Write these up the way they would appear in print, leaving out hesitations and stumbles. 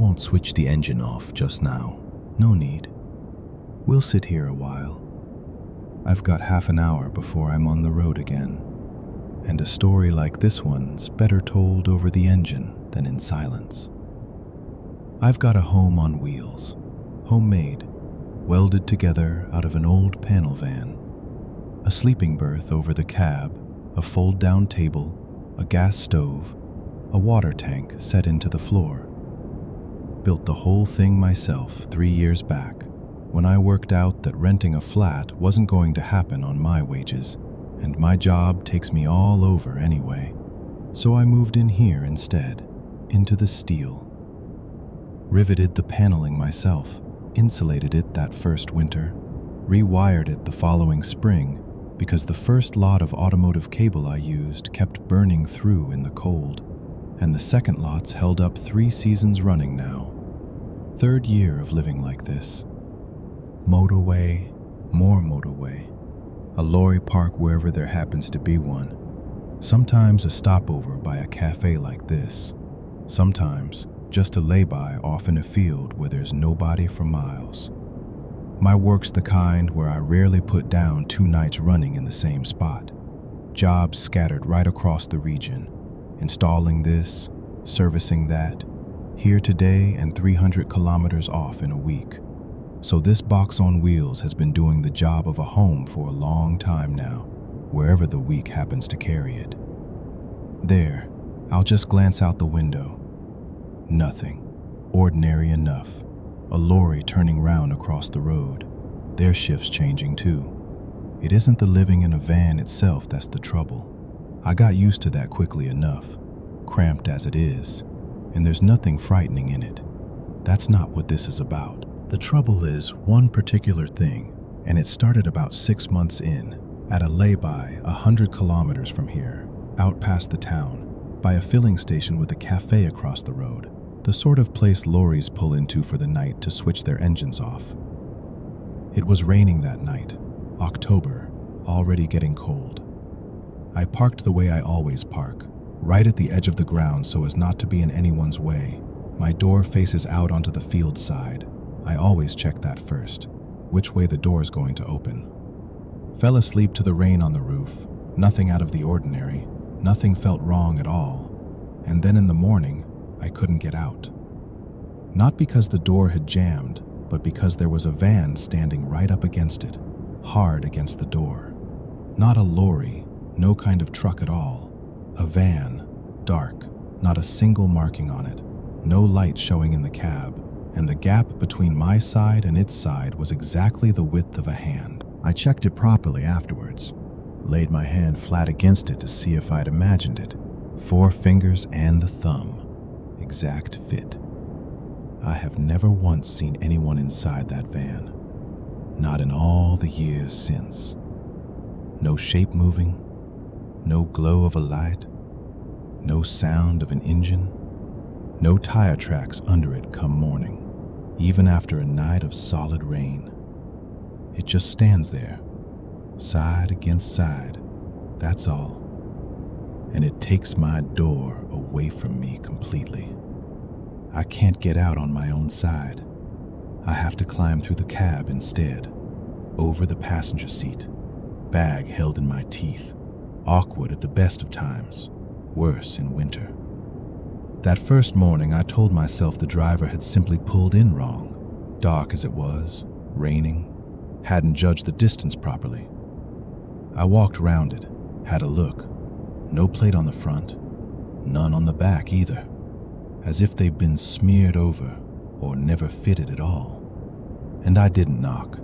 won't switch the engine off just now. No need. We'll sit here a while. I've got half an hour before I'm on the road again. And a story like this one's better told over the engine than in silence. I've got a home on wheels, homemade, welded together out of an old panel van. A sleeping berth over the cab, a fold-down table, a gas stove, a water tank set into the floor. Built the whole thing myself 3 years back, when I worked out that renting a flat wasn't going to happen on my wages, and my job takes me all over anyway. So I moved in here instead, into the steel. Riveted the paneling myself, insulated it that first winter, rewired it the following spring because the first lot of automotive cable I used kept burning through in the cold, and the second lots held up 3 seasons running now. 3rd year of living like this. Motorway, more motorway. A lorry park wherever there happens to be one. Sometimes a stopover by a cafe like this. Sometimes just a lay-by off in a field where there's nobody for miles. My work's the kind where I rarely put down 2 nights running in the same spot. Jobs scattered right across the region. Installing this, servicing that, here today and 300 kilometers off in a week. So this box on wheels has been doing the job of a home for a long time now, wherever the week happens to carry it. There, I'll just glance out the window. Nothing. Ordinary enough. A lorry turning round across the road. Their shift's changing too. It isn't the living in a van itself that's the trouble. I got used to that quickly enough, cramped as it is, and there's nothing frightening in it. That's not what this is about. The trouble is one particular thing, and it started about 6 months in, at a lay-by 100 kilometers from here, out past the town, by a filling station with a cafe across the road, the sort of place lorries pull into for the night to switch their engines off. It was raining that night, October, already getting cold. I parked the way I always park, right at the edge of the ground so as not to be in anyone's way. My door faces out onto the field side. I always check that first, which way the door's going to open. Fell asleep to the rain on the roof, nothing out of the ordinary, nothing felt wrong at all. And then in the morning, I couldn't get out. Not because the door had jammed, but because there was a van standing right up against it, hard against the door. Not a lorry, no kind of truck at all. A van, dark, not a single marking on it, no light showing in the cab, and the gap between my side and its side was exactly the width of a hand. I checked it properly afterwards, laid my hand flat against it to see if I'd imagined it. 4 fingers and the thumb, exact fit. I have never once seen anyone inside that van, not in all the years since. No shape moving, no glow of a light, no sound of an engine, no tire tracks under it come morning, even after a night of solid rain. It just stands there, side against side, that's all. And it takes my door away from me completely. I can't get out on my own side. I have to climb through the cab instead, over the passenger seat, bag held in my teeth, awkward at the best of times, worse in winter. That first morning, I told myself the driver had simply pulled in wrong. Dark as it was, raining, hadn't judged the distance properly. I walked round it, had a look. No plate on the front, none on the back either, as if they'd been smeared over or never fitted at all. And I didn't knock.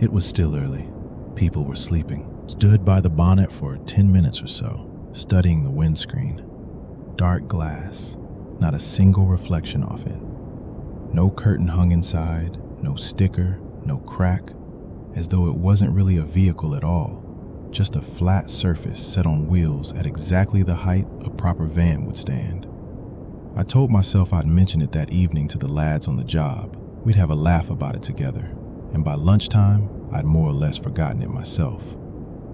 It was still early. People were sleeping. Stood by the bonnet for 10 minutes or so, studying the windscreen. Dark glass, not a single reflection off it. No curtain hung inside, no sticker, no crack, as though it wasn't really a vehicle at all. Just a flat surface set on wheels at exactly the height a proper van would stand. I told myself I'd mention it that evening to the lads on the job. We'd have a laugh about it together, and by lunchtime, I'd more or less forgotten it myself.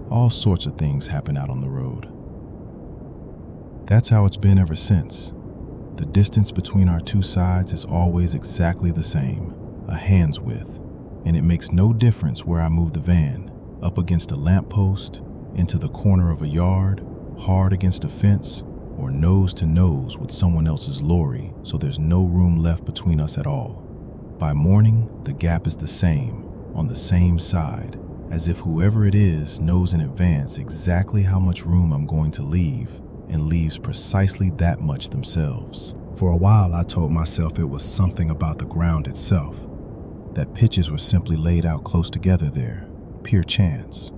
All sorts of things happen out on the road. That's how it's been ever since. The distance between our two sides is always exactly the same, a hand's width, and it makes no difference where I move the van, up against a lamppost, into the corner of a yard, hard against a fence, or nose to nose with someone else's lorry, so there's no room left between us at all. By morning, the gap is the same, on the same side, as if whoever it is knows in advance exactly how much room I'm going to leave, and leaves precisely that much themselves. For a while, I told myself it was something about the ground itself, that pitches were simply laid out close together there, pure chance.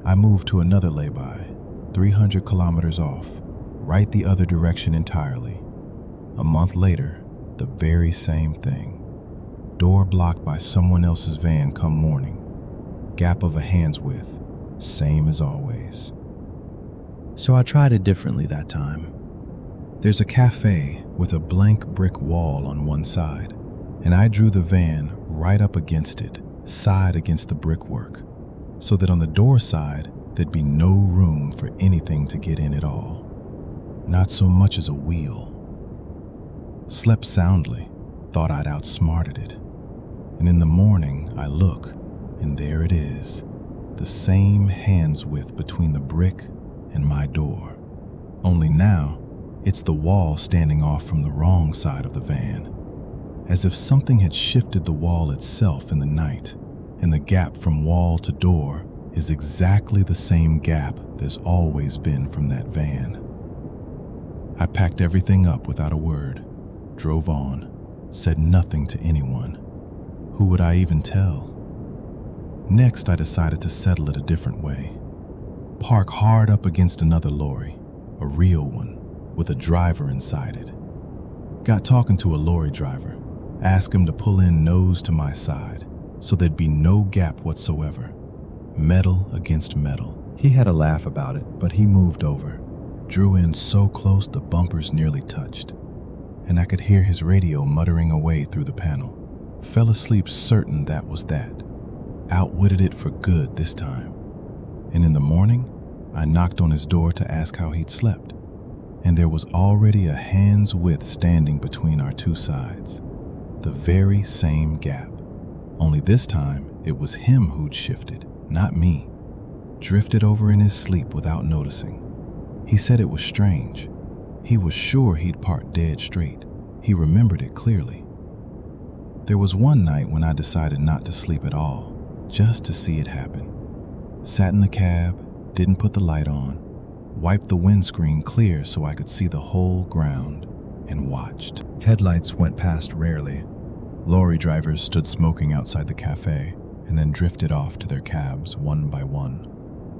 I moved to another lay-by, 300 kilometers off, right the other direction entirely. A month later, the very same thing. Door blocked by someone else's van come morning. Gap of a hand's width, same as always. So I tried it differently that time. There's a cafe with a blank brick wall on one side, and I drew the van right up against it, side against the brickwork, so that on the door side, there'd be no room for anything to get in at all. Not so much as a wheel. Slept soundly, thought I'd outsmarted it. And in the morning, I look, and there it is, the same hand's width between the brick and my door. Only now, it's the wall standing off from the wrong side of the van, as if something had shifted the wall itself in the night, and the gap from wall to door is exactly the same gap there's always been from that van. I packed everything up without a word, drove on, said nothing to anyone. Who would I even tell? Next, I decided to settle it a different way. Park hard up against another lorry, a real one, with a driver inside it. Got talking to a lorry driver, asked him to pull in nose to my side, so there'd be no gap whatsoever. Metal against metal. He had a laugh about it, but he moved over, drew in so close the bumpers nearly touched, and I could hear his radio muttering away through the panel. Fell asleep certain that was that. Outwitted it for good this time. And in the morning, I knocked on his door to ask how he'd slept, and there was already a hand's width standing between our two sides. The very same gap. Only this time, it was him who'd shifted, not me. Drifted over in his sleep without noticing. He said it was strange. He was sure he'd parked dead straight. He remembered it clearly. There was one night when I decided not to sleep at all, just to see it happen. Sat in the cab, didn't put the light on, wiped the windscreen clear so I could see the whole ground, and watched. Headlights went past rarely. Lorry drivers stood smoking outside the cafe, and then drifted off to their cabs one by one.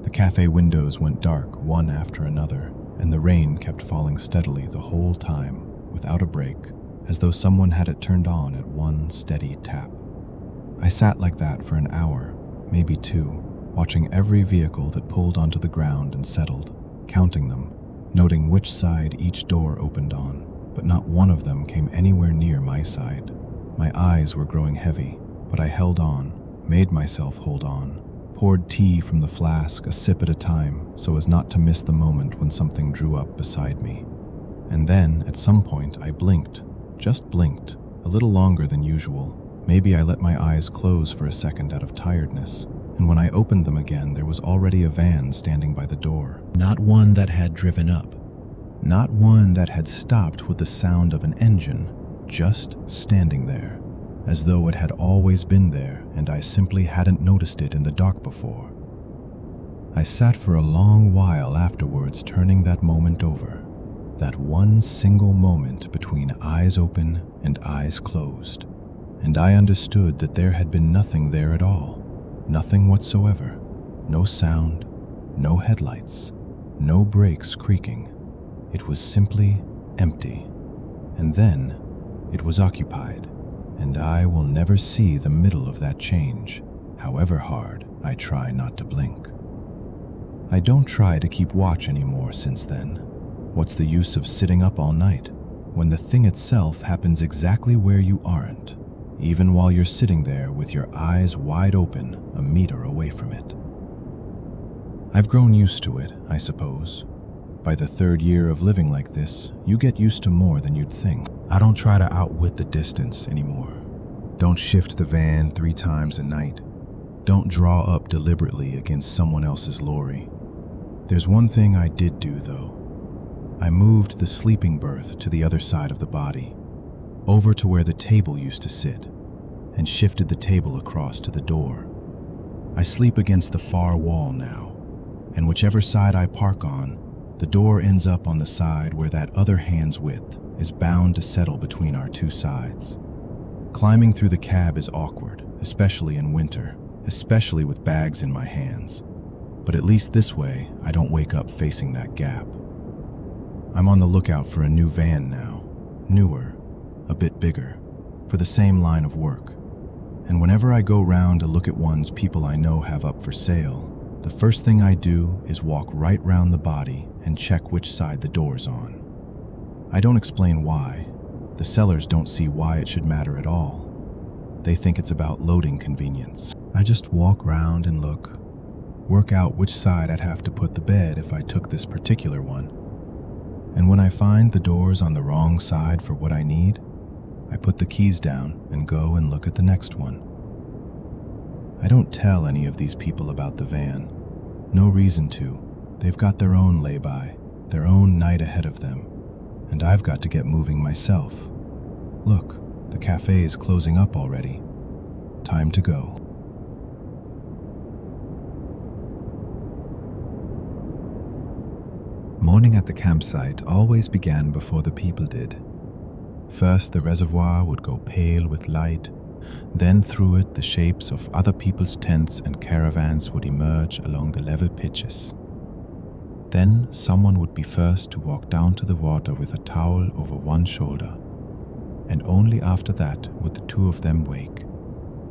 The cafe windows went dark one after another, and the rain kept falling steadily the whole time, without a break, as though someone had it turned on at one steady tap. I sat like that for an hour, maybe two, watching every vehicle that pulled onto the ground and settled, counting them, noting which side each door opened on, but not one of them came anywhere near my side. My eyes were growing heavy, but I held on, made myself hold on, poured tea from the flask a sip at a time so as not to miss the moment when something drew up beside me. And then, at some point, I blinked, just blinked, a little longer than usual. Maybe I let my eyes close for a second out of tiredness, and when I opened them again, there was already a van standing by the door. Not one that had driven up, not one that had stopped with the sound of an engine, just standing there, as though it had always been there and I simply hadn't noticed it in the dark before. I sat for a long while afterwards, turning that moment over, that one single moment between eyes open and eyes closed, and I understood that there had been nothing there at all, nothing whatsoever, no sound, no headlights, no brakes creaking. It was simply empty, and then it was occupied, and I will never see the middle of that change, however hard I try not to blink. I don't try to keep watch anymore since then. What's the use of sitting up all night when the thing itself happens exactly where you aren't, even while you're sitting there with your eyes wide open a meter away from it? I've grown used to it, I suppose. By the third year of living like this, you get used to more than you'd think. I don't try to outwit the distance anymore. Don't shift the van 3 times a night. Don't draw up deliberately against someone else's lorry. There's one thing I did do, though. I moved the sleeping berth to the other side of the body, over to where the table used to sit, and shifted the table across to the door. I sleep against the far wall now, and whichever side I park on, the door ends up on the side where that other hand's width is bound to settle between our 2 sides. Climbing through the cab is awkward, especially in winter, especially with bags in my hands. But at least this way, I don't wake up facing that gap. I'm on the lookout for a new van now, newer, a bit bigger, for the same line of work. And whenever I go round to look at ones people I know have up for sale, the first thing I do is walk right round the body and check which side the door's on. I don't explain why. The sellers don't see why it should matter at all. They think it's about loading convenience. I just walk round and look, work out which side I'd have to put the bed if I took this particular one. And when I find the door's on the wrong side for what I need, I put the keys down and go and look at the next one. I don't tell any of these people about the van. No reason to. They've got their own lay-by, their own night ahead of them, and I've got to get moving myself. Look, the cafe is closing up already. Time to go. Morning at the campsite always began before the people did. First, the reservoir would go pale with light. Then through it, the shapes of other people's tents and caravans would emerge along the level pitches. Then someone would be first to walk down to the water with a towel over one shoulder. And only after that would the 2 of them wake,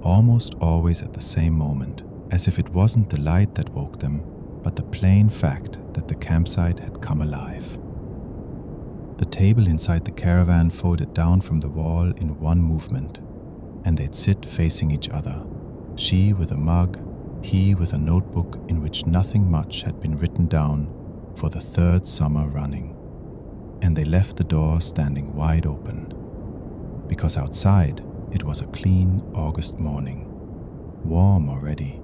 almost always at the same moment, as if it wasn't the light that woke them, but the plain fact that the campsite had come alive. The table inside the caravan folded down from the wall in one movement, and they'd sit facing each other, she with a mug, he with a notebook in which nothing much had been written down for the 3rd summer running. And they left the door standing wide open, because outside it was a clean August morning, warm already,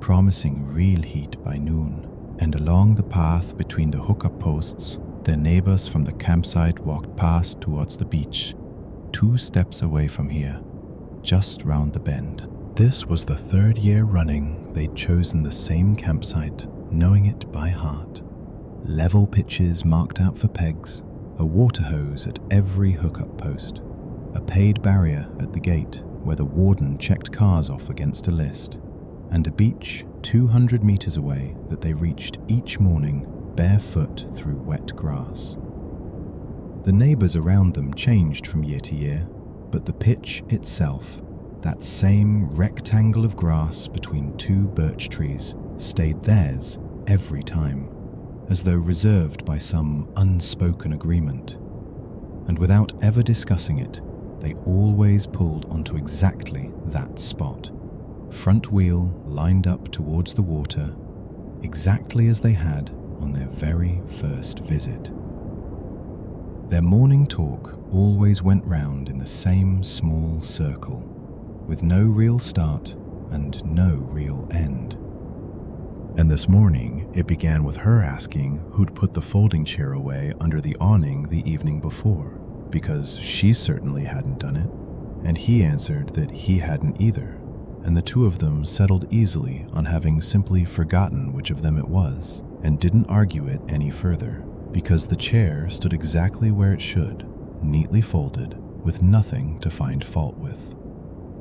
promising real heat by noon. And along the path between the hookup posts, their neighbors from the campsite walked past towards the beach, 2 steps away from here, just round the bend. This was the 3rd year running they'd chosen the same campsite, knowing it by heart. Level pitches marked out for pegs, a water hose at every hookup post, a paid barrier at the gate where the warden checked cars off against a list, and a beach 200 meters away that they reached each morning barefoot through wet grass. The neighbors around them changed from year to year, but the pitch itself, that same rectangle of grass between 2 birch trees, stayed theirs every time, as though reserved by some unspoken agreement. And without ever discussing it, they always pulled onto exactly that spot, front wheel lined up towards the water, exactly as they had on their very first visit. Their morning talk always went round in the same small circle, with no real start and no real end. And this morning, it began with her asking who'd put the folding chair away under the awning the evening before, because she certainly hadn't done it, and he answered that he hadn't either, and the 2 of them settled easily on having simply forgotten which of them it was, and didn't argue it any further, because the chair stood exactly where it should, neatly folded, with nothing to find fault with.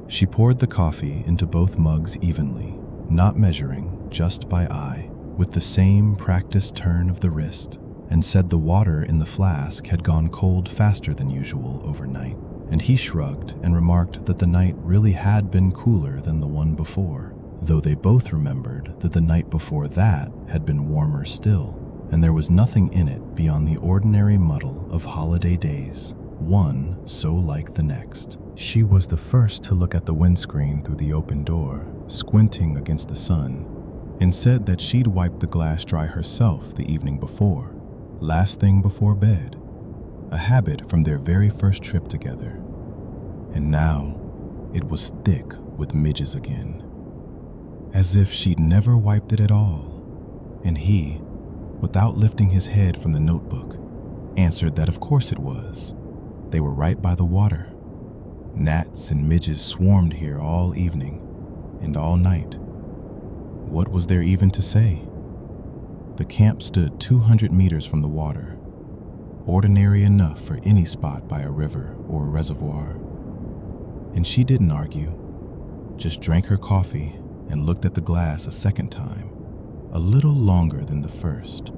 She poured the coffee into both mugs evenly, not measuring, just by eye, with the same practiced turn of the wrist, and said the water in the flask had gone cold faster than usual overnight, and he shrugged and remarked that the night really had been cooler than the one before, though they both remembered that the night before that had been warmer still, and there was nothing in it beyond the ordinary muddle of holiday days, one so like the next. She was the first to look at the windscreen through the open door, squinting against the sun, and said that she'd wiped the glass dry herself the evening before, last thing before bed, a habit from their very first trip together. And now it was thick with midges again, as if she'd never wiped it at all. And he, without lifting his head from the notebook, answered that of course it was. They were right by the water. Gnats and midges swarmed here all evening and all night. What was there even to say? The camp stood 200 meters from the water, ordinary enough for any spot by a river or a reservoir. And she didn't argue, just drank her coffee and looked at the glass a second time, a little longer than the first.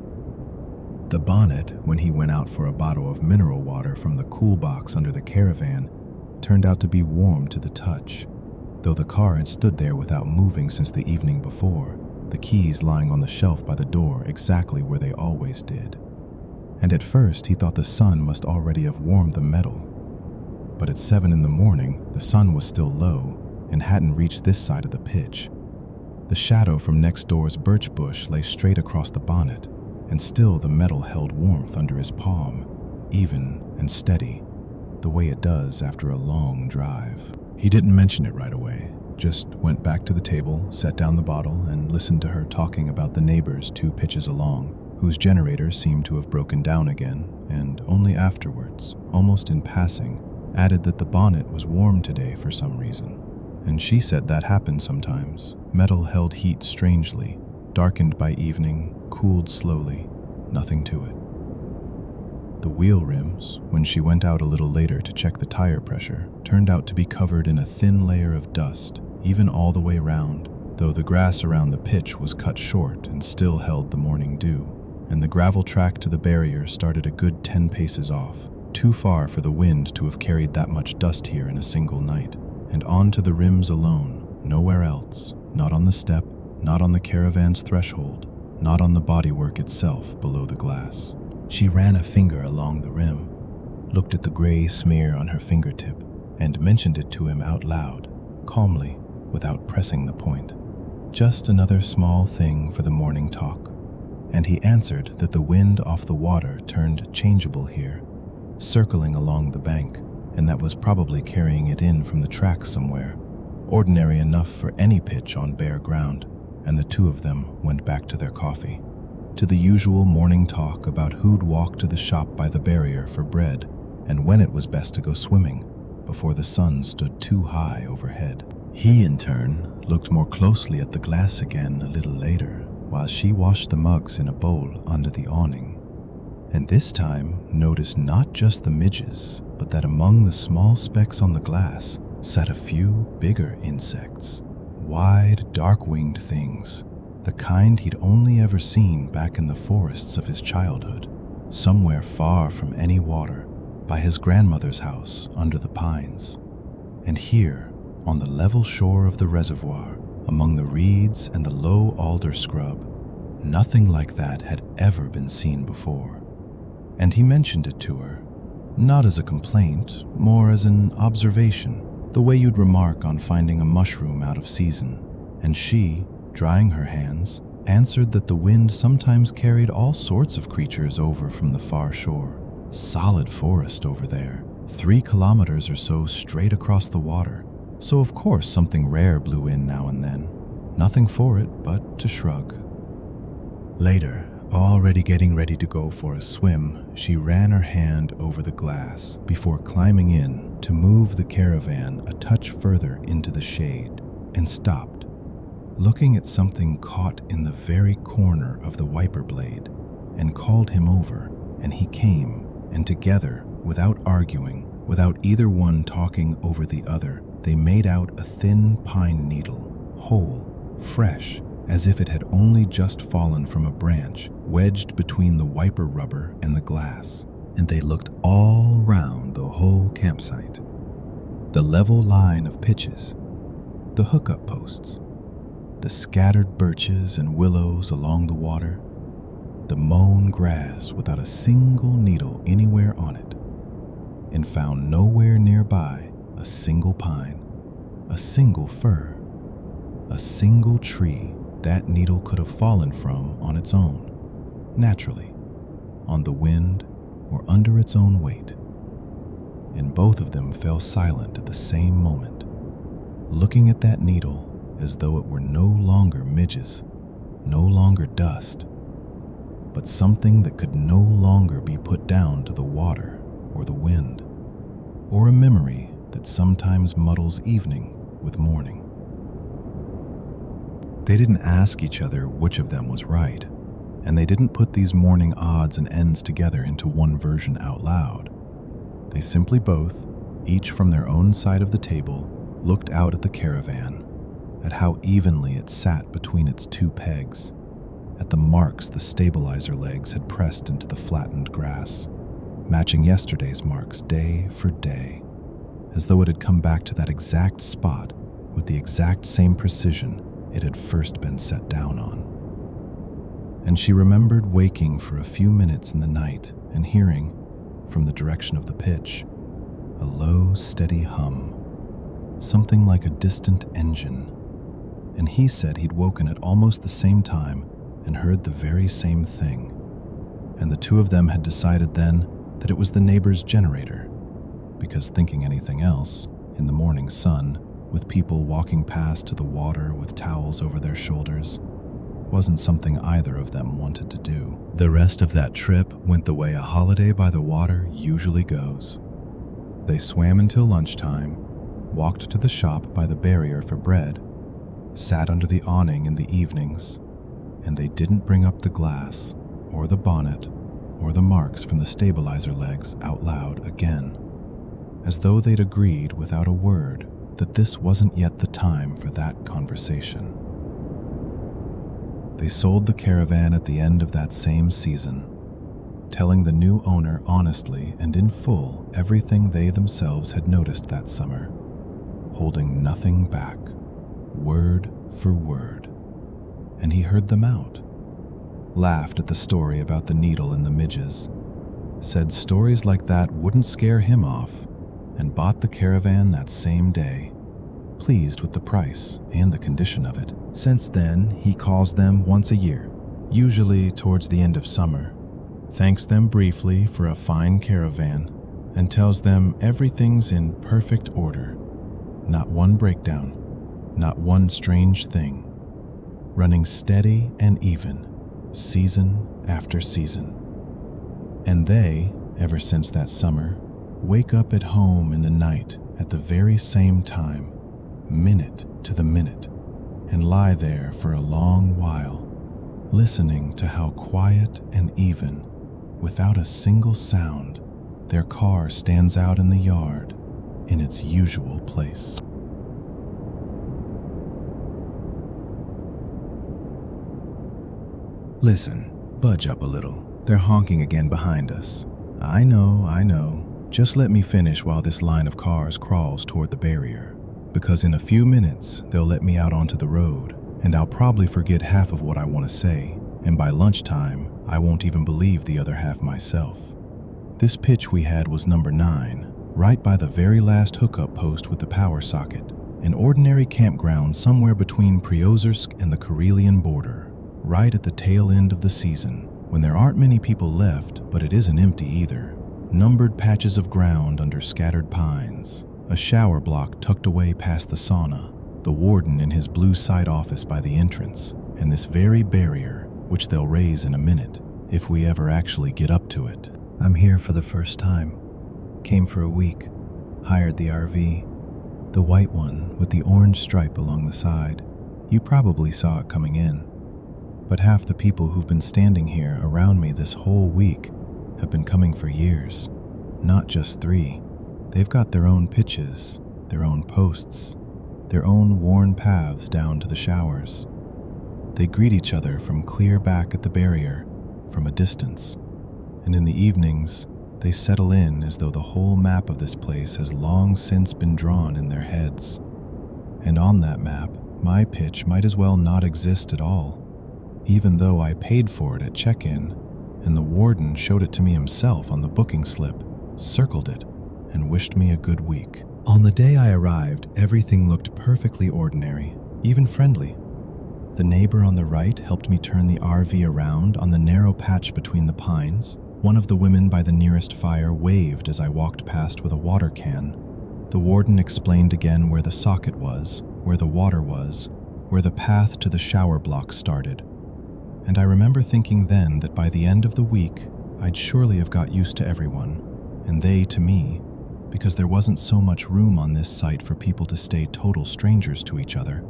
The bonnet, when he went out for a bottle of mineral water from the cool box under the caravan, turned out to be warm to the touch, though the car had stood there without moving since the evening before, the keys lying on the shelf by the door exactly where they always did. And at first he thought the sun must already have warmed the metal. But at 7 in the morning, the sun was still low and hadn't reached this side of the pitch. The shadow from next door's birch bush lay straight across the bonnet, and still the metal held warmth under his palm, even and steady, the way it does after a long drive. He didn't mention it right away, just went back to the table, set down the bottle, and listened to her talking about the neighbors 2 pitches along, whose generator seemed to have broken down again, and only afterwards, almost in passing, added that the bonnet was warm today for some reason. And she said that happened sometimes. Metal held heat strangely, darkened by evening, cooled slowly, nothing to it. The wheel rims, when she went out a little later to check the tire pressure, turned out to be covered in a thin layer of dust, even all the way round, though the grass around the pitch was cut short and still held the morning dew, and the gravel track to the barrier started a good 10 paces off, too far for the wind to have carried that much dust here in a single night, and onto the rims alone, nowhere else, not on the step, not on the caravan's threshold, not on the bodywork itself below the glass. She ran a finger along the rim, looked at the gray smear on her fingertip, and mentioned it to him out loud, calmly, without pressing the point. Just another small thing for the morning talk. And he answered that the wind off the water turned changeable here, circling along the bank, and that was probably carrying it in from the track somewhere, ordinary enough for any pitch on bare ground. And the 2 of them went back to their coffee, to the usual morning talk about who'd walk to the shop by the barrier for bread, and when it was best to go swimming, before the sun stood too high overhead. He, in turn, looked more closely at the glass again a little later, while she washed the mugs in a bowl under the awning, and this time noticed not just the midges, but that among the small specks on the glass sat a few bigger insects. Wide, dark-winged things, the kind he'd only ever seen back in the forests of his childhood, somewhere far from any water, by his grandmother's house under the pines. And here, on the level shore of the reservoir, among the reeds and the low alder scrub, nothing like that had ever been seen before. And he mentioned it to her, not as a complaint, more as an observation, the way you'd remark on finding a mushroom out of season. And she, drying her hands, answered that the wind sometimes carried all sorts of creatures over from the far shore. Solid forest over there, 3 kilometers or so straight across the water. So of course something rare blew in now and then. Nothing for it but to shrug. Later, already getting ready to go for a swim, she ran her hand over the glass before climbing in to move the caravan a touch further into the shade, and stopped, looking at something caught in the very corner of the wiper blade, and called him over, and he came, and together, without arguing, without either one talking over the other, they made out a thin pine needle, whole, fresh, as if it had only just fallen from a branch, wedged between the wiper rubber and the glass. And they looked all round the whole campsite. The level line of pitches, the hookup posts, the scattered birches and willows along the water, the mown grass without a single needle anywhere on it, and found nowhere nearby a single pine, a single fir, a single tree that needle could have fallen from on its own, naturally, on the wind, or under its own weight. And both of them fell silent at the same moment, looking at that needle as though it were no longer midges, no longer dust, but something that could no longer be put down to the water or the wind, or a memory that sometimes muddles evening with morning. They didn't ask each other which of them was right, and they didn't put these morning odds and ends together into one version out loud. They simply both, each from their own side of the table, looked out at the caravan, at how evenly it sat between its two pegs, at the marks the stabilizer legs had pressed into the flattened grass, matching yesterday's marks day for day, as though it had come back to that exact spot with the exact same precision it had first been set down on. And she remembered waking for a few minutes in the night and hearing, from the direction of the pitch, a low, steady hum, something like a distant engine. And he said he'd woken at almost the same time and heard the very same thing. And the two of them had decided then that it was the neighbor's generator, because thinking anything else, in the morning sun, with people walking past to the water with towels over their shoulders, wasn't something either of them wanted to do. The rest of that trip went the way a holiday by the water usually goes. They swam until lunchtime, walked to the shop by the barrier for bread, sat under the awning in the evenings, and they didn't bring up the glass, or the bonnet, or the marks from the stabilizer legs out loud again, as though they'd agreed without a word that this wasn't yet the time for that conversation. They sold the caravan at the end of that same season, telling the new owner honestly and in full everything they themselves had noticed that summer, holding nothing back, word for word. And he heard them out, laughed at the story about the needle and the midges, said stories like that wouldn't scare him off, and bought the caravan that same day, pleased with the price and the condition of it. Since then, he calls them once a year, usually towards the end of summer, thanks them briefly for a fine caravan, and tells them everything's in perfect order, not one breakdown, not one strange thing, running steady and even, season after season. And they, ever since that summer, wake up at home in the night at the very same time, minute to the minute, and lie there for a long while, listening to how quiet and even, without a single sound, their car stands out in the yard in its usual place. Listen, budge up a little. They're honking again behind us. I know. Just let me finish while this line of cars crawls toward the barrier, because in a few minutes they'll let me out onto the road, and I'll probably forget half of what I want to say, and by lunchtime I won't even believe the other half myself. This pitch we had was number 9, right by the very last hookup post with the power socket, an ordinary campground somewhere between Priozersk and the Karelian border, right at the tail end of the season, when there aren't many people left, but it isn't empty either. Numbered patches of ground under scattered pines, a shower block tucked away past the sauna, the warden in his blue side office by the entrance, and this very barrier, which they'll raise in a minute, if we ever actually get up to it. I'm here for the first time. Came for a week, hired the RV, the white one with the orange stripe along the side. You probably saw it coming in. But half the people who've been standing here around me this whole week have been coming for years, not just 3. They've got their own pitches, their own posts, their own worn paths down to the showers. They greet each other from clear back at the barrier, from a distance, and in the evenings, they settle in as though the whole map of this place has long since been drawn in their heads. And on that map, my pitch might as well not exist at all, even though I paid for it at check-in, and the warden showed it to me himself on the booking slip, circled it, and wished me a good week. On the day I arrived, everything looked perfectly ordinary, even friendly. The neighbor on the right helped me turn the RV around on the narrow patch between the pines, One of the women by the nearest fire waved as I walked past with a water can. The warden explained again where the socket was, where the water was, where the path to the shower block started. And I remember thinking then that by the end of the week, I'd surely have got used to everyone, and they to me, because there wasn't so much room on this site for people to stay total strangers to each other.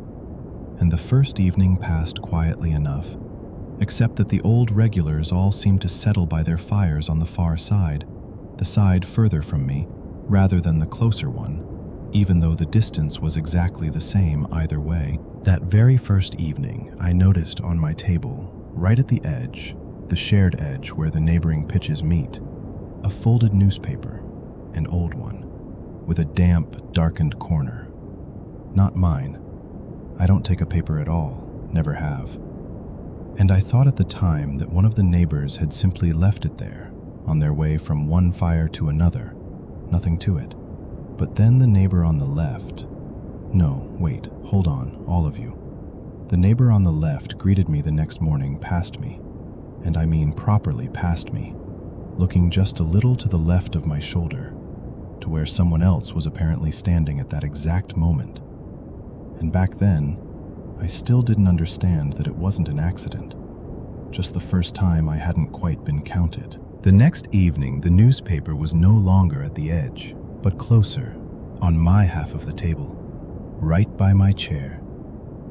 And the first evening passed quietly enough, except that the old regulars all seemed to settle by their fires on the far side, the side further from me, rather than the closer one, even though the distance was exactly the same either way. That very first evening, I noticed on my table, right at the edge, the shared edge where the neighboring pitches meet, a folded newspaper, an old one, with a damp, darkened corner. Not mine. I don't take a paper at all, never have. And I thought at the time that one of the neighbors had simply left it there, on their way from one fire to another, nothing to it. But then the neighbor on the left... No, wait, hold on, all of you. The neighbor on the left greeted me the next morning past me, and I mean properly past me, looking just a little to the left of my shoulder, to where someone else was apparently standing at that exact moment. And back then, I still didn't understand that it wasn't an accident, just the first time I hadn't quite been counted. The next evening, the newspaper was no longer at the edge, but closer, on my half of the table, right by my chair.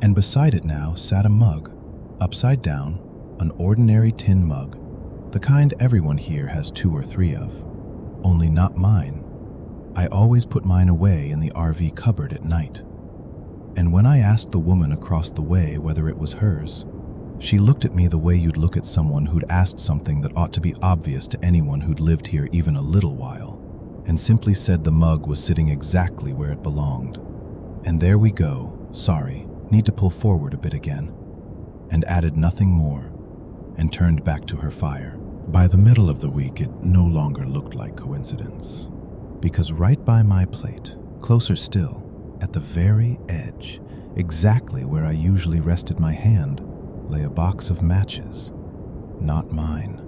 And beside it now sat a mug, upside down, an ordinary tin mug, the kind everyone here has 2 or 3 of, only not mine. I always put mine away in the RV cupboard at night. And when I asked the woman across the way whether it was hers, she looked at me the way you'd look at someone who'd asked something that ought to be obvious to anyone who'd lived here even a little while, and simply said the mug was sitting exactly where it belonged. And there we go, sorry, need to pull forward a bit again, and added nothing more, and turned back to her fire. By the middle of the week, it no longer looked like coincidence, because right by my plate, closer still, at the very edge, exactly where I usually rested my hand, lay a box of matches, not mine.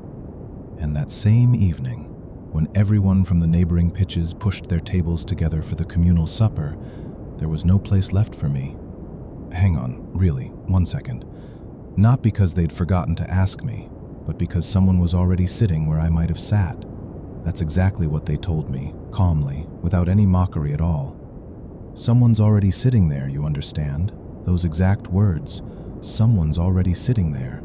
And that same evening, when everyone from the neighboring pitches pushed their tables together for the communal supper, there was no place left for me. Hang on, really, 1 second. Not because they'd forgotten to ask me, but because someone was already sitting where I might have sat. That's exactly what they told me, calmly, without any mockery at all. Someone's already sitting there, you understand? Those exact words. Someone's already sitting there.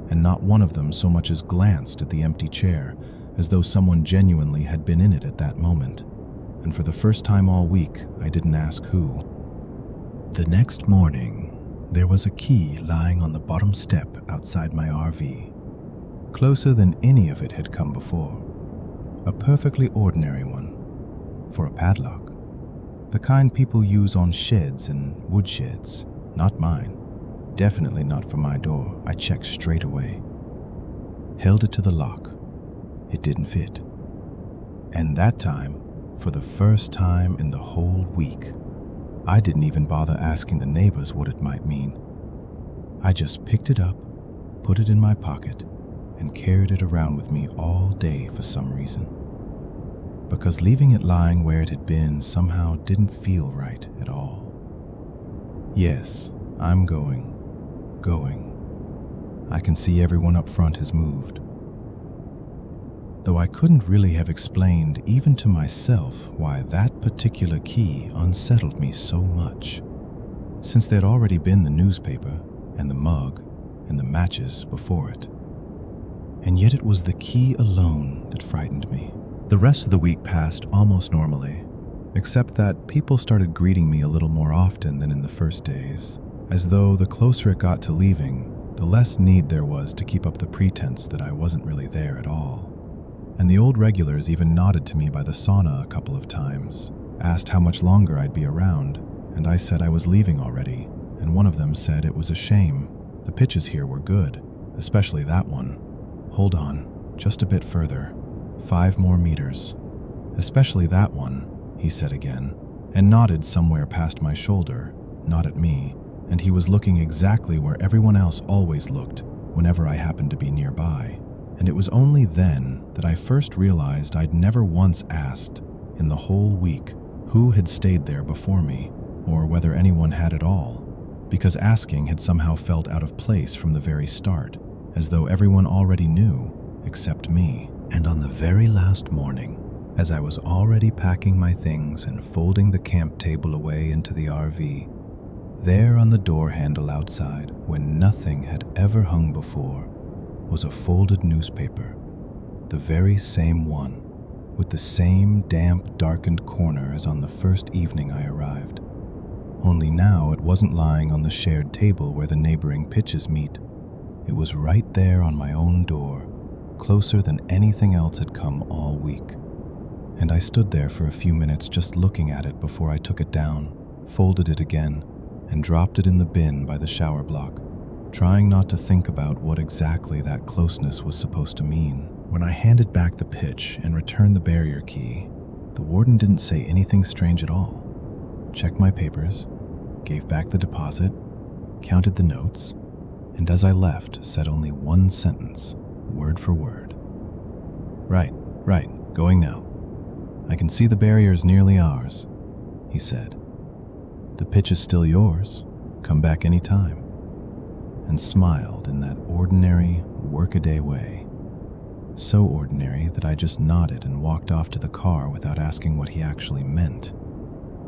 And not one of them so much as glanced at the empty chair, as though someone genuinely had been in it at that moment. And for the first time all week, I didn't ask who. The next morning, there was a key lying on the bottom step outside my RV, closer than any of it had come before. A perfectly ordinary one, for a padlock. The kind people use on sheds and woodsheds, not mine. Definitely not for my door, I checked straight away. Held it to the lock. It didn't fit. And that time, for the first time in the whole week, I didn't even bother asking the neighbors what it might mean. I just picked it up, put it in my pocket, and carried it around with me all day for some reason. Because leaving it lying where it had been somehow didn't feel right at all. Yes, I'm going. I can see everyone up front has moved. Though I couldn't really have explained even to myself why that particular key unsettled me so much, since there'd already been the newspaper and the mug and the matches before it. And yet it was the key alone that frightened me. The rest of the week passed almost normally, except that people started greeting me a little more often than in the first days, as though the closer it got to leaving, the less need there was to keep up the pretense that I wasn't really there at all. And the old regulars even nodded to me by the sauna a couple of times, asked how much longer I'd be around, and I said I was leaving already, and one of them said it was a shame. The pitches here were good, especially that one. Hold on, just a bit further. 5 more meters. Especially that one, he said again, and nodded somewhere past my shoulder, not at me, and he was looking exactly where everyone else always looked whenever I happened to be nearby, And it was only then that I first realized I'd never once asked, in the whole week, who had stayed there before me, or whether anyone had at all, because asking had somehow felt out of place from the very start, as though everyone already knew, except me. And on the very last morning, as I was already packing my things and folding the camp table away into the RV, there on the door handle outside, when nothing had ever hung before, was a folded newspaper, the very same one, with the same damp, darkened corner as on the first evening I arrived. Only now it wasn't lying on the shared table where the neighboring pitches meet. It was right there on my own door, closer than anything else had come all week. And I stood there for a few minutes just looking at it before I took it down, folded it again, and dropped it in the bin by the shower block, trying not to think about what exactly that closeness was supposed to mean. When I handed back the pitch and returned the barrier key, the warden didn't say anything strange at all. Checked my papers, gave back the deposit, counted the notes, and as I left, said only one sentence, word for word. Right, going now. I can see the barrier is nearly ours, he said. The pitch is still yours, come back any time. And smiled in that ordinary, workaday way. So ordinary that I just nodded and walked off to the car without asking what he actually meant.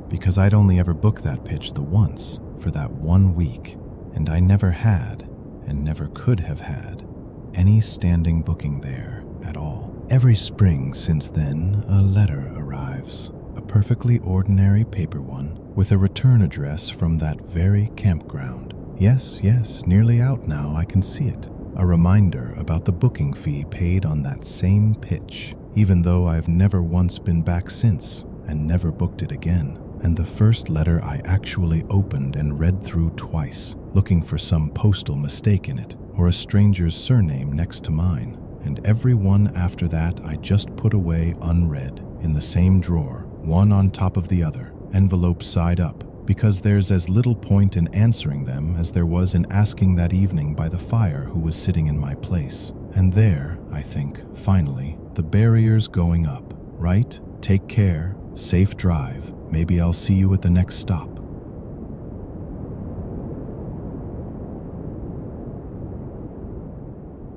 Because I'd only ever booked that pitch the once, for that 1 week, and I never had, and never could have had, any standing booking there at all. Every spring since then, a letter arrives, a perfectly ordinary paper one, with a return address from that very campground. Yes, nearly out now, I can see it. A reminder about the booking fee paid on that same pitch, even though I've never once been back since, and never booked it again. And the first letter I actually opened and read through twice, looking for some postal mistake in it, or a stranger's surname next to mine. And every one after that I just put away unread, in the same drawer, one on top of the other, envelopes side up, because there's as little point in answering them as there was in asking that evening by the fire who was sitting in my place. And there, I think, finally, the barrier's going up, right? Take care, safe drive, maybe I'll see you at the next stop.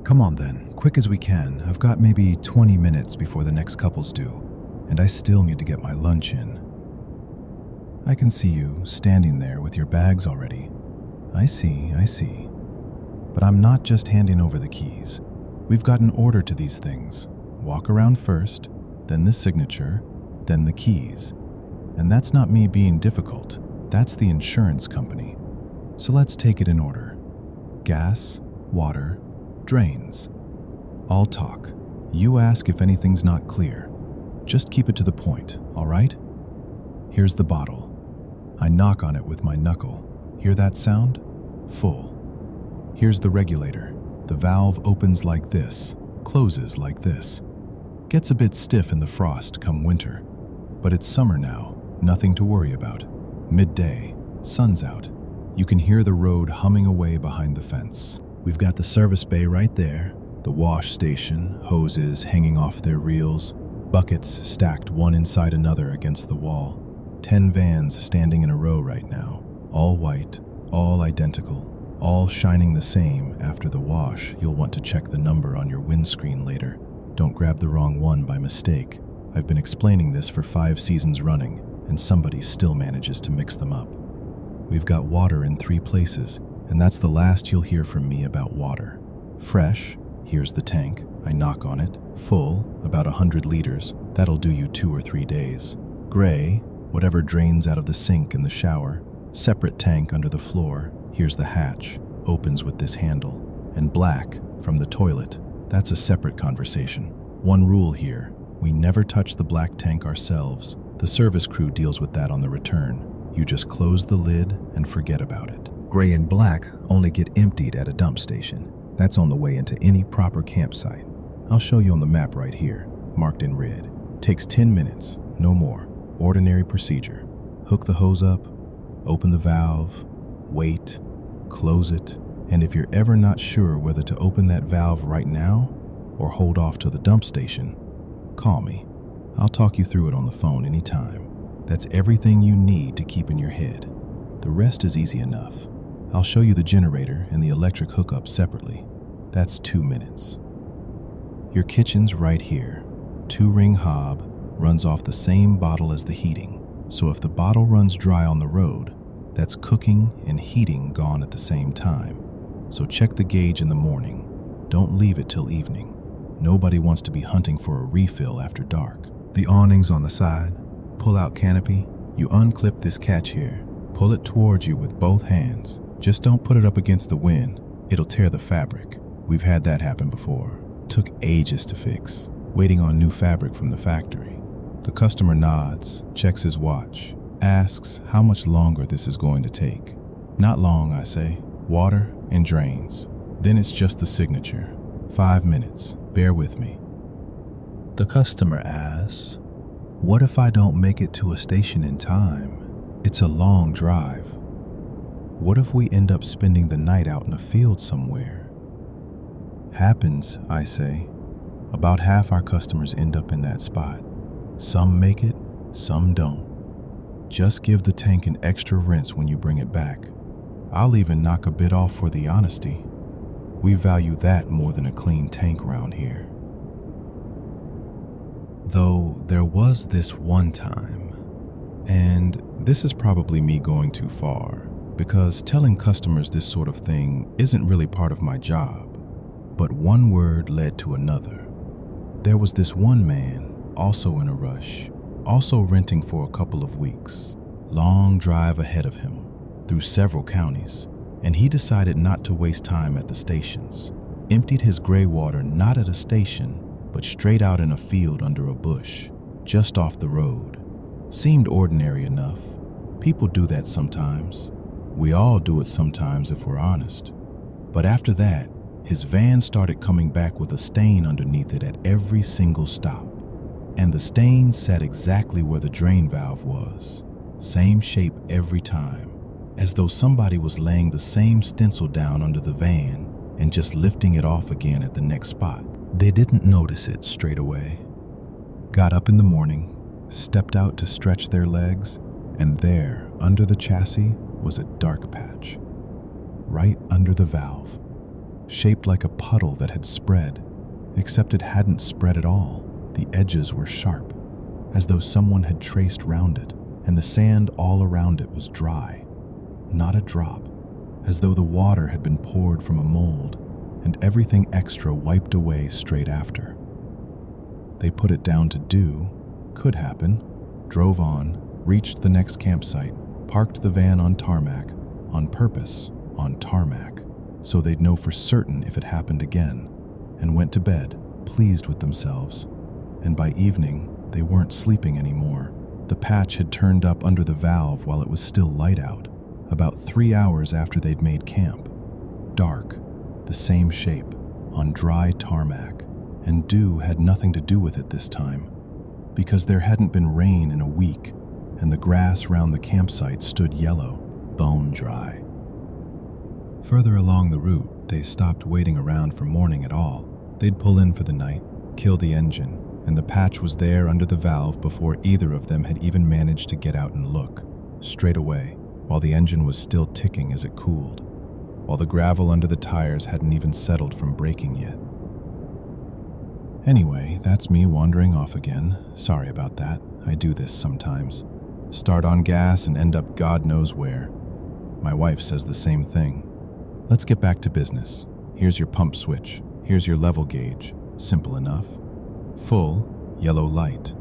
Come on then, quick as we can. I've got maybe 20 minutes before the next couple's due, and I still need to get my lunch in. I can see you standing there with your bags already. I see. But I'm not just handing over the keys. We've got an order to these things. Walk around first, then the signature, then the keys. And that's not me being difficult. That's the insurance company. So let's take it in order. Gas, water, drains. I'll talk. You ask if anything's not clear. Just keep it to the point, all right? Here's the bottle. I knock on it with my knuckle. Hear that sound? Full. Here's the regulator. The valve opens like this, closes like this. Gets a bit stiff in the frost come winter. But it's summer now, nothing to worry about. Midday, sun's out. You can hear the road humming away behind the fence. We've got the service bay right there, the wash station, hoses hanging off their reels, buckets stacked one inside another against the wall. 10 vans standing in a row right now, all white, all identical, all shining the same. After the wash, you'll want to check the number on your windscreen later. Don't grab the wrong one by mistake. I've been explaining this for 5 seasons running, and somebody still manages to mix them up. We've got water in 3 places, and that's the last you'll hear from me about water. Fresh, here's the tank. I knock on it. Full, about 100 liters. That'll do you 2 or 3 days. Gray, whatever drains out of the sink in the shower. Separate tank under the floor. Here's the hatch. Opens with this handle. And black, from the toilet. That's a separate conversation. One rule here. We never touch the black tank ourselves. The service crew deals with that on the return. You just close the lid and forget about it. Gray and black only get emptied at a dump station. That's on the way into any proper campsite. I'll show you on the map right here, marked in red. Takes 10 minutes, no more. Ordinary procedure. Hook the hose up, open the valve, wait, close it, and if you're ever not sure whether to open that valve right now or hold off to the dump station, call me. I'll talk you through it on the phone anytime. That's everything you need to keep in your head. The rest is easy enough. I'll show you the generator and the electric hookup separately. That's 2 minutes. Your kitchen's right here. 2-ring hob runs off the same bottle as the heating. So if the bottle runs dry on the road, that's cooking and heating gone at the same time. So check the gauge in the morning. Don't leave it till evening. Nobody wants to be hunting for a refill after dark. The awning's on the side. Pull-out canopy. You unclip this catch here. Pull it towards you with both hands. Just don't put it up against the wind. It'll tear the fabric. We've had that happen before. Took ages to fix, waiting on new fabric from the factory. The customer nods, checks his watch, asks how much longer this is going to take. Not long, I say. Water and drains. Then it's just the signature. 5 minutes. Bear with me. The customer asks, "What if I don't make it to a station in time? It's a long drive. What if we end up spending the night out in a field somewhere?" Happens, I say. About half our customers end up in that spot. Some make it, some don't. Just give the tank an extra rinse when you bring it back. I'll even knock a bit off for the honesty. We value that more than a clean tank around here. Though there was this one time, and this is probably me going too far, because telling customers this sort of thing isn't really part of my job, but one word led to another. There was this one man, also in a rush, also renting for a couple of weeks. Long drive ahead of him, through several counties, and he decided not to waste time at the stations. Emptied his gray water not at a station, but straight out in a field under a bush, just off the road. Seemed ordinary enough. People do that sometimes. We all do it sometimes if we're honest. But after that, his van started coming back with a stain underneath it at every single stop. And the stain sat exactly where the drain valve was. Same shape every time, as though somebody was laying the same stencil down under the van and just lifting it off again at the next spot. They didn't notice it straight away. Got up in the morning, stepped out to stretch their legs, and there, under the chassis, was a dark patch. Right under the valve, shaped like a puddle that had spread, except it hadn't spread at all. The edges were sharp, as though someone had traced round it, and the sand all around it was dry. Not a drop, as though the water had been poured from a mold, and everything extra wiped away straight after. They put it down to do, could happen, drove on, reached the next campsite, parked the van on tarmac, on purpose, on tarmac, so they'd know for certain if it happened again, and went to bed, pleased with themselves. And by evening, they weren't sleeping anymore. The patch had turned up under the valve while it was still light out, about 3 hours after they'd made camp. Dark, the same shape, on dry tarmac, and dew had nothing to do with it this time, because there hadn't been rain in a week, and the grass round the campsite stood yellow, bone dry. Further along the route, they stopped waiting around for morning at all. They'd pull in for the night, kill the engine, and the patch was there under the valve before either of them had even managed to get out and look, straight away, while the engine was still ticking as it cooled, while the gravel under the tires hadn't even settled from breaking yet. Anyway, that's me wandering off again. Sorry about that. I do this sometimes. Start on gas and end up God knows where. My wife says the same thing. Let's get back to business. Here's your pump switch. Here's your level gauge. Simple enough. Full, yellow light.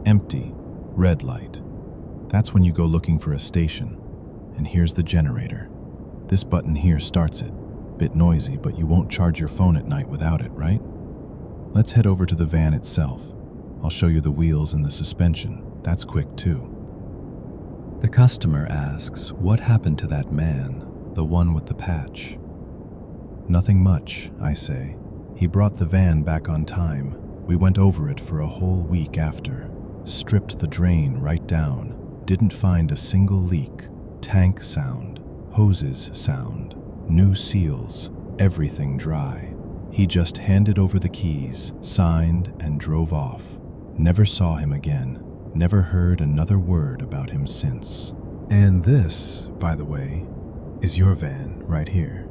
Empty, red light. That's when you go looking for a station. And here's the generator. This button here starts it. Bit noisy, but you won't charge your phone at night without it, right? Let's head over to the van itself. I'll show you the wheels and the suspension. That's quick too. The customer asks, what happened to that man, the one with the patch? Nothing much, I say. He brought the van back on time. We went over it for a whole week after. Stripped the drain right down. Didn't find a single leak. Tank sound. Hoses sound. New seals. Everything dry. He just handed over the keys, signed, and drove off. Never saw him again. Never heard another word about him since. And this, by the way, is your van right here.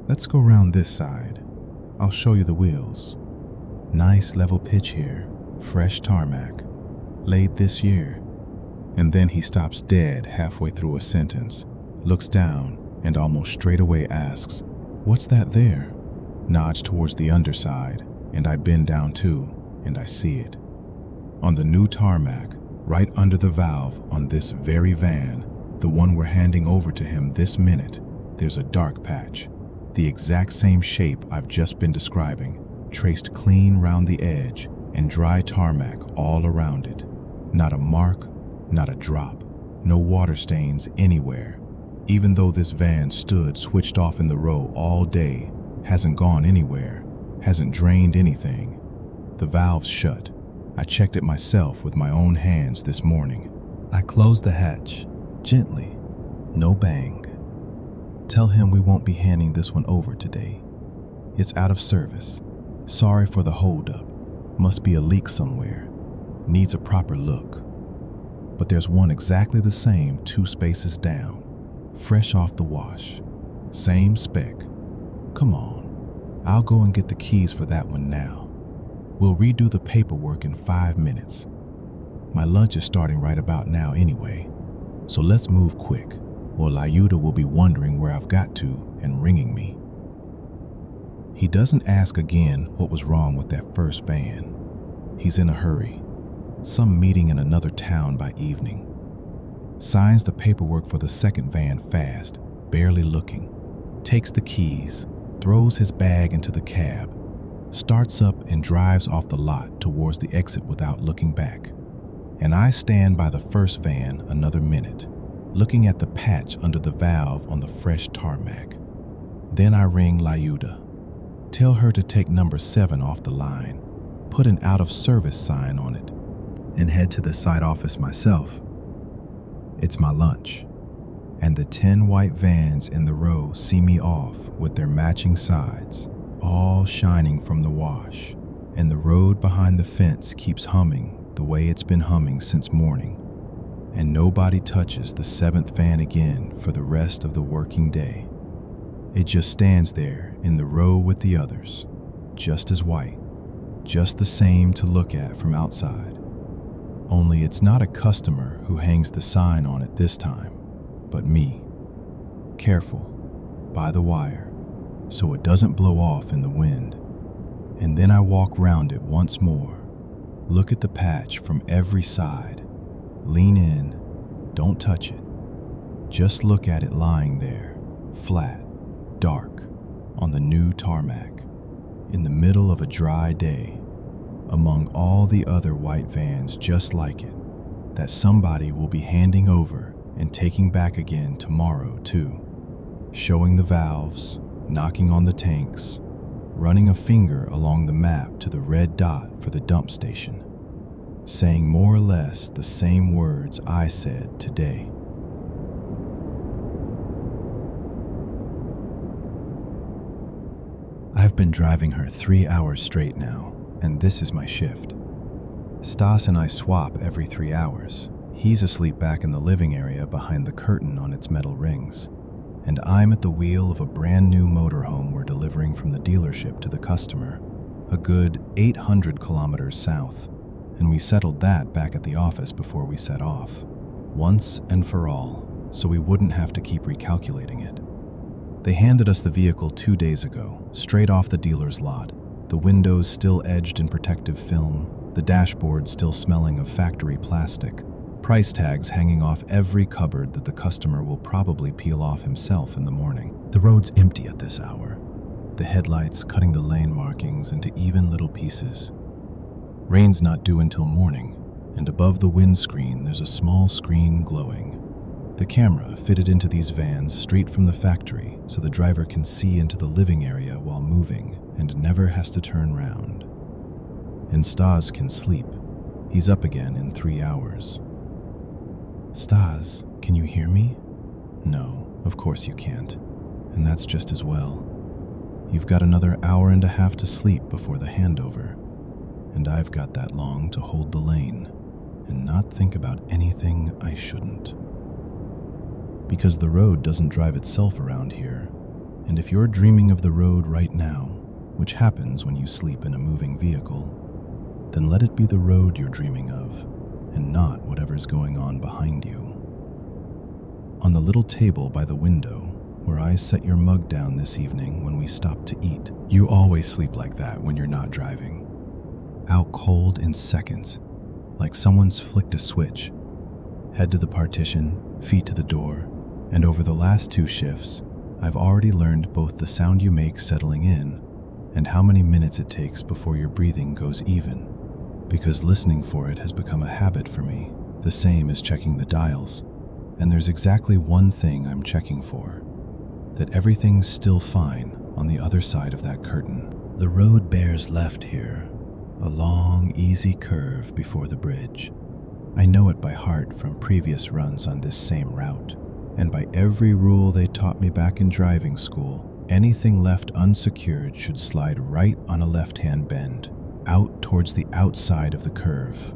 Let's go round this side. I'll show you the wheels. Nice level pitch here, fresh tarmac, laid this year. And then he stops dead halfway through a sentence, looks down, and almost straight away asks, "What's that there?" Nods towards the underside, and I bend down too, and I see it. On the new tarmac, right under the valve on this very van, the one we're handing over to him this minute, there's a dark patch, the exact same shape I've just been describing, traced clean round the edge and dry tarmac all around it. Not a mark, not a drop, no water stains anywhere. Even though this van stood switched off in the row all day, hasn't gone anywhere, hasn't drained anything. The valve's shut. I checked it myself with my own hands this morning. I closed the hatch, gently, no bang. Tell him we won't be handing this one over today. It's out of service. Sorry for the holdup. Must be a leak somewhere. Needs a proper look. But there's one exactly the same 2 spaces down, fresh off the wash. Same spec. Come on, I'll go and get the keys for that one now. We'll redo the paperwork in 5 minutes. My lunch is starting right about now anyway, so let's move quick, or Lyuda will be wondering where I've got to and ringing me. He doesn't ask again what was wrong with that first van. He's in a hurry. Some meeting in another town by evening. Signs the paperwork for the second van fast, barely looking. Takes the keys, throws his bag into the cab, starts up and drives off the lot towards the exit without looking back. And I stand by the first van another minute, looking at the patch under the valve on the fresh tarmac. Then I ring Lyuda. Tell her to take number 7 off the line, put an out-of-service sign on it, and head to the site office myself. It's my lunch, and the 10 white vans in the row see me off with their matching sides, all shining from the wash, and the road behind the fence keeps humming the way it's been humming since morning, and nobody touches the 7th van again for the rest of the working day. It just stands there in the row with the others, just as white, just the same to look at from outside. Only it's not a customer who hangs the sign on it this time, but me. Careful, by the wire, so it doesn't blow off in the wind. And then I walk round it once more, look at the patch from every side, lean in, don't touch it. Just look at it lying there, flat, dark, on the new tarmac, in the middle of a dry day, among all the other white vans just like it, that somebody will be handing over and taking back again tomorrow too, showing the valves, knocking on the tanks, running a finger along the map to the red dot for the dump station, saying more or less the same words I said today. I've been driving her 3 hours straight now, and this is my shift. Stas and I swap every 3 hours. He's asleep back in the living area behind the curtain on its metal rings, and I'm at the wheel of a brand new motorhome we're delivering from the dealership to the customer, a good 800 kilometers south, and we settled that back at the office before we set off, once and for all, so we wouldn't have to keep recalculating it. They handed us the vehicle 2 days ago, straight off the dealer's lot, the windows still edged in protective film, the dashboard still smelling of factory plastic, price tags hanging off every cupboard that the customer will probably peel off himself in the morning. The road's empty at this hour, the headlights cutting the lane markings into even little pieces. Rain's not due until morning, and above the windscreen there's a small screen glowing. The camera fitted into these vans straight from the factory so the driver can see into the living area while moving and never has to turn round. And Stas can sleep. He's up again in 3 hours. Stas, can you hear me? No, of course you can't. And that's just as well. You've got another hour and a half to sleep before the handover, and I've got that long to hold the lane and not think about anything I shouldn't. Because the road doesn't drive itself around here, and if you're dreaming of the road right now, which happens when you sleep in a moving vehicle, then let it be the road you're dreaming of, and not whatever's going on behind you. On the little table by the window, where I set your mug down this evening when we stopped to eat. You always sleep like that when you're not driving. Out cold in seconds, like someone's flicked a switch. Head to the partition, feet to the door, and over the last 2 shifts, I've already learned both the sound you make settling in and how many minutes it takes before your breathing goes even, because listening for it has become a habit for me, the same as checking the dials. And there's exactly one thing I'm checking for: that everything's still fine on the other side of that curtain. The road bears left here, a long, easy curve before the bridge. I know it by heart from previous runs on this same route, and by every rule they taught me back in driving school, anything left unsecured should slide right on a left-hand bend, out towards the outside of the curve.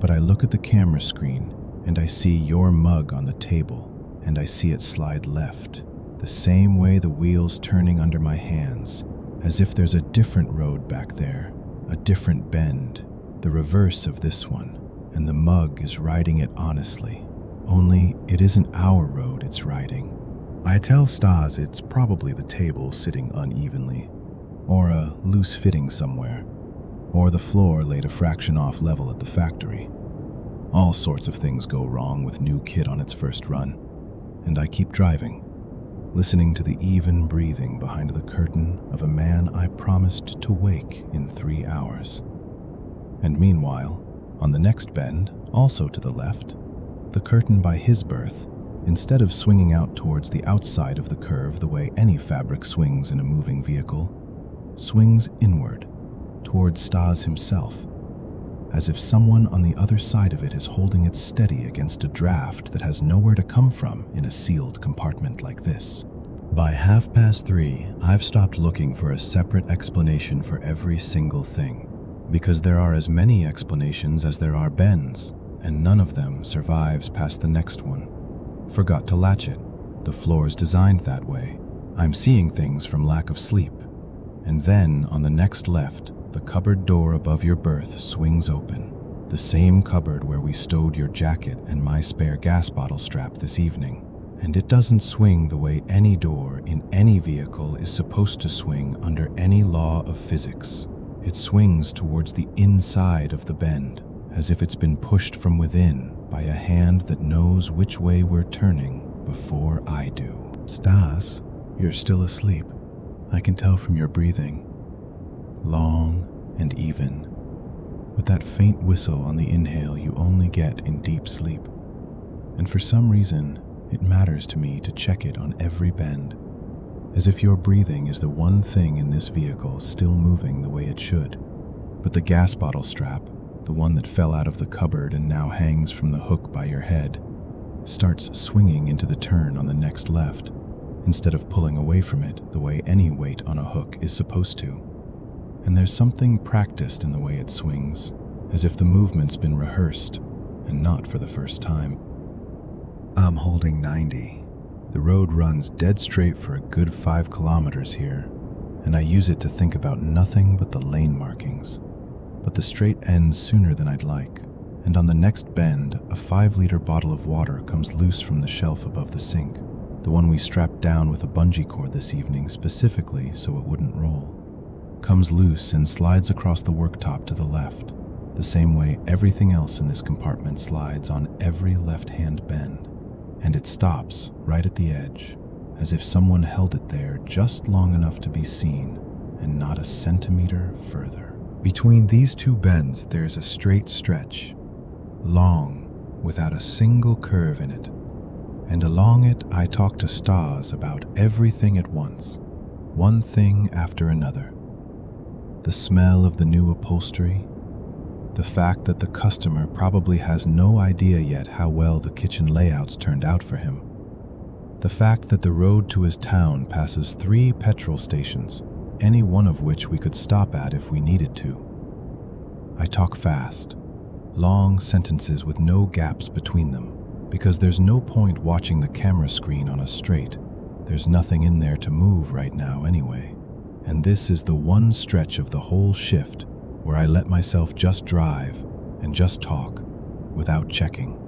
But I look at the camera screen, and I see your mug on the table, and I see it slide left, the same way the wheel's turning under my hands, as if there's a different road back there, a different bend, the reverse of this one, and the mug is riding it honestly. Only it isn't our road it's riding. I tell Stas it's probably the table sitting unevenly, or a loose fitting somewhere, or the floor laid a fraction off level at the factory. All sorts of things go wrong with new kit on its first run, and I keep driving, listening to the even breathing behind the curtain of a man I promised to wake in 3 hours. And meanwhile, on the next bend, also to the left, the curtain by his berth, instead of swinging out towards the outside of the curve the way any fabric swings in a moving vehicle, swings inward, towards Stas himself, as if someone on the other side of it is holding it steady against a draft that has nowhere to come from in a sealed compartment like this. By 3:30, I've stopped looking for a separate explanation for every single thing, because there are as many explanations as there are bends, and none of them survives past the next one. Forgot to latch it. The floor's designed that way. I'm seeing things from lack of sleep. And then, on the next left, the cupboard door above your berth swings open. The same cupboard where we stowed your jacket and my spare gas bottle strap this evening. And it doesn't swing the way any door in any vehicle is supposed to swing under any law of physics. It swings towards the inside of the bend, as if it's been pushed from within by a hand that knows which way we're turning before I do. Stas, you're still asleep. I can tell from your breathing. Long and even, with that faint whistle on the inhale you only get in deep sleep. And for some reason, it matters to me to check it on every bend, as if your breathing is the one thing in this vehicle still moving the way it should. But the gas bottle strap, the one that fell out of the cupboard and now hangs from the hook by your head, starts swinging into the turn on the next left, instead of pulling away from it the way any weight on a hook is supposed to. And there's something practiced in the way it swings, as if the movement's been rehearsed, and not for the first time. I'm holding 90. The road runs dead straight for a good 5 kilometers here, and I use it to think about nothing but the lane markings. But the straight ends sooner than I'd like, and on the next bend, a 5-liter bottle of water comes loose from the shelf above the sink, the one we strapped down with a bungee cord this evening specifically so it wouldn't roll. Comes loose and slides across the worktop to the left, the same way everything else in this compartment slides on every left-hand bend, and it stops right at the edge, as if someone held it there just long enough to be seen and not a centimeter further. Between these 2 bends, there's a straight stretch, long, without a single curve in it. And along it, I talk to Stas about everything at once, one thing after another. The smell of the new upholstery, the fact that the customer probably has no idea yet how well the kitchen layouts turned out for him, the fact that the road to his town passes 3 petrol stations, any one of which we could stop at if we needed to. I talk fast, long sentences with no gaps between them, because there's no point watching the camera screen on a straight. There's nothing in there to move right now anyway. And this is the one stretch of the whole shift where I let myself just drive and just talk without checking.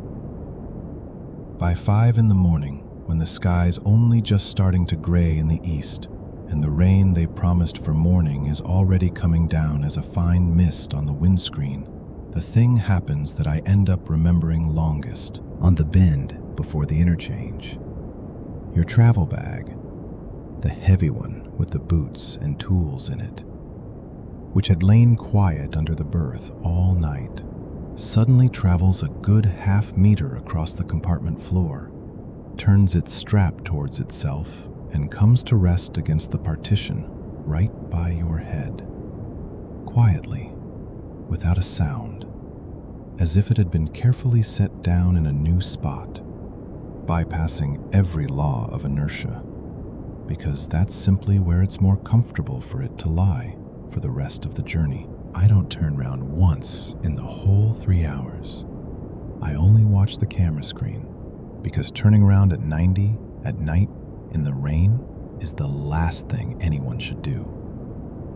By 5 in the morning, when the sky's only just starting to gray in the east, and the rain they promised for morning is already coming down as a fine mist on the windscreen, the thing happens that I end up remembering longest. On the bend before the interchange, your travel bag, the heavy one with the boots and tools in it, which had lain quiet under the berth all night, suddenly travels a good half-meter across the compartment floor, turns its strap towards itself, and comes to rest against the partition right by your head, quietly, without a sound, as if it had been carefully set down in a new spot, bypassing every law of inertia, because that's simply where it's more comfortable for it to lie for the rest of the journey. I don't turn round once in the whole 3 hours. I only watch the camera screen, because turning around at 90 at night in the rain is the last thing anyone should do.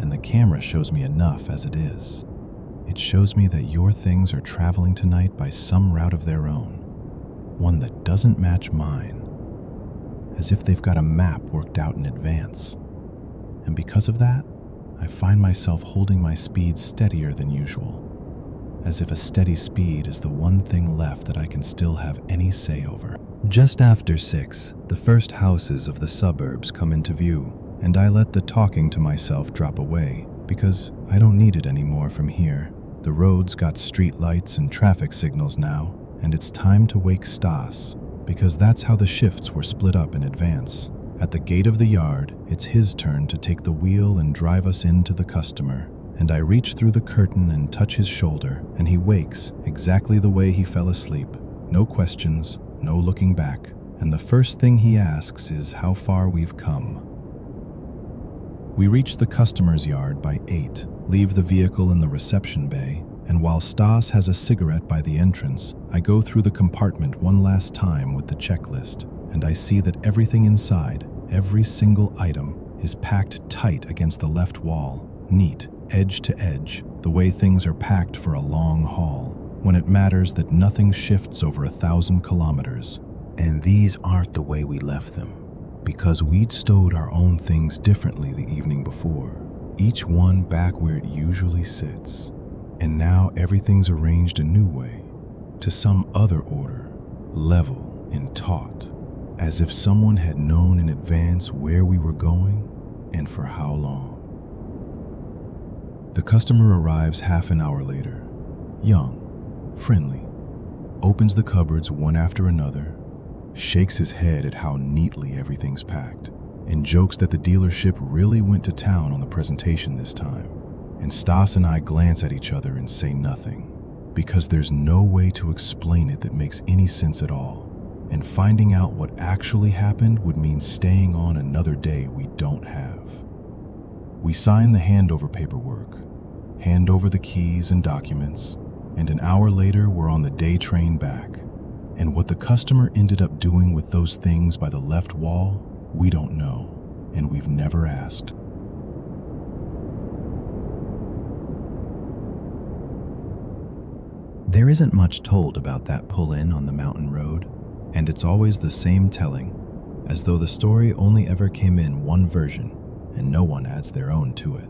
And the camera shows me enough as it is. It shows me that your things are traveling tonight by some route of their own, one that doesn't match mine, as if they've got a map worked out in advance. And because of that, I find myself holding my speed steadier than usual, as if a steady speed is the one thing left that I can still have any say over. Just after 6, the first houses of the suburbs come into view, and I let the talking to myself drop away, because I don't need it anymore from here. The road's got street lights and traffic signals now, and it's time to wake Stas, because that's how the shifts were split up in advance. At the gate of the yard, it's his turn to take the wheel and drive us into the customer, and I reach through the curtain and touch his shoulder, and he wakes exactly the way he fell asleep. No questions, no looking back, and the first thing he asks is how far we've come. We reach the customer's yard by 8, leave the vehicle in the reception bay, and while Stas has a cigarette by the entrance, I go through the compartment one last time with the checklist, and I see that everything inside, every single item, is packed tight against the left wall, neat, edge to edge, the way things are packed for a long haul, when it matters that nothing shifts over 1,000 kilometers. And these aren't the way we left them, because we'd stowed our own things differently the evening before, each one back where it usually sits. And now everything's arranged a new way, to some other order, level and taut, as if someone had known in advance where we were going and for how long. The customer arrives half an hour later, young, friendly, opens the cupboards one after another, shakes his head at how neatly everything's packed, and jokes that the dealership really went to town on the presentation this time. And Stas and I glance at each other and say nothing, because there's no way to explain it that makes any sense at all. And finding out what actually happened would mean staying on another day we don't have. We sign the handover paperwork, hand over the keys and documents, and an hour later we're on the day train back. And what the customer ended up doing with those things by the left wall, we don't know, and we've never asked. There isn't much told about that pull-in on the mountain road, and it's always the same telling, as though the story only ever came in one version, and no one adds their own to it.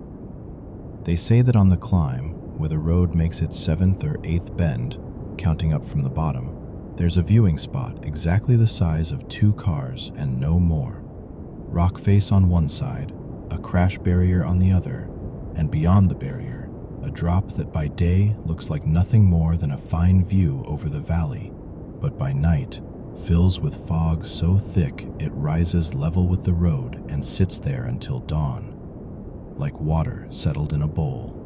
They say that on the climb, where the road makes its 7th or 8th bend, counting up from the bottom, there's a viewing spot exactly the size of 2 cars and no more. Rock face on one side, a crash barrier on the other, and beyond the barrier, a drop that by day looks like nothing more than a fine view over the valley, but by night fills with fog so thick it rises level with the road and sits there until dawn, like water settled in a bowl.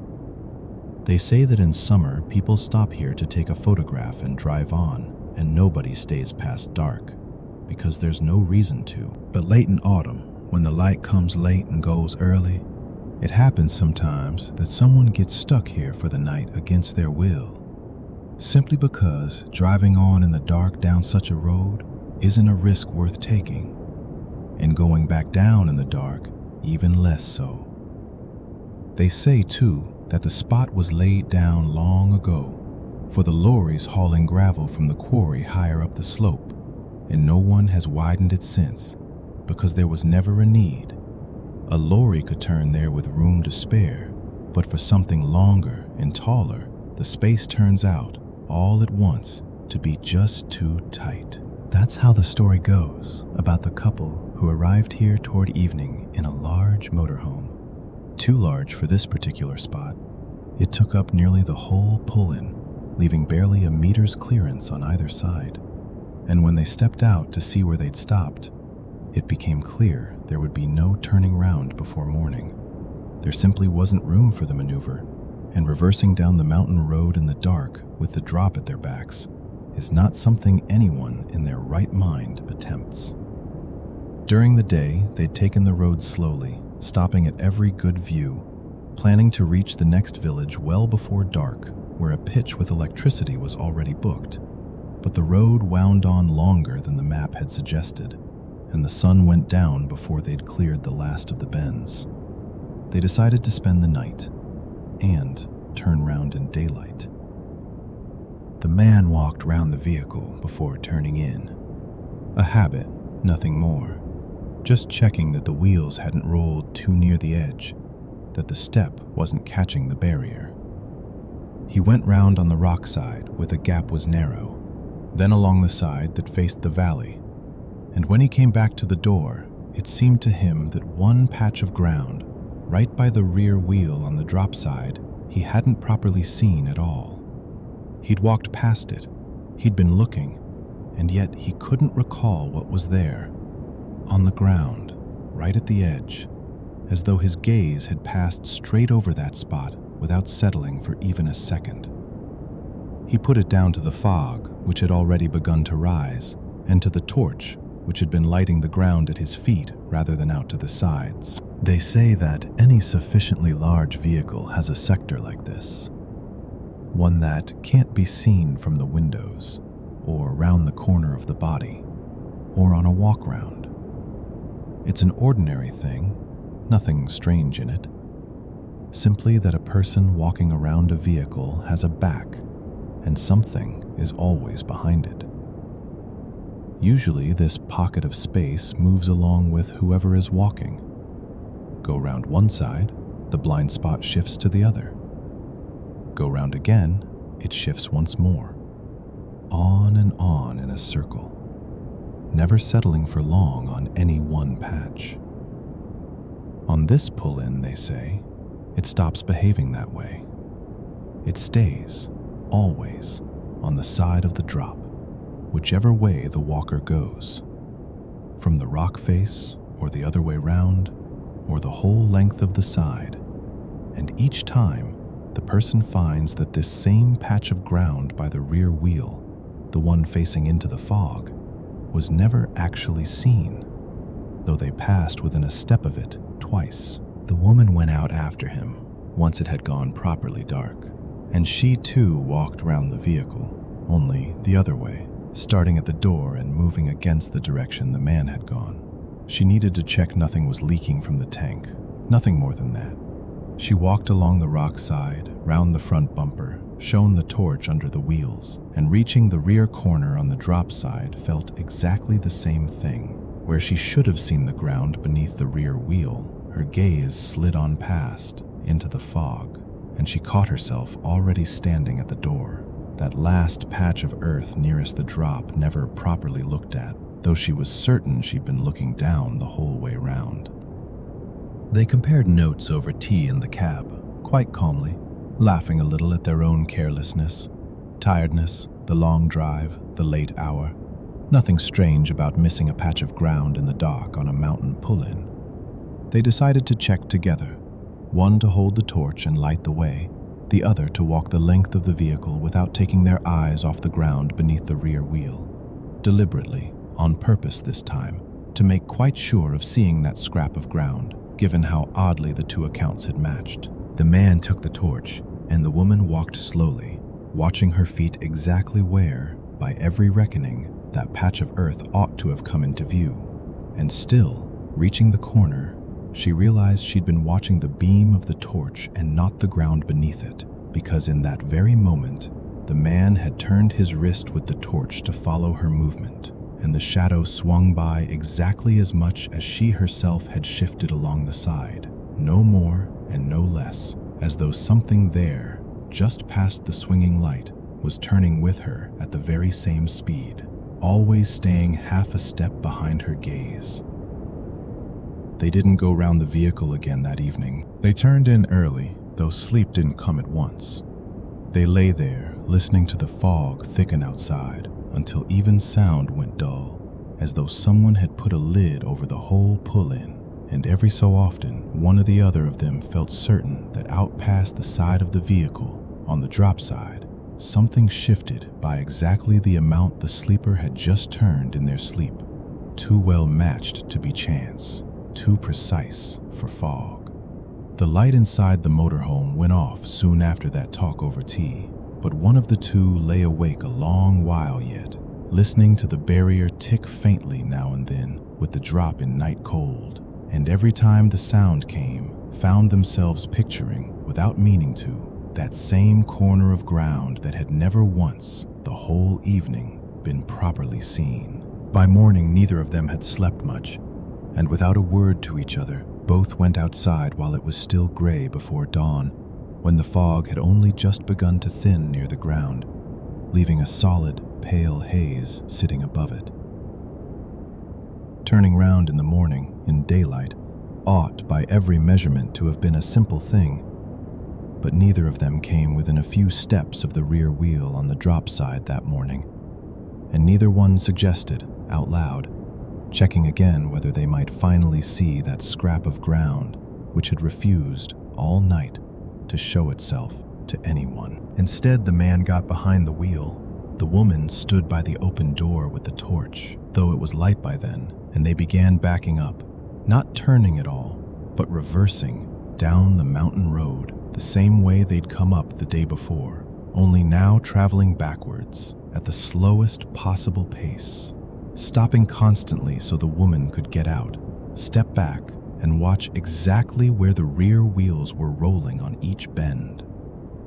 They say that in summer people stop here to take a photograph and drive on, and nobody stays past dark, because there's no reason to. But late in autumn, when the light comes late and goes early, It happens sometimes that someone gets stuck here for the night against their will, simply because driving on in the dark down such a road isn't a risk worth taking, and going back down in the dark even less so. They say, too, that the spot was laid down long ago for the lorries hauling gravel from the quarry higher up the slope, and no one has widened it since because there was never a need. A lorry could turn there with room to spare, but for something longer and taller, the space turns out all at once to be just too tight. That's how the story goes about the couple who arrived here toward evening in a large motorhome. Too large for this particular spot. It took up nearly the whole pull-in, leaving barely a meter's clearance on either side. And when they stepped out to see where they'd stopped, it became clear there would be no turning round before morning. There simply wasn't room for the maneuver, and reversing down the mountain road in the dark with the drop at their backs is not something anyone in their right mind attempts. During the day, they'd taken the road slowly, stopping at every good view, planning to reach the next village well before dark, where a pitch with electricity was already booked. But the road wound on longer than the map had suggested, and the sun went down before they'd cleared the last of the bends. They decided to spend the night and turn round in daylight. The man walked round the vehicle before turning in. A habit, nothing more. Just checking that the wheels hadn't rolled too near the edge, that the step wasn't catching the barrier. He went round on the rock side where the gap was narrow, then along the side that faced the valley, and when he came back to the door, it seemed to him that one patch of ground, right by the rear wheel on the drop side, he hadn't properly seen at all. He'd walked past it, he'd been looking, and yet he couldn't recall what was there. On the ground, right at the edge, as though his gaze had passed straight over that spot without settling for even a second. He put it down to the fog, which had already begun to rise, and to the torch, which had been lighting the ground at his feet rather than out to the sides. They say that any sufficiently large vehicle has a sector like this, one that can't be seen from the windows, or round the corner of the body, or on a walk round. It's an ordinary thing, nothing strange in it. Simply that a person walking around a vehicle has a back, and something is always behind it. Usually this pocket of space moves along with whoever is walking. Go round one side, the blind spot shifts to the other. Go round again, it shifts once more. On and on in a circle, never settling for long on any one patch. On this pull-in, they say, it stops behaving that way. It stays, always, on the side of the drop, whichever way the walker goes, from the rock face, or the other way round, or the whole length of the side, and each time the person finds that this same patch of ground by the rear wheel, the one facing into the fog, was never actually seen, though they passed within a step of it twice. The woman went out after him once it had gone properly dark, and she too walked round the vehicle, only the other way, starting at the door and moving against the direction the man had gone. She needed to check nothing was leaking from the tank, nothing more than that. She walked along the rock side, round the front bumper, shone the torch under the wheels, and reaching the rear corner on the drop side felt exactly the same thing. Where she should have seen the ground beneath the rear wheel, her gaze slid on past, into the fog, and she caught herself already standing at the door, that last patch of earth nearest the drop never properly looked at, though she was certain she'd been looking down the whole way round. They compared notes over tea in the cab, quite calmly, laughing a little at their own carelessness, tiredness, the long drive, the late hour. Nothing strange about missing a patch of ground in the dark on a mountain pull-in. They decided to check together, one to hold the torch and light the way, the other to walk the length of the vehicle without taking their eyes off the ground beneath the rear wheel, deliberately, on purpose this time, to make quite sure of seeing that scrap of ground, given how oddly the two accounts had matched. The man took the torch, and the woman walked slowly, watching her feet exactly where, by every reckoning, that patch of earth ought to have come into view. And still, reaching the corner, she realized she'd been watching the beam of the torch and not the ground beneath it, because in that very moment, the man had turned his wrist with the torch to follow her movement, and the shadow swung by exactly as much as she herself had shifted along the side, no more and no less, as though something there, just past the swinging light, was turning with her at the very same speed, always staying half a step behind her gaze. They didn't go round the vehicle again that evening. They turned in early, though sleep didn't come at once. They lay there, listening to the fog thicken outside, until even sound went dull, as though someone had put a lid over the whole pull-in, and every so often, one or the other of them felt certain that out past the side of the vehicle, on the drop side, something shifted by exactly the amount the sleeper had just turned in their sleep, too well matched to be chance, too precise for fog. The light inside the motorhome went off soon after that talk over tea, but one of the two lay awake a long while yet, listening to the barrier tick faintly now and then with the drop in night cold, and every time the sound came, found themselves picturing, without meaning to, that same corner of ground that had never once, the whole evening, been properly seen. By morning, neither of them had slept much, and without a word to each other, both went outside while it was still gray before dawn, when the fog had only just begun to thin near the ground, leaving a solid, pale haze sitting above it. Turning round in the morning, in daylight, ought by every measurement to have been a simple thing, but neither of them came within a few steps of the rear wheel on the drop side that morning, and neither one suggested, out loud, checking again whether they might finally see that scrap of ground which had refused, all night, to show itself to anyone. Instead, the man got behind the wheel. The woman stood by the open door with the torch, though it was light by then, and they began backing up, not turning at all, but reversing down the mountain road the same way they'd come up the day before, only now traveling backwards at the slowest possible pace, stopping constantly so the woman could get out, step back, and watch exactly where the rear wheels were rolling on each bend.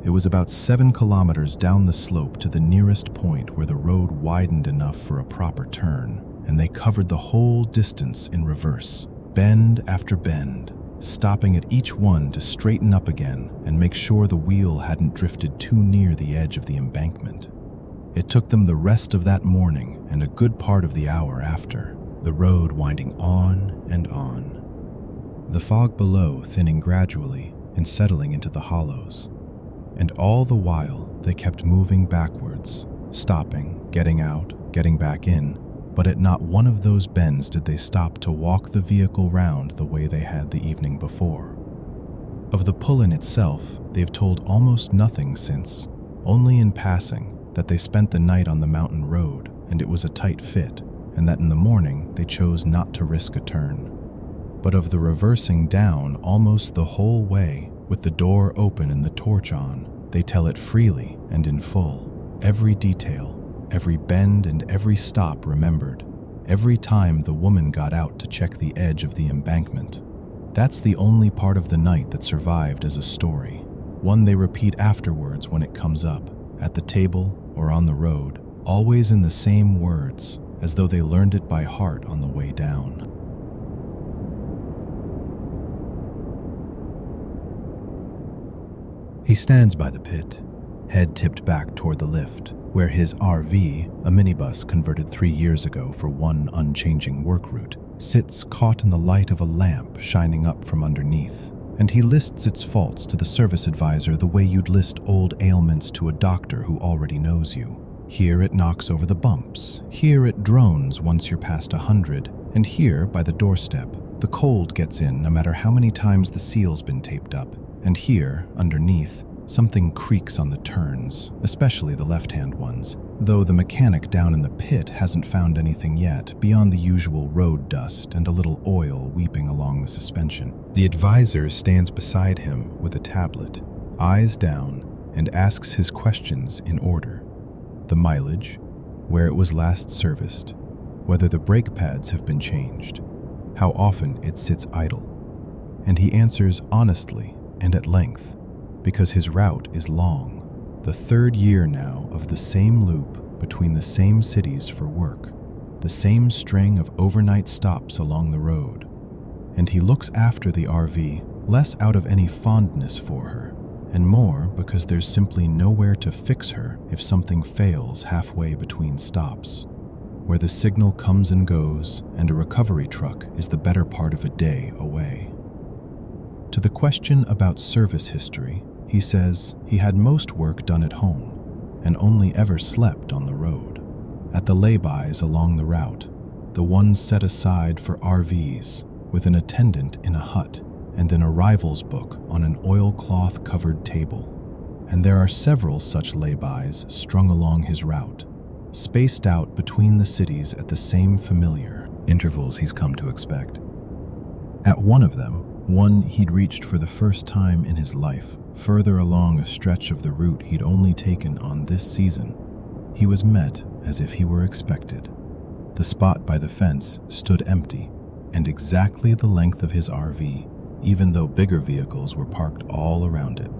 It was about 7 kilometers down the slope to the nearest point where the road widened enough for a proper turn, and they covered the whole distance in reverse, bend after bend, stopping at each one to straighten up again and make sure the wheel hadn't drifted too near the edge of the embankment. It took them the rest of that morning and a good part of the hour after, the road winding on and on, the fog below thinning gradually and settling into the hollows. And all the while, they kept moving backwards, stopping, getting out, getting back in, but at not one of those bends did they stop to walk the vehicle round the way they had the evening before. Of the pull-in itself, they've told almost nothing since, only in passing, that they spent the night on the mountain road and it was a tight fit, and that in the morning they chose not to risk a turn. But of the reversing down almost the whole way, with the door open and the torch on, they tell it freely and in full, every detail, every bend and every stop remembered, every time the woman got out to check the edge of the embankment. That's the only part of the night that survived as a story, one they repeat afterwards when it comes up, at the table or on the road, always in the same words, as though they learned it by heart on the way down. He stands by the pit, head tipped back toward the lift, where his RV, a minibus converted 3 years ago for one unchanging work route, sits caught in the light of a lamp shining up from underneath, and he lists its faults to the service advisor the way you'd list old ailments to a doctor who already knows you. Here it knocks over the bumps, here it drones once you're past 100, and here, by the doorstep, the cold gets in no matter how many times the seal's been taped up, and here, underneath, something creaks on the turns, especially the left-hand ones, though the mechanic down in the pit hasn't found anything yet beyond the usual road dust and a little oil weeping along the suspension. The advisor stands beside him with a tablet, eyes down, and asks his questions in order. The mileage, where it was last serviced, whether the brake pads have been changed, how often it sits idle. And he answers honestly and at length, because his route is long, the third year now of the same loop between the same cities for work, the same string of overnight stops along the road. And he looks after the RV less out of any fondness for her, and more because there's simply nowhere to fix her if something fails halfway between stops, where the signal comes and goes and a recovery truck is the better part of a day away. To the question about service history, he says he had most work done at home and only ever slept on the road, at the laybys along the route, the ones set aside for RVs, with an attendant in a hut and an arrivals book on an oilcloth-covered table. And there are several such laybys strung along his route, spaced out between the cities at the same familiar intervals he's come to expect. At one of them, one he'd reached for the first time in his life, further along a stretch of the route he'd only taken on this season, he was met as if he were expected. The spot by the fence stood empty, and exactly the length of his RV, even though bigger vehicles were parked all around it.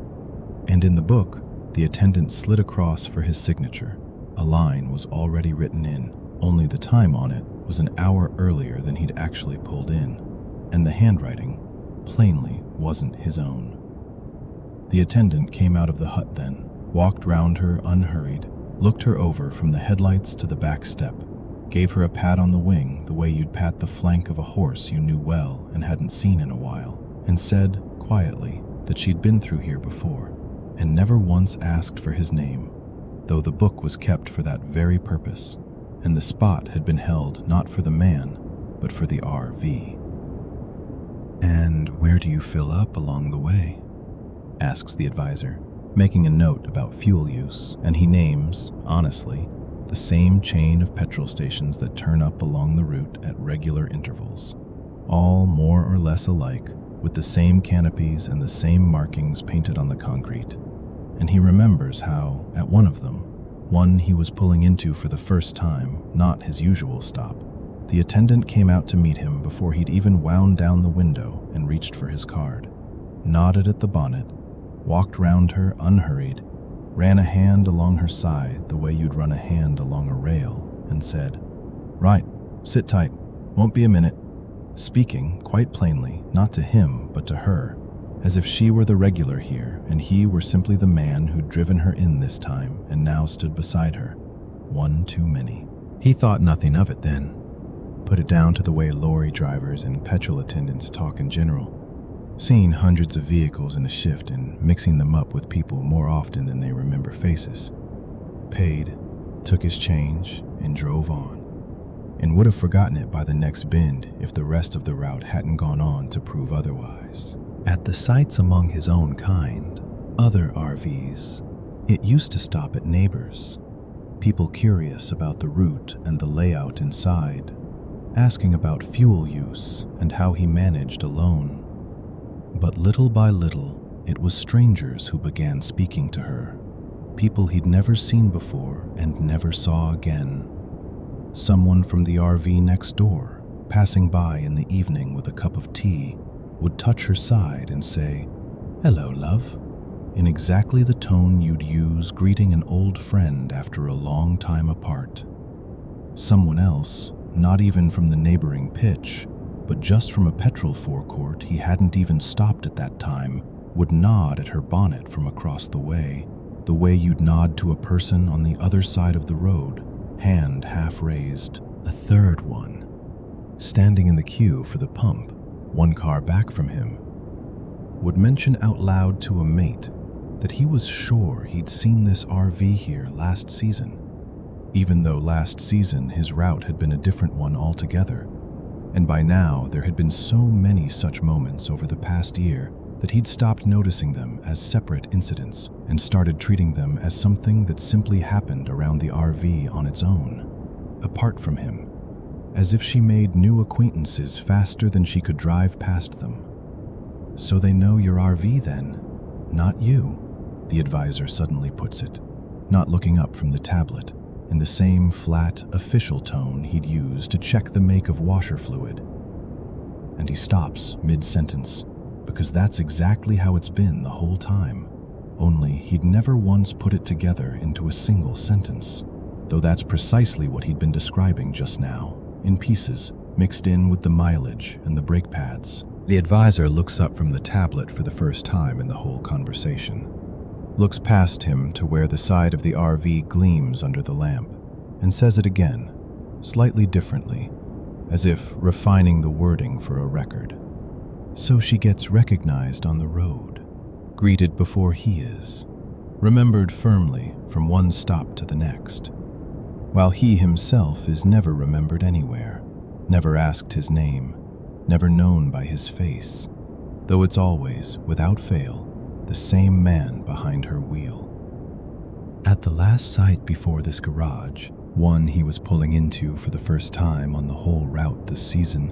And in the book, the attendant slid across for his signature. A line was already written in, only the time on it was an hour earlier than he'd actually pulled in, and the handwriting plainly wasn't his own. The attendant came out of the hut then, walked round her unhurried, looked her over from the headlights to the back step, gave her a pat on the wing the way you'd pat the flank of a horse you knew well and hadn't seen in a while, and said quietly that she'd been through here before and never once asked for his name, though the book was kept for that very purpose, and the spot had been held not for the man, but for the RV. "And where do you fill up along the way?" asks the advisor, making a note about fuel use, and he names, honestly, the same chain of petrol stations that turn up along the route at regular intervals, all more or less alike, with the same canopies and the same markings painted on the concrete. And he remembers how, at one of them, one he was pulling into for the first time, not his usual stop, the attendant came out to meet him before he'd even wound down the window and reached for his card, nodded at the bonnet, walked round her unhurried, ran a hand along her side the way you'd run a hand along a rail, and said, "Right, sit tight, won't be a minute," speaking quite plainly, not to him but to her, as if she were the regular here and he were simply the man who'd driven her in this time and now stood beside her, one too many. He thought nothing of it then, put it down to the way lorry drivers and petrol attendants talk in general, seeing hundreds of vehicles in a shift and mixing them up with people more often than they remember faces. Paid, took his change, and drove on, and would have forgotten it by the next bend if the rest of the route hadn't gone on to prove otherwise. At the sites among his own kind, other RVs, it used to stop at neighbors, people curious about the route and the layout inside, asking about fuel use and how he managed alone. But little by little, it was strangers who began speaking to her, people he'd never seen before and never saw again. Someone from the RV next door, passing by in the evening with a cup of tea, would touch her side and say, "Hello, love," in exactly the tone you'd use greeting an old friend after a long time apart. Someone else, not even from the neighboring pitch, but just from a petrol forecourt he hadn't even stopped at that time, would nod at her bonnet from across the way you'd nod to a person on the other side of the road, hand half raised. A third one, standing in the queue for the pump, one car back from him, would mention out loud to a mate that he was sure he'd seen this RV here last season, even though last season his route had been a different one altogether, and by now there had been so many such moments over the past year that he'd stopped noticing them as separate incidents and started treating them as something that simply happened around the RV on its own, apart from him, as if she made new acquaintances faster than she could drive past them. "So they know your RV then, not you," the advisor suddenly puts it, not looking up from the tablet, in the same flat, official tone he'd used to check the make of washer fluid. And he stops mid-sentence, because that's exactly how it's been the whole time, only he'd never once put it together into a single sentence, though that's precisely what he'd been describing just now, in pieces, mixed in with the mileage and the brake pads. The advisor looks up from the tablet for the first time in the whole conversation, looks past him to where the side of the RV gleams under the lamp, and says it again, slightly differently, as if refining the wording for a record. "So she gets recognized on the road, greeted before he is, remembered firmly from one stop to the next, while he himself is never remembered anywhere, never asked his name, never known by his face, though it's always, without fail, the same man behind her wheel." At the last sight before this garage, one he was pulling into for the first time on the whole route this season,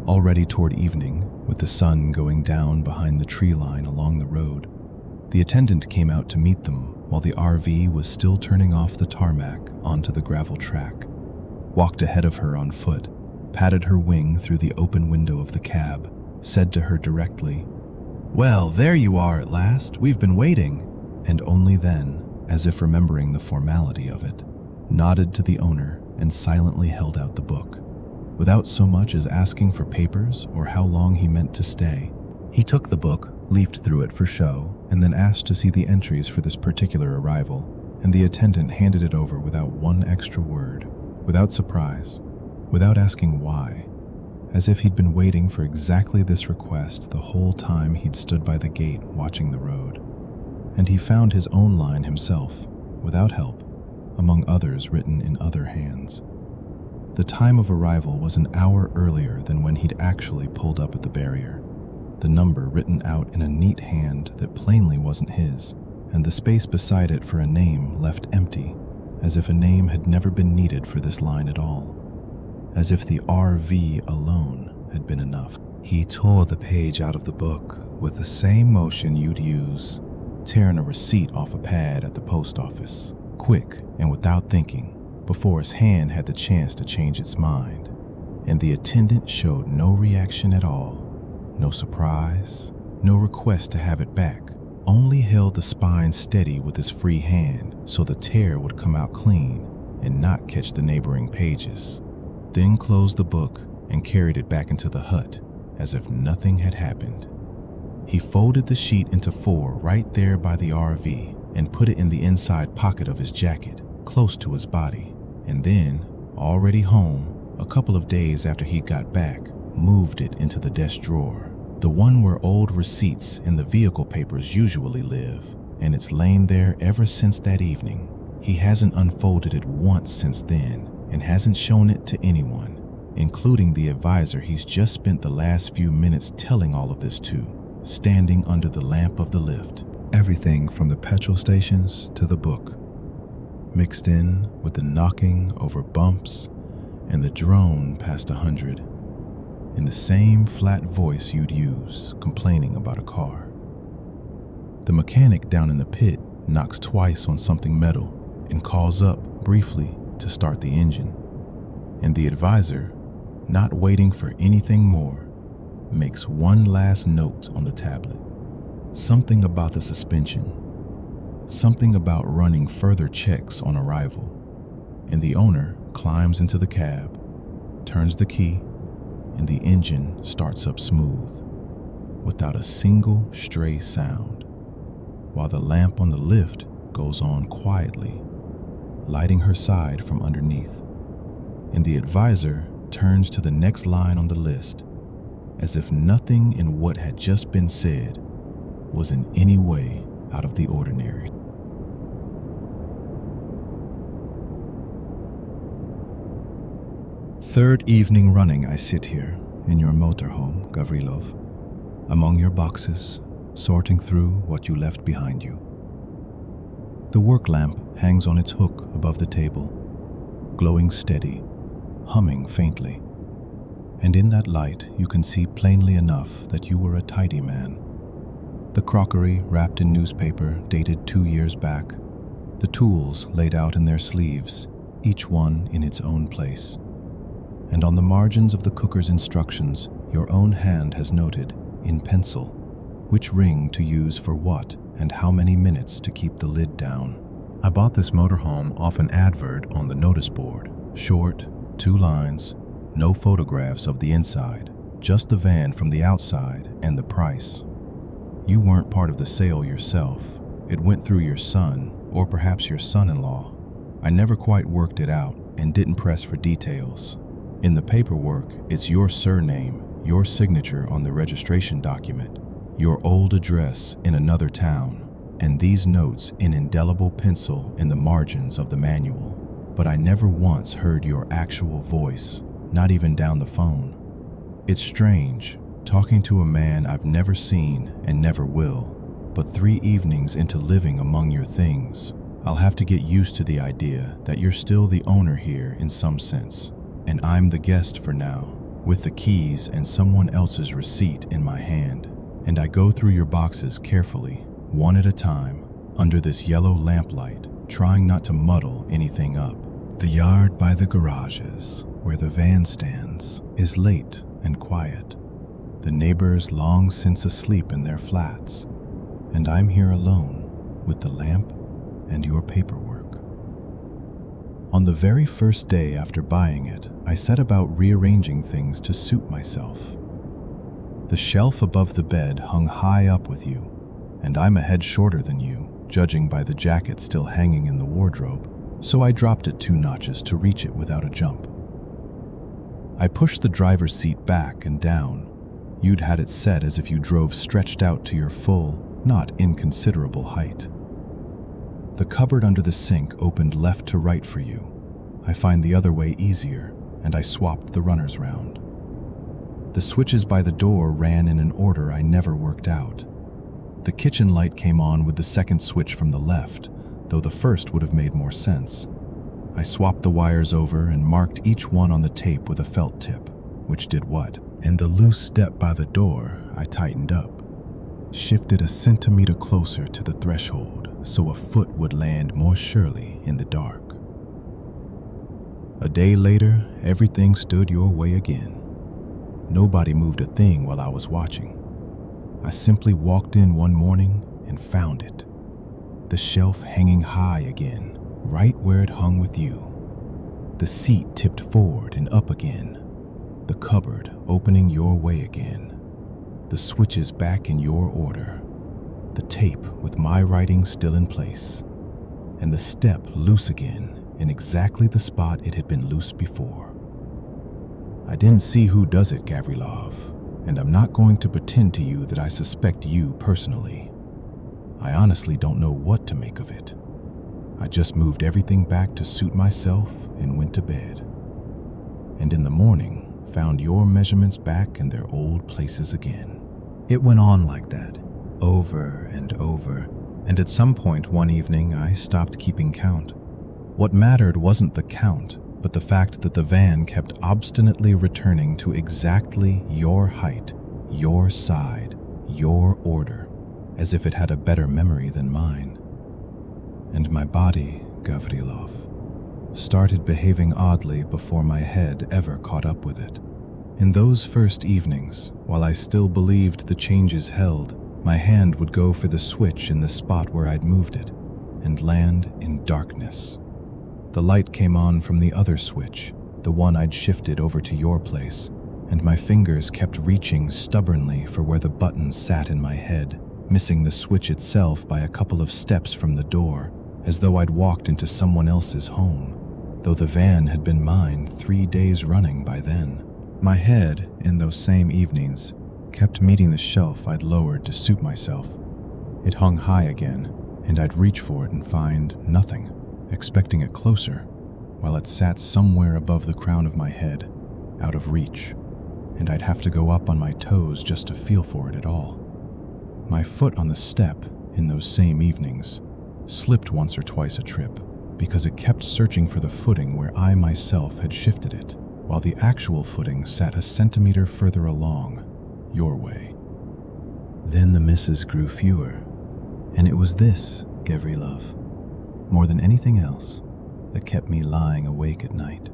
already toward evening, with the sun going down behind the tree line along the road, the attendant came out to meet them while the RV was still turning off the tarmac onto the gravel track, walked ahead of her on foot, patted her wing through the open window of the cab, said to her directly, "Well, there you are at last, we've been waiting," and only then, as if remembering the formality of it, nodded to the owner and silently held out the book, without so much as asking for papers or how long he meant to stay. He took the book, leafed through it for show, and then asked to see the entries for this particular arrival, and the attendant handed it over without one extra word, without surprise, without asking why, as if he'd been waiting for exactly this request the whole time he'd stood by the gate watching the road. And he found his own line himself, without help, among others written in other hands. The time of arrival was an hour earlier than when he'd actually pulled up at the barrier, the number written out in a neat hand that plainly wasn't his, and the space beside it for a name left empty, as if a name had never been needed for this line at all, as if the RV alone had been enough. He tore the page out of the book with the same motion you'd use tearing a receipt off a pad at the post office, quick and without thinking, before his hand had the chance to change its mind, and the attendant showed no reaction at all, no surprise, no request to have it back, only held the spine steady with his free hand so the tear would come out clean and not catch the neighboring pages, then closed the book and carried it back into the hut as if nothing had happened. He folded the sheet into 4 right there by the RV and put it in the inside pocket of his jacket, close to his body, and then, already home, a couple of days after he got back, moved it into the desk drawer, the one where old receipts and the vehicle papers usually live, and it's lain there ever since that evening. He hasn't unfolded it once since then, and hasn't shown it to anyone, including the advisor he's just spent the last few minutes telling all of this to, standing under the lamp of the lift. Everything from the petrol stations to the book, mixed in with the knocking over bumps and the drone past 100, in the same flat voice you'd use complaining about a car. The mechanic down in the pit knocks twice on something metal and calls up briefly to start the engine, and the advisor, not waiting for anything more, makes one last note on the tablet. Something about the suspension, something about running further checks on arrival, and the owner climbs into the cab, turns the key, and the engine starts up smooth, without a single stray sound, while the lamp on the lift goes on quietly, lighting her side from underneath, and the advisor turns to the next line on the list, as if nothing in what had just been said was in any way out of the ordinary. Third evening running I sit here in your motorhome, Gavrilov, among your boxes, sorting through what you left behind you. The work lamp hangs on its hook above the table, glowing steady, humming faintly. And in that light you can see plainly enough that you were a tidy man. The crockery wrapped in newspaper dated 2 years back, the tools laid out in their sleeves, each one in its own place. And on the margins of the cooker's instructions, your own hand has noted, in pencil, which ring to use for what and how many minutes to keep the lid down. I bought this motorhome off an advert on the notice board. Short, 2 lines, no photographs of the inside, just the van from the outside and the price. You weren't part of the sale yourself. It went through your son, or perhaps your son-in-law. I never quite worked it out and didn't press for details. In the paperwork, it's your surname, your signature on the registration document, your old address in another town, and these notes in indelible pencil in the margins of the manual. But I never once heard your actual voice, not even down the phone. It's strange, talking to a man I've never seen and never will, but 3 evenings into living among your things, I'll have to get used to the idea that you're still the owner here in some sense, and I'm the guest for now, with the keys and someone else's receipt in my hand. And I go through your boxes carefully, one at a time, under this yellow lamplight, trying not to muddle anything up. The yard by the garages, where the van stands, is late and quiet. The neighbors long since asleep in their flats, and I'm here alone with the lamp and your paperwork. On the very first day after buying it, I set about rearranging things to suit myself. The shelf above the bed hung high up with you, and I'm a head shorter than you, judging by the jacket still hanging in the wardrobe, so I dropped it 2 notches to reach it without a jump. I pushed the driver's seat back and down. You'd had it set as if you drove stretched out to your full, not inconsiderable height. The cupboard under the sink opened left to right for you. I find the other way easier, and I swapped the runners round. The switches by the door ran in an order I never worked out. The kitchen light came on with the second switch from the left, though the first would have made more sense. I swapped the wires over and marked each one on the tape with a felt tip, which did what? And the loose step by the door I tightened up, shifted a centimeter closer to the threshold so a foot would land more surely in the dark. A day later, everything stood your way again. Nobody moved a thing while I was watching. I simply walked in one morning and found it. The shelf hanging high again, right where it hung with you. The seat tipped forward and up again. The cupboard opening your way again. The switches back in your order. The tape with my writing still in place. And the step loose again in exactly the spot it had been loose before. I didn't see who does it, Gavrilov, and I'm not going to pretend to you that I suspect you personally. I honestly don't know what to make of it. I just moved everything back to suit myself and went to bed. And in the morning, found your measurements back in their old places again. It went on like that, over and over, and at some point one evening I stopped keeping count. What mattered wasn't the count, but the fact that the van kept obstinately returning to exactly your height, your side, your order, as if it had a better memory than mine. And my body, Gavrilov, started behaving oddly before my head ever caught up with it. In those first evenings, while I still believed the changes held, my hand would go for the switch in the spot where I'd moved it, and land in darkness. The light came on from the other switch, the one I'd shifted over to your place, and my fingers kept reaching stubbornly for where the button sat in my head, missing the switch itself by a couple of steps from the door, as though I'd walked into someone else's home, though the van had been mine 3 days running by then. My head, in those same evenings, kept meeting the shelf I'd lowered to suit myself. It hung high again, and I'd reach for it and find nothing, expecting it closer, while it sat somewhere above the crown of my head, out of reach, and I'd have to go up on my toes just to feel for it at all. My foot on the step in those same evenings slipped once or twice a trip because it kept searching for the footing where I myself had shifted it, while the actual footing sat a centimeter further along, your way. Then the misses grew fewer, and it was this, Gavrylov, more than anything else, that kept me lying awake at night.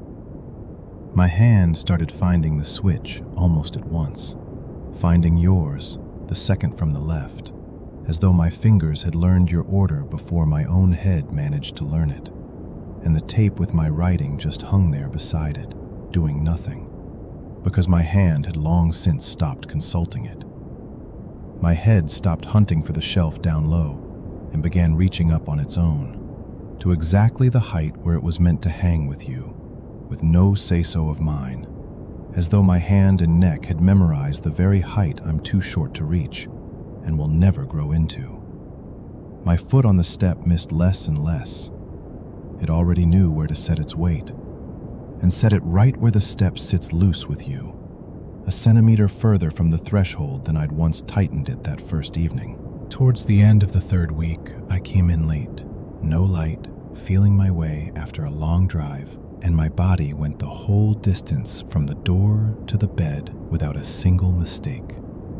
My hand started finding the switch almost at once, finding yours, the second from the left, as though my fingers had learned your order before my own head managed to learn it, and the tape with my writing just hung there beside it, doing nothing, because my hand had long since stopped consulting it. My head stopped hunting for the shelf down low and began reaching up on its own, to exactly the height where it was meant to hang with you, with no say-so of mine, as though my hand and neck had memorized the very height I'm too short to reach and will never grow into. My foot on the step missed less and less. It already knew where to set its weight, and set it right where the step sits loose with you, a centimeter further from the threshold than I'd once tightened it that first evening. Towards the end of the third week, I came in late, no light, feeling my way after a long drive, and my body went the whole distance from the door to the bed without a single mistake.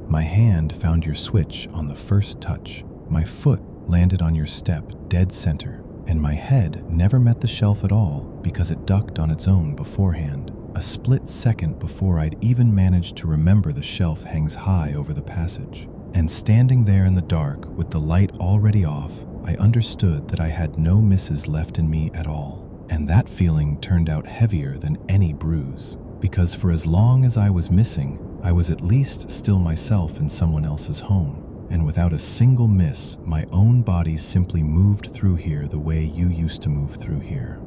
My hand found your switch on the first touch, my foot landed on your step dead center, and my head never met the shelf at all because it ducked on its own beforehand, a split second before I'd even managed to remember the shelf hangs high over the passage. And standing there in the dark with the light already off, I understood that I had no misses left in me at all. And that feeling turned out heavier than any bruise, because for as long as I was missing, I was at least still myself in someone else's home, and without a single miss, my own body simply moved through here the way you used to move through here.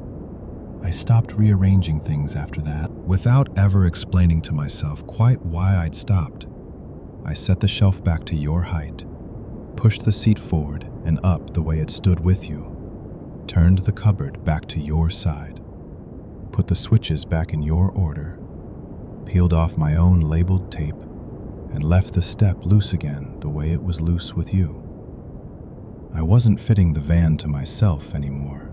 I stopped rearranging things after that, without ever explaining to myself quite why I'd stopped. I set the shelf back to your height, pushed the seat forward and up the way it stood with you, turned the cupboard back to your side, put the switches back in your order, peeled off my own labeled tape, and left the step loose again the way it was loose with you. I wasn't fitting the van to myself anymore,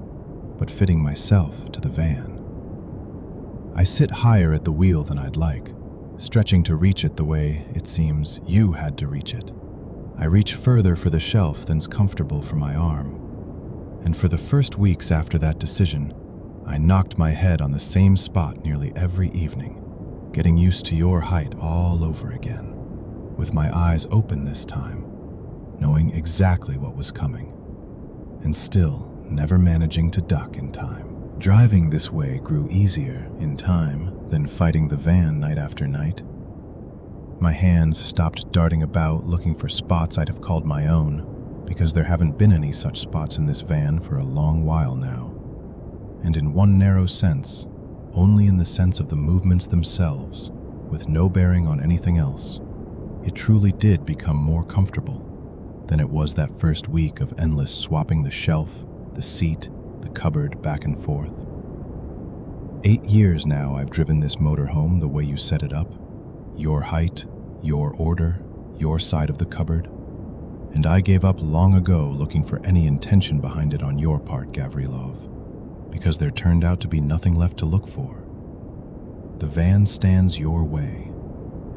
but fitting myself to the van. I sit higher at the wheel than I'd like, stretching to reach it the way, it seems, you had to reach it. I reach further for the shelf than's comfortable for my arm. And for the first weeks after that decision, I knocked my head on the same spot nearly every evening, getting used to your height all over again, with my eyes open this time, knowing exactly what was coming, and still never managing to duck in time. Driving this way grew easier in time than fighting the van night after night. My hands stopped darting about looking for spots I'd have called my own, because there haven't been any such spots in this van for a long while now. And in one narrow sense, only in the sense of the movements themselves, with no bearing on anything else, it truly did become more comfortable than it was that first week of endless swapping the shelf, the seat, the cupboard back and forth. 8 years now I've driven this motorhome the way you set it up, your height, your order, your side of the cupboard, and I gave up long ago looking for any intention behind it on your part, Gavrylov, because there turned out to be nothing left to look for. The van stands your way,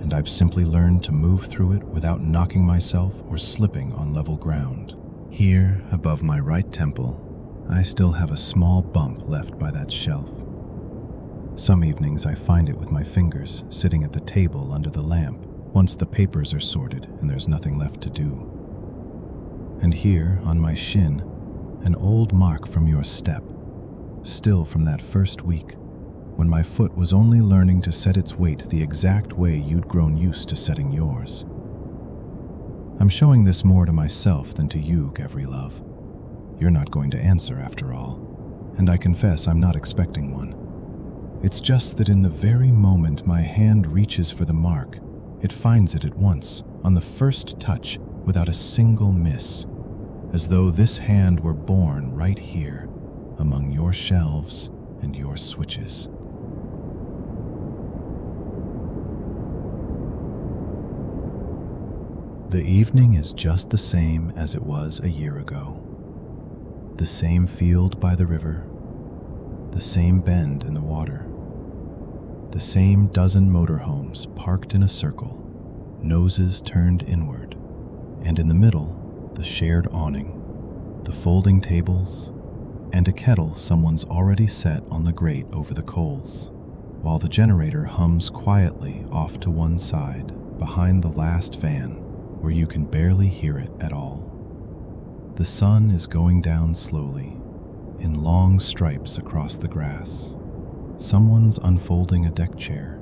and I've simply learned to move through it without knocking myself or slipping on level ground. Here, above my right temple, I still have a small bump left by that shelf. Some evenings I find it with my fingers sitting at the table under the lamp once the papers are sorted and there's nothing left to do. And here, on my shin, an old mark from your step, still from that first week, when my foot was only learning to set its weight the exact way you'd grown used to setting yours. I'm showing this more to myself than to you, Gavrylov. You're not going to answer after all, and I confess I'm not expecting one. It's just that in the very moment my hand reaches for the mark, it finds it at once, on the first touch, without a single miss, as though this hand were born right here, among your shelves and your switches. The evening is just the same as it was a year ago. The same field by the river, the same bend in the water, the same dozen motorhomes parked in a circle, noses turned inward, and in the middle, the shared awning, the folding tables, and a kettle someone's already set on the grate over the coals, while the generator hums quietly off to one side behind the last van where you can barely hear it at all. The sun is going down slowly, in long stripes across the grass. Someone's unfolding a deck chair.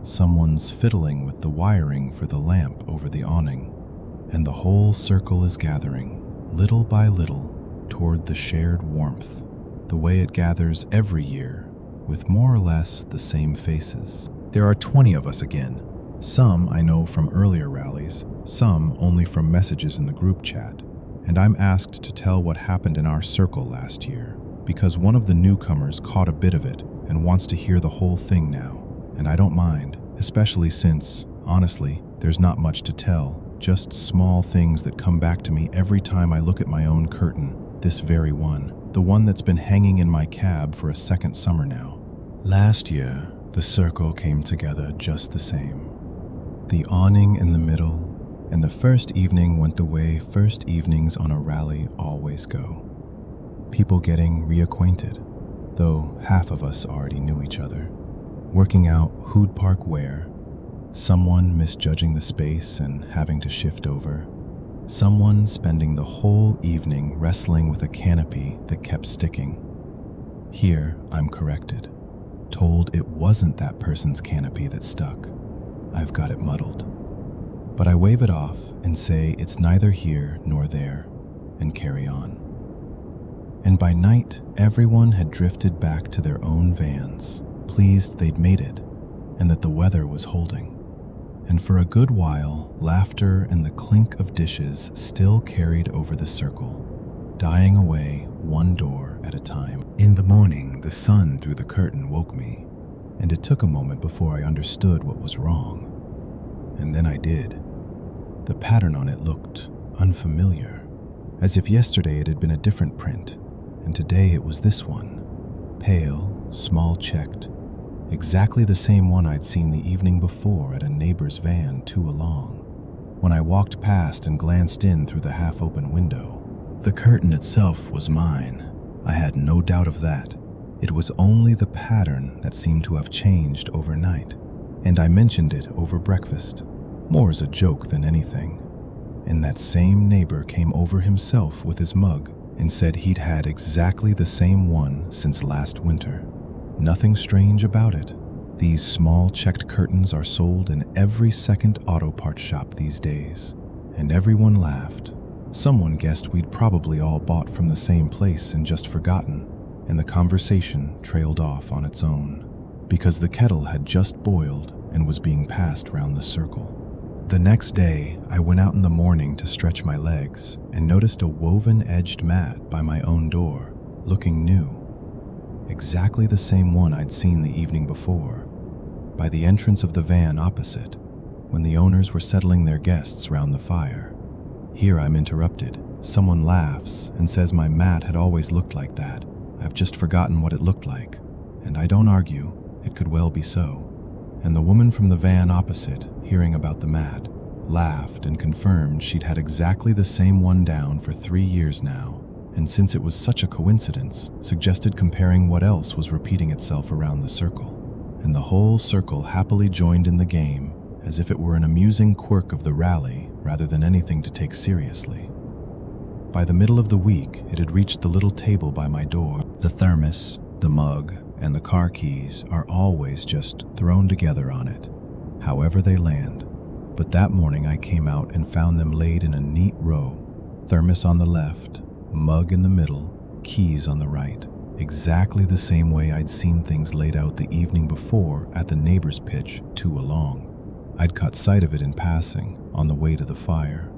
Someone's fiddling with the wiring for the lamp over the awning, and the whole circle is gathering, little by little, toward the shared warmth, the way it gathers every year, with more or less the same faces. There are 20 of us again. Some I know from earlier rallies, some only from messages in the group chat. And I'm asked to tell what happened in our circle last year, because one of the newcomers caught a bit of it and wants to hear the whole thing now. And I don't mind, especially since, honestly, there's not much to tell, just small things that come back to me every time I look at my own curtain, this very one, the one that's been hanging in my cab for a second summer now. Last year, the circle came together just the same. The awning in the middle, and the first evening went the way first evenings on a rally always go. People getting reacquainted, though half of us already knew each other, working out who'd park where, someone misjudging the space and having to shift over, someone spending the whole evening wrestling with a canopy that kept sticking. Here, I'm corrected, told it wasn't that person's canopy that stuck. I've got it muddled. But I wave it off and say it's neither here nor there, and carry on. And by night, everyone had drifted back to their own vans, pleased they'd made it, and that the weather was holding. And for a good while, laughter and the clink of dishes still carried over the circle, dying away one door at a time. In the morning, the sun through the curtain woke me, and it took a moment before I understood what was wrong. And then I did. The pattern on it looked unfamiliar, as if yesterday it had been a different print, and today it was this one. Pale, small checked, exactly the same one I'd seen the evening before at a neighbor's van 2 along, when I walked past and glanced in through the half-open window. The curtain itself was mine. I had no doubt of that. It was only the pattern that seemed to have changed overnight, and I mentioned it over breakfast, more as a joke than anything. And that same neighbor came over himself with his mug and said he'd had exactly the same one since last winter. Nothing strange about it. These small checked curtains are sold in every second auto parts shop these days, and everyone laughed. Someone guessed we'd probably all bought from the same place and just forgotten, and the conversation trailed off on its own, because the kettle had just boiled and was being passed round the circle. The next day, I went out in the morning to stretch my legs and noticed a woven-edged mat by my own door, looking new. Exactly the same one I'd seen the evening before, by the entrance of the van opposite, when the owners were settling their guests round the fire. Here I'm interrupted. Someone laughs and says my mat had always looked like that. I've just forgotten what it looked like, and I don't argue, it could well be so. And the woman from the van opposite, hearing about the mat, laughed and confirmed she'd had exactly the same one down for 3 years now, and since it was such a coincidence, suggested comparing what else was repeating itself around the circle. And the whole circle happily joined in the game, as if it were an amusing quirk of the rally rather than anything to take seriously. By the middle of the week, it had reached the little table by my door. The thermos, the mug, and the car keys are always just thrown together on it, however they land. But that morning I came out and found them laid in a neat row, thermos on the left, mug in the middle, keys on the right, exactly the same way I'd seen things laid out the evening before at the neighbor's pitch 2 along. I'd caught sight of it in passing, on the way to the fire.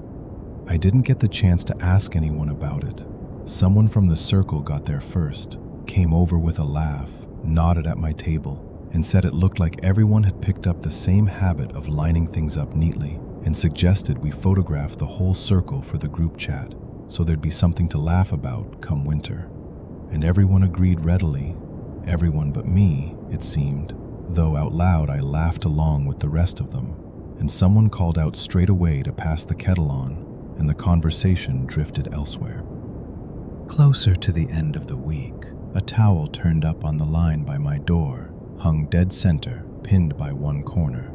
I didn't get the chance to ask anyone about it. Someone from the circle got there first, came over with a laugh, nodded at my table, and said it looked like everyone had picked up the same habit of lining things up neatly and suggested we photograph the whole circle for the group chat so there'd be something to laugh about come winter. And everyone agreed readily, everyone but me, it seemed, though out loud I laughed along with the rest of them, and someone called out straight away to pass the kettle on, and the conversation drifted elsewhere. Closer to the end of the week, a towel turned up on the line by my door, hung dead center, pinned by one corner.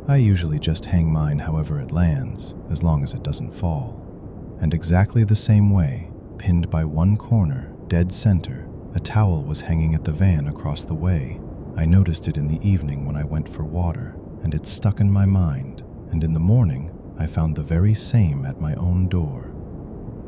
I usually just hang mine however it lands, as long as it doesn't fall. And exactly the same way, pinned by one corner, dead center, a towel was hanging at the van across the way. I noticed it in the evening when I went for water, and it stuck in my mind, and in the morning, I found the very same at my own door.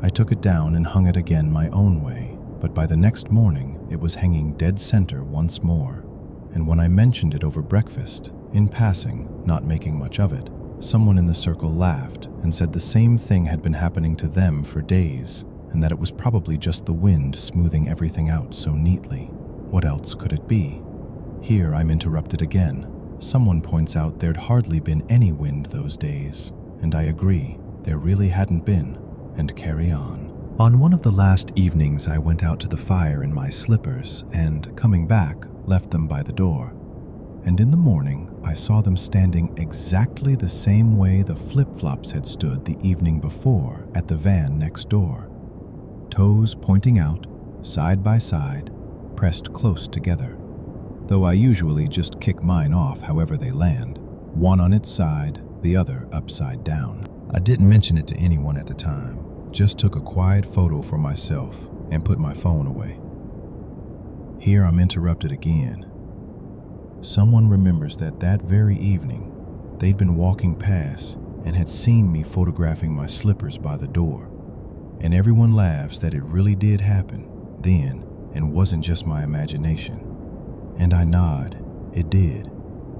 I took it down and hung it again my own way, but by the next morning, it was hanging dead center once more. And when I mentioned it over breakfast, in passing, not making much of it, someone in the circle laughed and said the same thing had been happening to them for days, and that it was probably just the wind smoothing everything out so neatly. What else could it be? Here I'm interrupted again. Someone points out there'd hardly been any wind those days, and I agree, there really hadn't been, and carry on. On one of the last evenings I went out to the fire in my slippers and, coming back, left them by the door. And in the morning, I saw them standing exactly the same way the flip-flops had stood the evening before at the van next door. Toes pointing out, side by side, pressed close together. Though I usually just kick mine off however they land, one on its side, the other upside down. I didn't mention it to anyone at the time, just took a quiet photo for myself and put my phone away. Here I'm interrupted again. Someone remembers that very evening, they'd been walking past and had seen me photographing my slippers by the door. And everyone laughs that it really did happen then and wasn't just my imagination. And I nod, it did.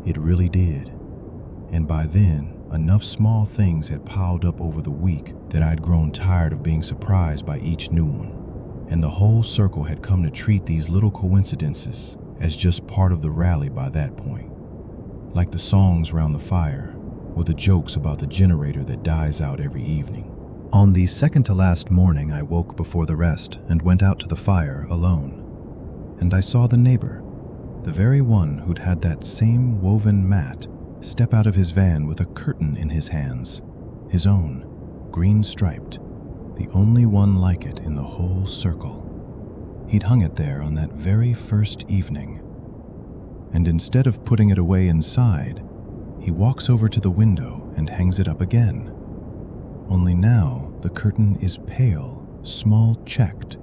It really did. And by then, enough small things had piled up over the week that I'd grown tired of being surprised by each new one. And the whole circle had come to treat these little coincidences as just part of the rally by that point. Like the songs round the fire, or the jokes about the generator that dies out every evening. On the second-to-last morning, I woke before the rest and went out to the fire alone. And I saw the neighbor, the very one who'd had that same woven mat, step out of his van with a curtain in his hands, his own, green-striped, the only one like it in the whole circle. He'd hung it there on that very first evening. And instead of putting it away inside, he walks over to the window and hangs it up again. Only now the curtain is pale, small checked,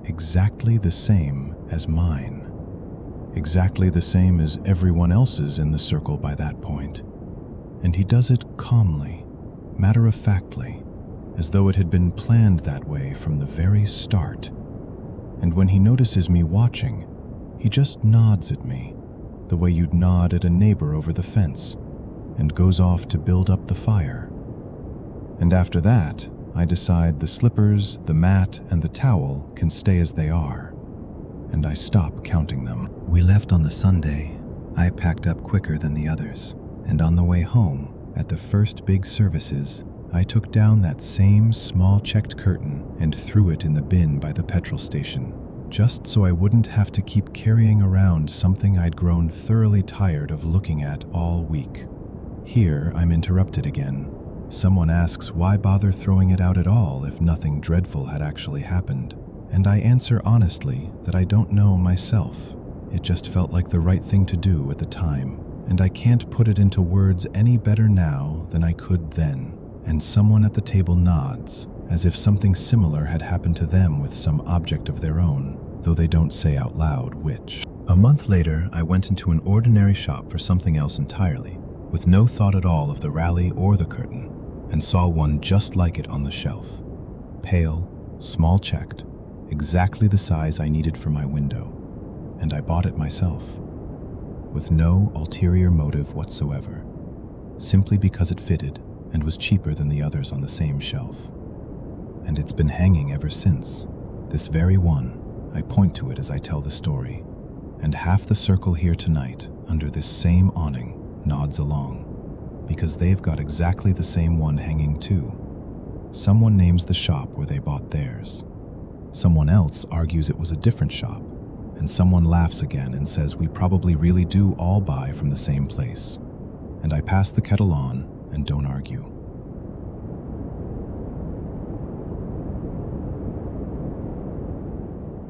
exactly the same as mine. Exactly the same as everyone else's in the circle by that point. And he does it calmly, matter-of-factly, as though it had been planned that way from the very start. And when he notices me watching, he just nods at me, the way you'd nod at a neighbor over the fence, and goes off to build up the fire. And after that, I decide the slippers, the mat, and the towel can stay as they are, and I stop counting them. We left on the Sunday. I packed up quicker than the others, and on the way home, at the first big services, I took down that same small checked curtain and threw it in the bin by the petrol station, just so I wouldn't have to keep carrying around something I'd grown thoroughly tired of looking at all week. Here I'm interrupted again. Someone asks why bother throwing it out at all if nothing dreadful had actually happened, and I answer honestly that I don't know myself. It just felt like the right thing to do at the time, and I can't put it into words any better now than I could then. And someone at the table nods, as if something similar had happened to them with some object of their own, though they don't say out loud which. A month later, I went into an ordinary shop for something else entirely, with no thought at all of the rally or the curtain, and saw one just like it on the shelf. Pale, small checked, exactly the size I needed for my window, and I bought it myself, with no ulterior motive whatsoever, simply because it fitted and was cheaper than the others on the same shelf. And it's been hanging ever since. This very one, I point to it as I tell the story, and half the circle here tonight, under this same awning, nods along. because they've got exactly the same one hanging too. Someone names the shop where they bought theirs. Someone else argues it was a different shop, and someone laughs again and says we probably really do all buy from the same place. And I pass the kettle on and don't argue.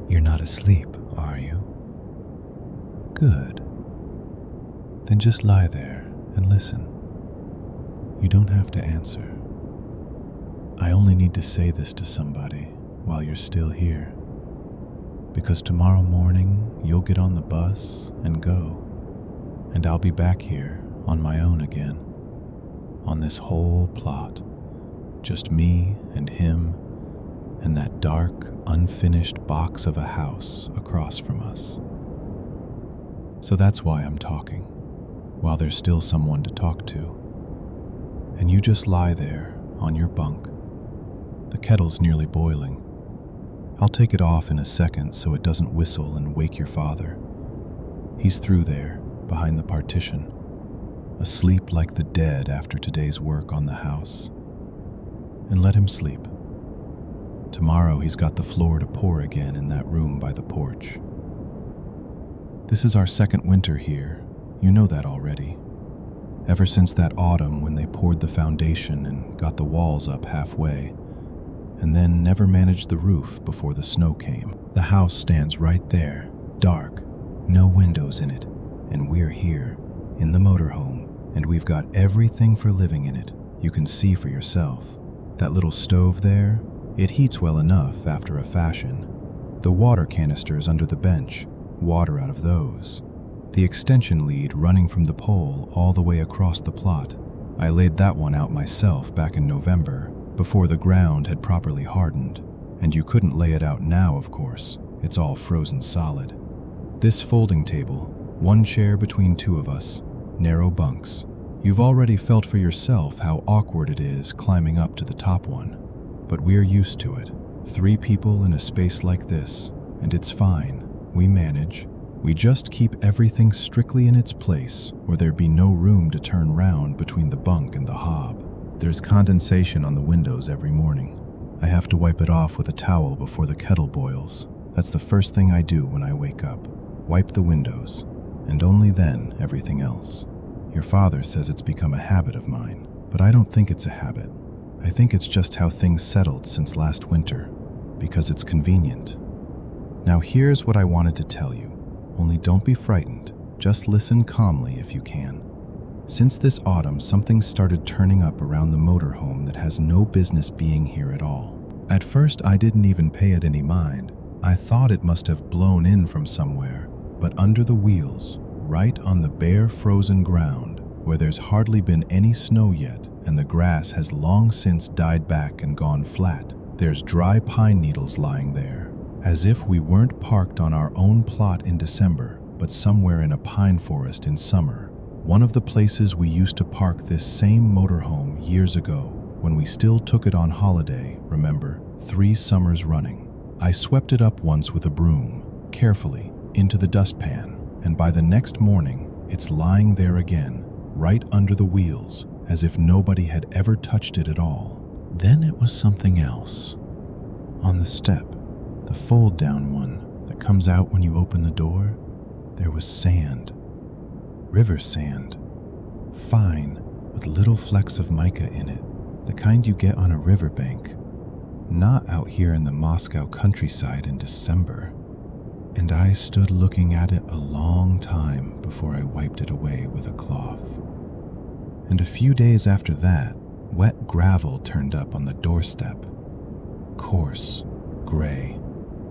You're not asleep, are you? Good. Then just lie there and listen. You don't have to answer. I only need to say this to somebody while you're still here. Because tomorrow morning you'll get on the bus and go, and I'll be back here on my own again, on this whole plot, just me and him and that dark, unfinished box of a house across from us. So that's why I'm talking, while there's still someone to talk to. And you just lie there on your bunk. The kettle's nearly boiling. I'll take it off in a second so it doesn't whistle and wake your father. He's through there, behind the partition, asleep like the dead after today's work on the house. And let him sleep. Tomorrow he's got the floor to pour again in that room by the porch. This is our second winter here. You know that already. Ever since that autumn when they poured the foundation and got the walls up halfway, and then never managed the roof before the snow came. The house stands right there, dark, no windows in it, and we're here, in the motorhome, and we've got everything for living in it. You can see for yourself. That little stove there, it heats well enough after a fashion. The water canisters under the bench, water out of those. The extension lead running from the pole all the way across the plot. I laid that one out myself back in November, before the ground had properly hardened, and you couldn't lay it out now, of course. It's all frozen solid. This folding table, one chair between two of us, narrow bunks. You've already felt for yourself how awkward it is climbing up to the top one, but we're used to it. 3 people in a space like this, and it's fine. We manage. We just keep everything strictly in its place, or there'd be no room to turn round between the bunk and the hob. There's condensation on the windows every morning. I have to wipe it off with a towel before the kettle boils. That's the first thing I do when I wake up. Wipe the windows, and only then everything else. Your father says it's become a habit of mine, but I don't think it's a habit. I think it's just how things settled since last winter, because it's convenient. Now here's what I wanted to tell you, only don't be frightened. Just listen calmly if you can. Since this autumn, something started turning up around the motorhome that has no business being here at all. At first, I didn't even pay it any mind. I thought it must have blown in from somewhere, but under the wheels, right on the bare frozen ground, where there's hardly been any snow yet, and the grass has long since died back and gone flat, there's dry pine needles lying there, as if we weren't parked on our own plot in December, but somewhere in a pine forest in summer. One of the places we used to park this same motorhome years ago, when we still took it on holiday, remember, 3 summers running. I swept it up once with a broom, carefully, into the dustpan, and by the next morning, it's lying there again, right under the wheels, as if nobody had ever touched it at all. Then it was something else. On the step, the fold-down one that comes out when you open the door, there was sand. River sand. Fine, with little flecks of mica in it, the kind you get on a riverbank. Not out here in the Moscow countryside in December. And I stood looking at it a long time before I wiped it away with a cloth. And a few days after that, wet gravel turned up on the doorstep. Coarse, gray,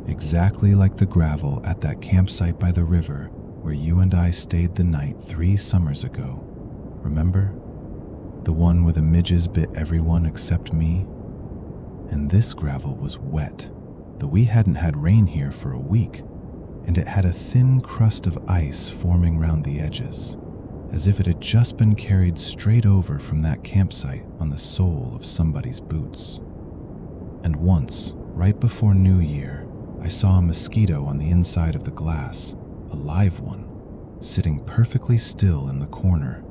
exactly like the gravel at that campsite by the river where you and I stayed the night 3 summers ago. Remember? The one where the midges bit everyone except me? And this gravel was wet, though we hadn't had rain here for a week, and it had a thin crust of ice forming round the edges, as if it had just been carried straight over from that campsite on the sole of somebody's boots. And once, right before New Year, I saw a mosquito on the inside of the glass, a live one, sitting perfectly still in the corner,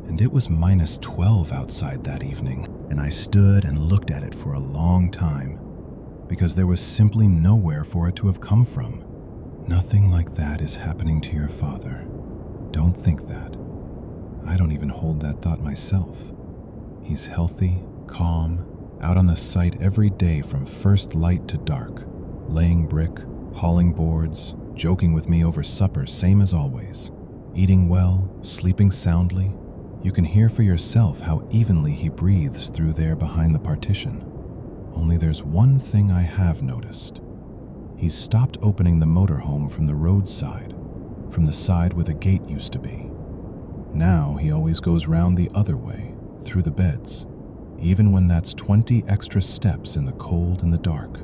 and it was -12 outside that evening, and I stood and looked at it for a long time, because there was simply nowhere for it to have come from. Nothing like that is happening to your father. Don't think that. I don't even hold that thought myself. He's healthy, calm, out on the site every day from first light to dark, laying brick, hauling boards, joking with me over supper, same as always, eating well, sleeping soundly. You can hear for yourself how evenly he breathes through there behind the partition. Only there's one thing I have noticed. He's stopped opening the motorhome from the roadside, from the side where the gate used to be. Now he always goes round the other way, through the beds, even when that's 20 extra steps in the cold and the dark,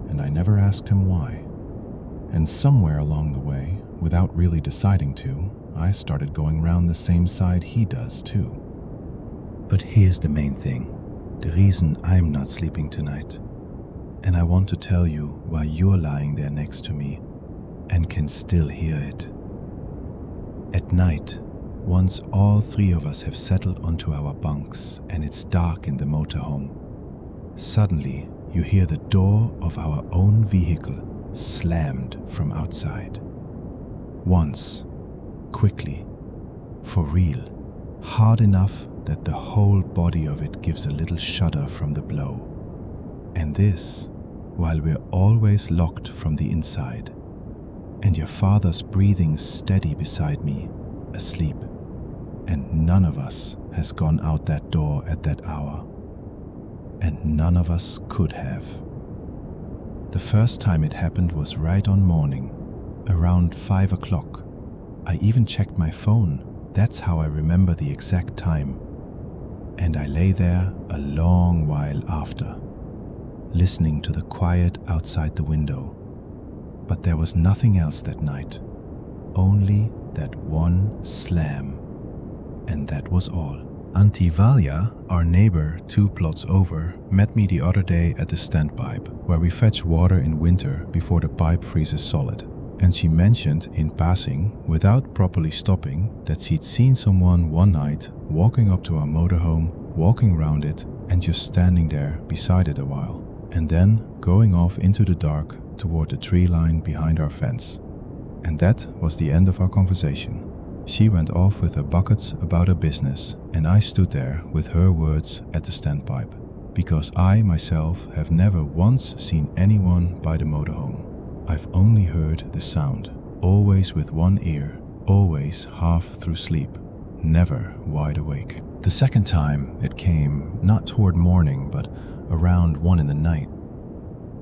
and I never asked him why. And somewhere along the way, without really deciding to, I started going round the same side he does too. But here's the main thing, the reason I'm not sleeping tonight. And I want to tell you why you're lying there next to me and can still hear it. At night, once all three of us have settled onto our bunks and it's dark in the motorhome, suddenly you hear the door of our own vehicle slammed from outside. Once, quickly, for real, hard enough that the whole body of it gives a little shudder from the blow. And this, while we're always locked from the inside, and your father's breathing steady beside me, asleep, and none of us has gone out that door at that hour, and none of us could have. The first time it happened was right on morning, around 5 o'clock. I even checked my phone, that's how I remember the exact time. And I lay there a long while after, listening to the quiet outside the window. But there was nothing else that night, only that one slam. And that was all. Auntie Valia, our neighbor 2 plots over, met me the other day at the standpipe, where we fetch water in winter before the pipe freezes solid. And she mentioned in passing, without properly stopping, that she'd seen someone one night walking up to our motorhome, walking round it, and just standing there beside it a while, and then going off into the dark toward the tree line behind our fence. And that was the end of our conversation. She went off with her buckets about her business, and I stood there with her words at the standpipe, because I myself have never once seen anyone by the motorhome. I've only heard the sound, always with one ear, always half through sleep, never wide awake. The second time it came, not toward morning, but around 1 in the night.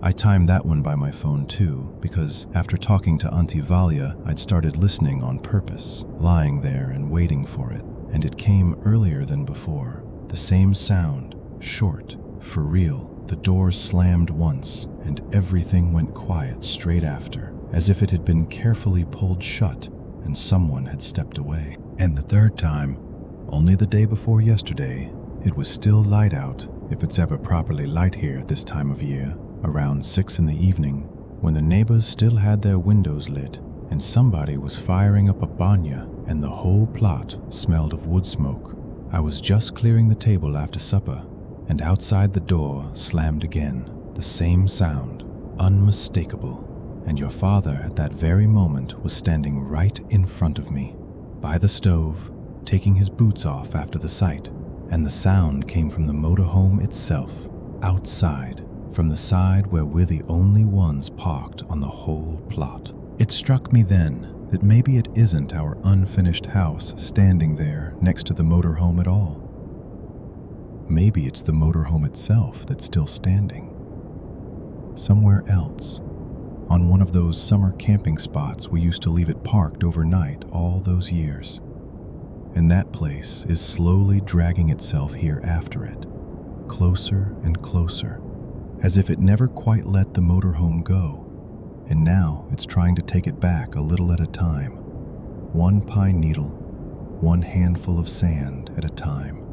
I timed that one by my phone too, because after talking to Auntie Valia, I'd started listening on purpose, lying there and waiting for it, and it came earlier than before. The same sound, short, for real. The door slammed once, and everything went quiet straight after, as if it had been carefully pulled shut and someone had stepped away. And the third time, only the day before yesterday, it was still light out, if it's ever properly light here at this time of year, around 6 in the evening, when the neighbors still had their windows lit, and somebody was firing up a banya, and the whole plot smelled of wood smoke. I was just clearing the table after supper, and outside the door slammed again, the same sound, unmistakable, and your father at that very moment was standing right in front of me, by the stove, taking his boots off after the sight, and the sound came from the motorhome itself, outside, from the side where we're the only ones parked on the whole plot. It struck me then that maybe it isn't our unfinished house standing there next to the motorhome at all. Maybe it's the motorhome itself that's still standing. Somewhere else, on one of those summer camping spots we used to leave it parked overnight all those years. And that place is slowly dragging itself here after it, closer and closer, as if it never quite let the motorhome go, and now it's trying to take it back a little at a time, one pine needle, one handful of sand at a time.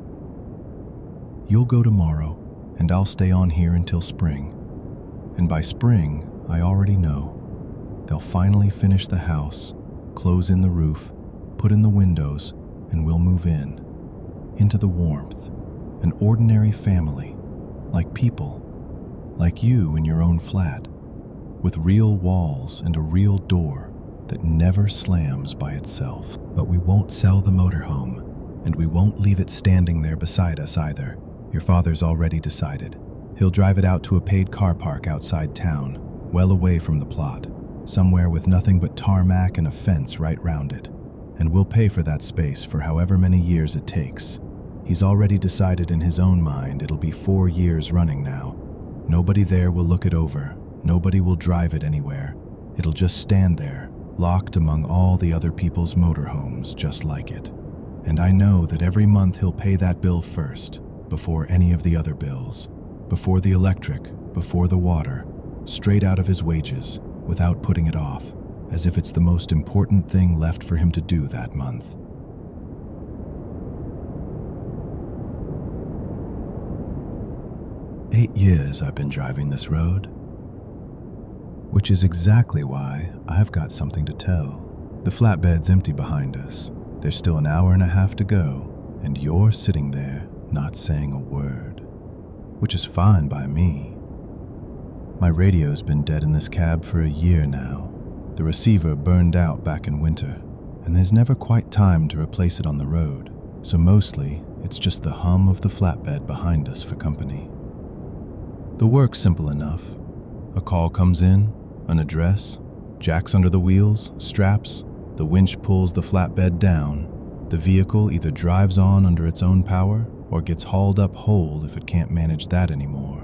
You'll go tomorrow, and I'll stay on here until spring. And by spring, I already know, they'll finally finish the house, close in the roof, put in the windows, and we'll move in. into the warmth, an ordinary family, like people, like you in your own flat, with real walls and a real door that never slams by itself. But we won't sell the motorhome, and we won't leave it standing there beside us either. Your father's already decided. He'll drive it out to a paid car park outside town, well away from the plot, somewhere with nothing but tarmac and a fence right round it. And we'll pay for that space for however many years it takes. He's already decided in his own mind it'll be 4 years running now. Nobody there will look it over. Nobody will drive it anywhere. It'll just stand there, locked among all the other people's motorhomes just like it. And I know that every month he'll pay that bill first, before any of the other bills, before the electric, before the water, straight out of his wages, without putting it off, as if it's the most important thing left for him to do that month. "8 years I've been driving this road, which is exactly why I've got something to tell. The flatbed's empty behind us. There's still an hour and a half to go, and you're sitting there not saying a word, which is fine by me. My radio's been dead in this cab for a year now. The receiver burned out back in winter, and there's never quite time to replace it on the road, so mostly it's just the hum of the flatbed behind us for company. The work's simple enough. A call comes in, an address, jacks under the wheels, straps, the winch pulls the flatbed down. The vehicle either drives on under its own power or gets hauled up whole if it can't manage that anymore.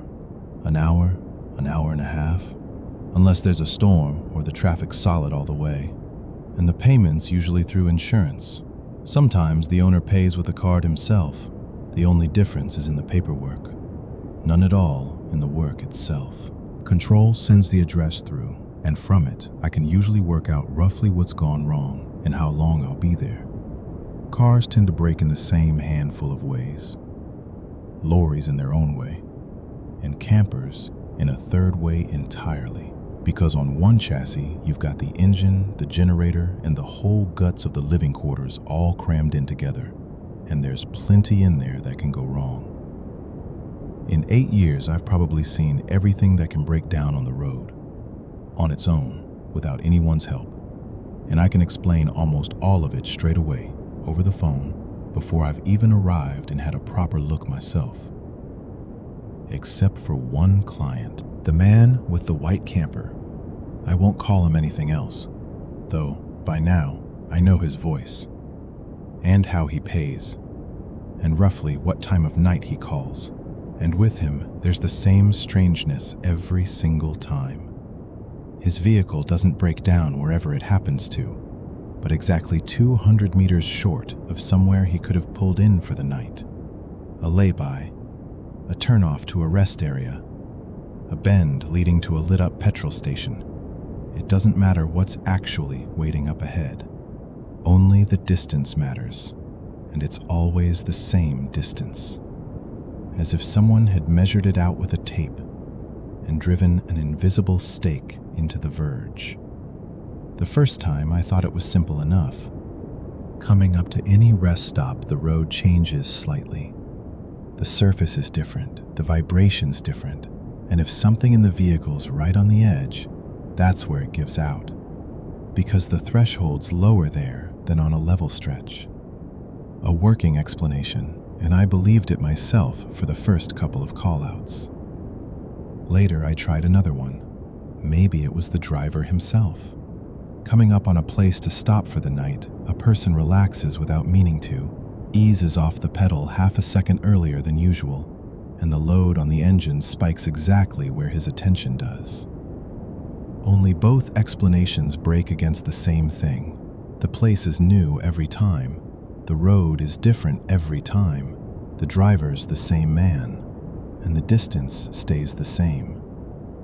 An hour and a half, unless there's a storm or the traffic's solid all the way. And the payment's usually through insurance. Sometimes the owner pays with a card himself. The only difference is in the paperwork. None at all in the work itself. Control sends the address through, and from it, I can usually work out roughly what's gone wrong and how long I'll be there. Cars tend to break in the same handful of ways. Lorries in their own way, and campers in a third way entirely. Because on one chassis, you've got the engine, the generator, and the whole guts of the living quarters all crammed in together, and there's plenty in there that can go wrong. In 8 years, I've probably seen everything that can break down on the road, on its own, without anyone's help. And I can explain almost all of it straight away, over the phone, before I've even arrived and had a proper look myself. Except for one client. The man with the white camper. I won't call him anything else, though by now I know his voice, and how he pays, and roughly what time of night he calls. And with him, there's the same strangeness every single time. His vehicle doesn't break down wherever it happens to, but exactly 200 meters short of somewhere he could have pulled in for the night. A lay-by, a turnoff to a rest area, a bend leading to a lit-up petrol station. It doesn't matter what's actually waiting up ahead. Only the distance matters, and it's always the same distance. As if someone had measured it out with a tape and driven an invisible stake into the verge. The first time I thought it was simple enough. Coming up to any rest stop, the road changes slightly. The surface is different, the vibration's different, and if something in the vehicle's right on the edge, that's where it gives out, because the threshold's lower there than on a level stretch. A working explanation, and I believed it myself for the first couple of call-outs. Later, I tried another one. Maybe it was the driver himself. Coming up on a place to stop for the night, a person relaxes without meaning to, eases off the pedal half a second earlier than usual, and the load on the engine spikes exactly where his attention does. Only both explanations break against the same thing. The place is new every time. The road is different every time. The driver's the same man, and the distance stays the same.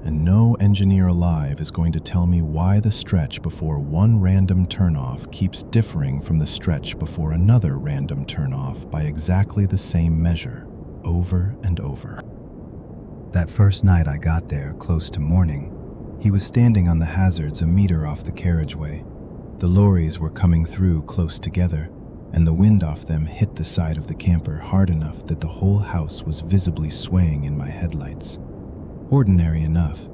And no engineer alive is going to tell me why the stretch before one random turnoff keeps differing from the stretch before another random turnoff by exactly the same measure, over and over. That first night I got there, close to morning, he was standing on the hazards a meter off the carriageway. The lorries were coming through close together, and the wind off them hit the side of the camper hard enough that the whole house was visibly swaying in my headlights. Ordinary enough.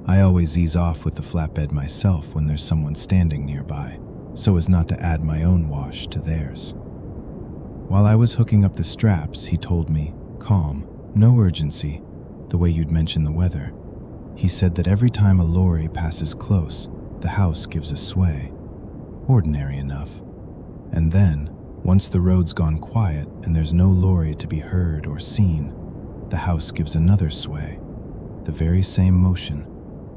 I always ease off with the flatbed myself when there's someone standing nearby, so as not to add my own wash to theirs. While I was hooking up the straps, he told me, calm, no urgency, the way you'd mention the weather. He said that every time a lorry passes close, the house gives a sway. Ordinary enough. And then, once the road's gone quiet and there's no lorry to be heard or seen, the house gives another sway, the very same motion,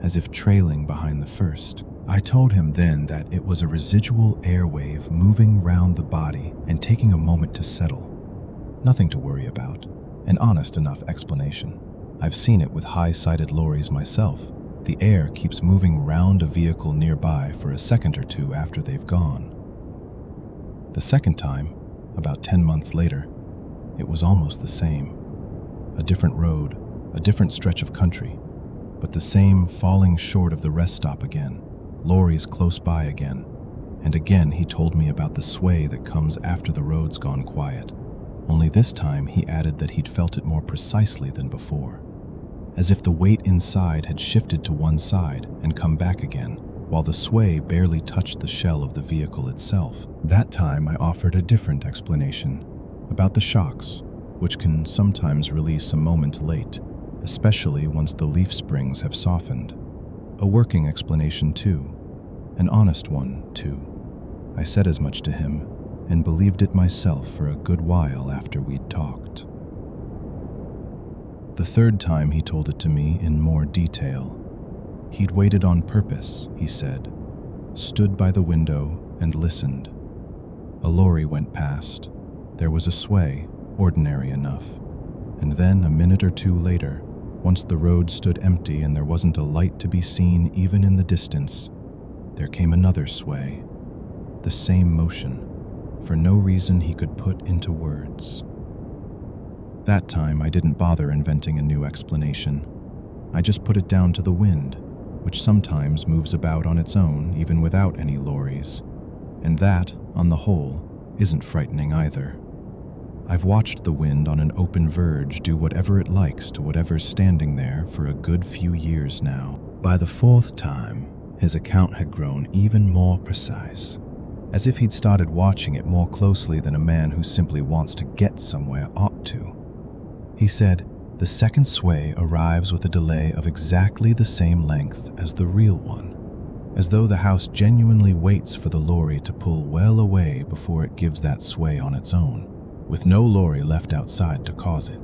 as if trailing behind the first. I told him then that it was a residual airwave moving round the body and taking a moment to settle. Nothing to worry about. An honest enough explanation. I've seen it with high-sided lorries myself. The air keeps moving round a vehicle nearby for a second or two after they've gone. The second time, about 10 months later, it was almost the same. A different road, a different stretch of country, but the same falling short of the rest stop again, lorries close by again, and again he told me about the sway that comes after the road's gone quiet. Only this time he added that he'd felt it more precisely than before, as if the weight inside had shifted to one side and come back again, while the sway barely touched the shell of the vehicle itself. That time I offered a different explanation about the shocks, which can sometimes release a moment late, especially once the leaf springs have softened. A working explanation too, an honest one too. I said as much to him and believed it myself for a good while after we'd talked. The third time he told it to me in more detail. He'd waited on purpose, he said, stood by the window and listened. A lorry went past. There was a sway, ordinary enough. And then, a minute or two later, once the road stood empty and there wasn't a light to be seen even in the distance, there came another sway. The same motion, for no reason he could put into words. That time I didn't bother inventing a new explanation. I just put it down to the wind, which sometimes moves about on its own even without any lorries. And that, on the whole, isn't frightening either. I've watched the wind on an open verge do whatever it likes to whatever's standing there for a good few years now. By the fourth time, his account had grown even more precise, as if he'd started watching it more closely than a man who simply wants to get somewhere ought to. He said, the second sway arrives with a delay of exactly the same length as the real one, as though the house genuinely waits for the lorry to pull well away before it gives that sway on its own, with no lorry left outside to cause it.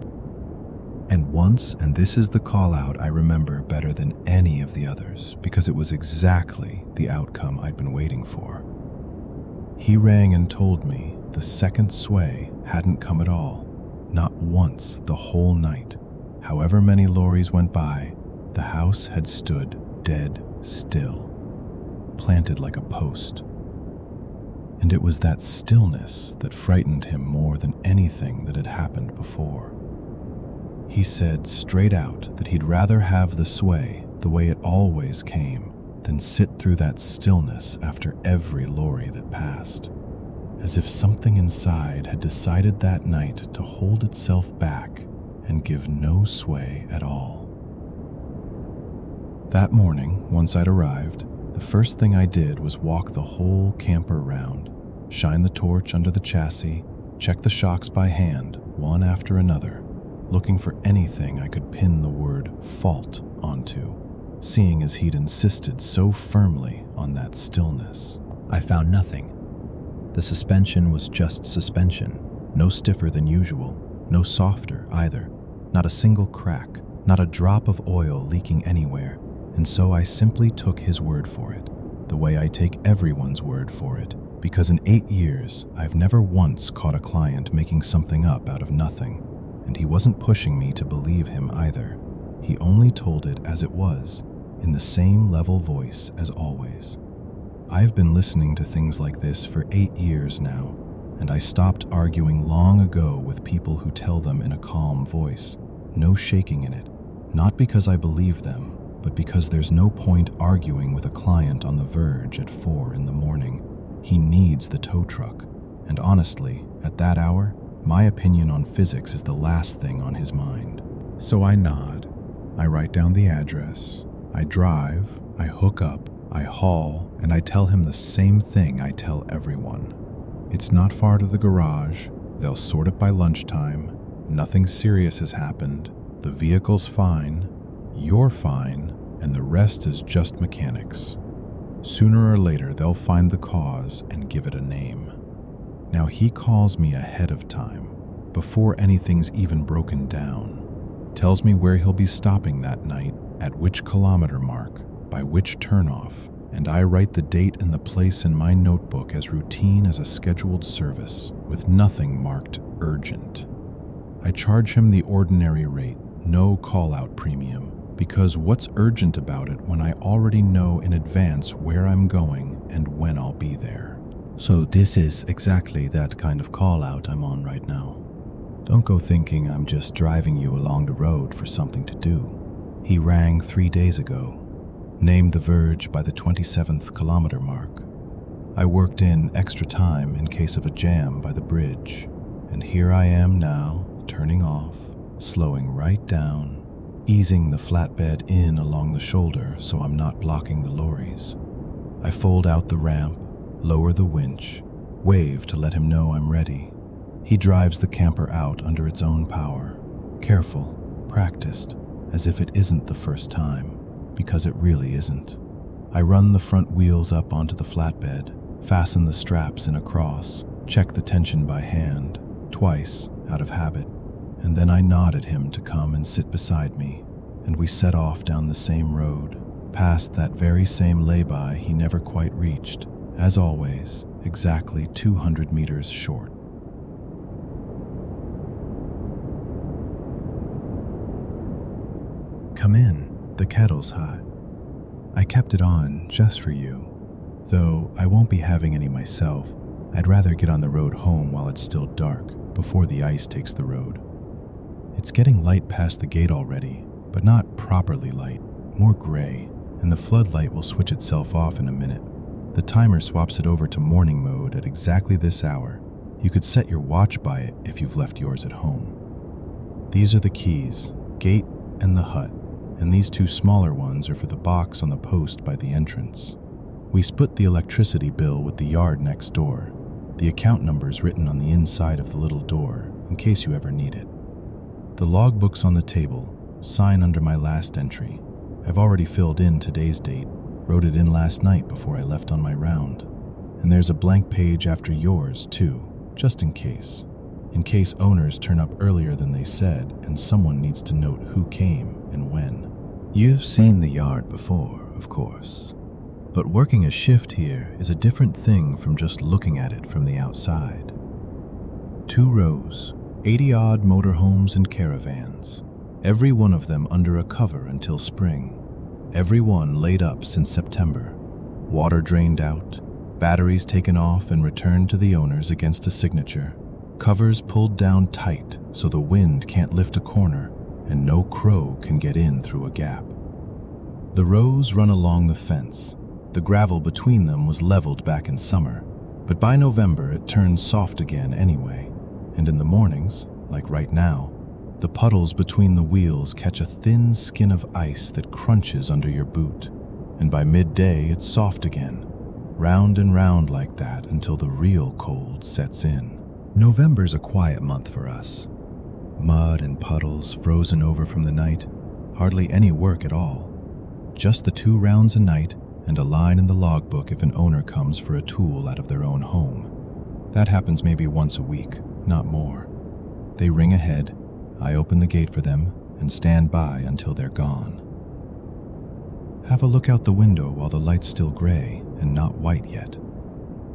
And once, and this is the call-out I remember better than any of the others, because it was exactly the outcome I'd been waiting for. He rang and told me the second sway hadn't come at all, not once the whole night. However many lorries went by, the house had stood dead still, planted like a post. And it was that stillness that frightened him more than anything that had happened before. He said straight out that he'd rather have the sway the way it always came than sit through that stillness after every lorry that passed, as if something inside had decided that night to hold itself back and give no sway at all. That morning, once I'd arrived, the first thing I did was walk the whole camper round, shine the torch under the chassis, check the shocks by hand, one after another, looking for anything I could pin the word fault onto, seeing as he'd insisted so firmly on that stillness. I found nothing. The suspension was just suspension, no stiffer than usual, no softer either, not a single crack, not a drop of oil leaking anywhere, and so I simply took his word for it, the way I take everyone's word for it, because in 8 years, I've never once caught a client making something up out of nothing, and he wasn't pushing me to believe him either. He only told it as it was, in the same level voice as always. I've been listening to things like this for 8 years now, and I stopped arguing long ago with people who tell them in a calm voice, no shaking in it, not because I believe them, but because there's no point arguing with a client on the verge at 4 in the morning. He needs the tow truck, And honestly, at that hour, my opinion on physics is the last thing on his mind. So I nod. I write down the address. I drive. I hook up. I haul. And I tell him the same thing I tell everyone. It's not far to the garage. They'll sort it by lunchtime. Nothing serious has happened. The vehicle's fine. You're fine. And the rest is just mechanics. Sooner or later, they'll find the cause and give it a name. Now he calls me ahead of time, before anything's even broken down. Tells me where he'll be stopping that night, at which kilometer mark, by which turnoff, and I write the date and the place in my notebook as routine as a scheduled service, with nothing marked urgent. I charge him the ordinary rate, no call-out premium, because what's urgent about it when I already know in advance where I'm going and when I'll be there? So this is exactly that kind of call-out I'm on right now. Don't go thinking I'm just driving you along the road for something to do. He rang 3 days ago, named the verge by the 27th kilometer mark. I worked in extra time in case of a jam by the bridge, and here I am now, turning off, slowing right down, easing the flatbed in along the shoulder so I'm not blocking the lorries. I fold out the ramp, lower the winch, wave to let him know I'm ready. He drives the camper out under its own power, careful, practiced, as if it isn't the first time, because it really isn't. I run the front wheels up onto the flatbed, fasten the straps in a cross, check the tension by hand, twice, out of habit, and then I nod at him to come and sit beside me, and we set off down the same road, past that very same lay-by he never quite reached, as always, exactly 200 meters short. Come in, the kettle's hot. I kept it on just for you. Though I won't be having any myself, I'd rather get on the road home while it's still dark, before the ice takes the road. It's getting light past the gate already, but not properly light, more gray, and the floodlight will switch itself off in a minute. The timer swaps it over to morning mode at exactly this hour. You could set your watch by it if you've left yours at home. These are the keys, gate and the hut, and these two smaller ones are for the box on the post by the entrance. We split the electricity bill with the yard next door. The account number's written on the inside of the little door, in case you ever need it. The logbook's on the table, sign under my last entry. I've already filled in today's date, wrote it in last night before I left on my round. And there's a blank page after yours, too, just in case owners turn up earlier than they said and someone needs to note who came and when. You've seen the yard before, of course, but working a shift here is a different thing from just looking at it from the outside. 2 rows, 80-odd motorhomes and caravans, every one of them under a cover until spring, every one laid up since September, water drained out, batteries taken off and returned to the owners against a signature, covers pulled down tight so the wind can't lift a corner and no crow can get in through a gap. The rows run along the fence. The gravel between them was leveled back in summer, but by November it turns soft again anyway, and in the mornings, like right now, the puddles between the wheels catch a thin skin of ice that crunches under your boot, and by midday it's soft again, round and round like that until the real cold sets in. November's a quiet month for us. Mud and puddles frozen over from the night, hardly any work at all. Just the 2 rounds a night and a line in the logbook if an owner comes for a tool out of their own home. That happens maybe once a week, not more. They ring ahead, I open the gate for them and stand by until they're gone. Have a look out the window while the light's still gray and not white yet.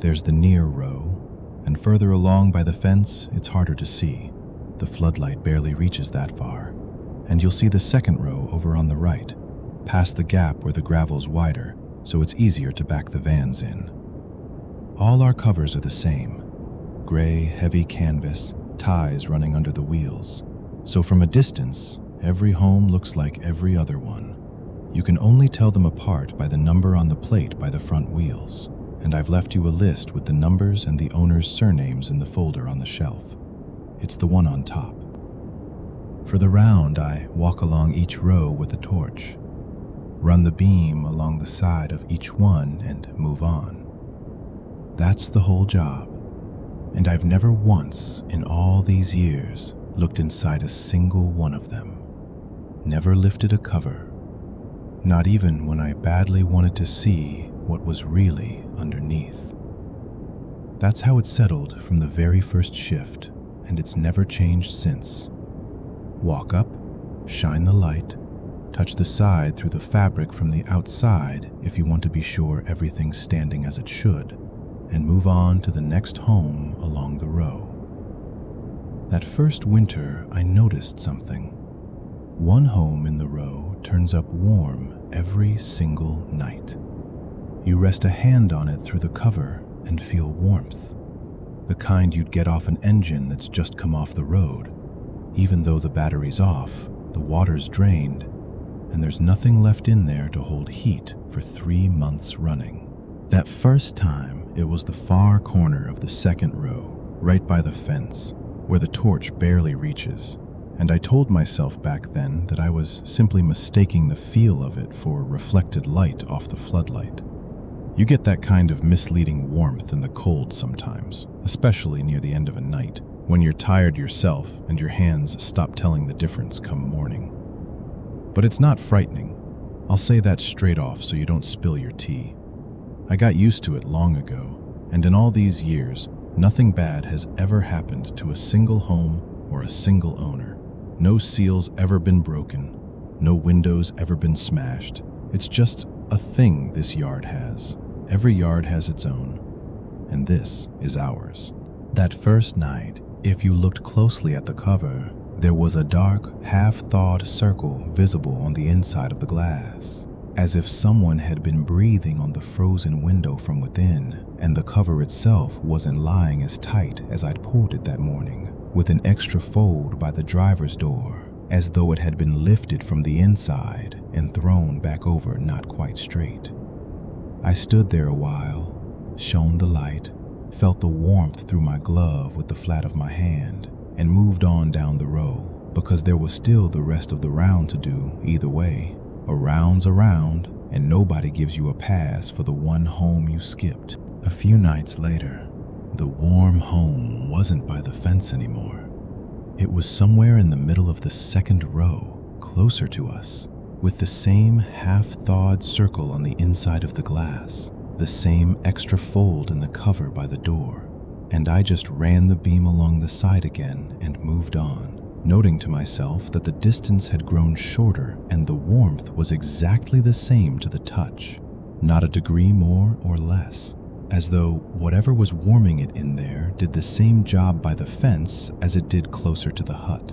There's the near row, and further along by the fence, it's harder to see. The floodlight barely reaches that far, and you'll see the second row over on the right, past the gap where the gravel's wider, so it's easier to back the vans in. All our covers are the same, gray, heavy canvas, ties running under the wheels, so from a distance, every home looks like every other one. You can only tell them apart by the number on the plate by the front wheels, and I've left you a list with the numbers and the owner's surnames in the folder on the shelf. It's the one on top. For the round, I walk along each row with a torch, run the beam along the side of each one, and move on. That's the whole job, and I've never once in all these years looked inside a single one of them. Never lifted a cover, not even when I badly wanted to see what was really underneath. That's how it settled from the very first shift, and it's never changed since. Walk up, shine the light, touch the side through the fabric from the outside if you want to be sure everything's standing as it should, and move on to the next home along the row. That first winter, I noticed something. One home in the row turns up warm every single night. You rest a hand on it through the cover and feel warmth, the kind you'd get off an engine that's just come off the road. Even though the battery's off, the water's drained, and there's nothing left in there to hold heat for 3 months running. That first time, it was the far corner of the second row, right by the fence, where the torch barely reaches, and I told myself back then that I was simply mistaking the feel of it for reflected light off the floodlight. You get that kind of misleading warmth in the cold sometimes, especially near the end of a night, when you're tired yourself and your hands stop telling the difference come morning. But it's not frightening. I'll say that straight off so you don't spill your tea. I got used to it long ago, and in all these years, nothing bad has ever happened to a single home or a single owner. No seals ever been broken, no windows ever been smashed. It's just a thing this yard has. Every yard has its own, and this is ours. That first night, if you looked closely at the cover, there was a dark, half-thawed circle visible on the inside of the glass, as if someone had been breathing on the frozen window from within, and the cover itself wasn't lying as tight as I'd pulled it that morning, with an extra fold by the driver's door, as though it had been lifted from the inside and thrown back over not quite straight. I stood there a while, shone the light, felt the warmth through my glove with the flat of my hand, and moved on down the row, because there was still the rest of the round to do either way. A round's a round, and nobody gives you a pass for the one home you skipped. A few nights later, the warm home wasn't by the fence anymore. It was somewhere in the middle of the second row, closer to us, with the same half-thawed circle on the inside of the glass, the same extra fold in the cover by the door, and I just ran the beam along the side again and moved on, noting to myself that the distance had grown shorter and the warmth was exactly the same to the touch, not a degree more or less, as though whatever was warming it in there did the same job by the fence as it did closer to the hut.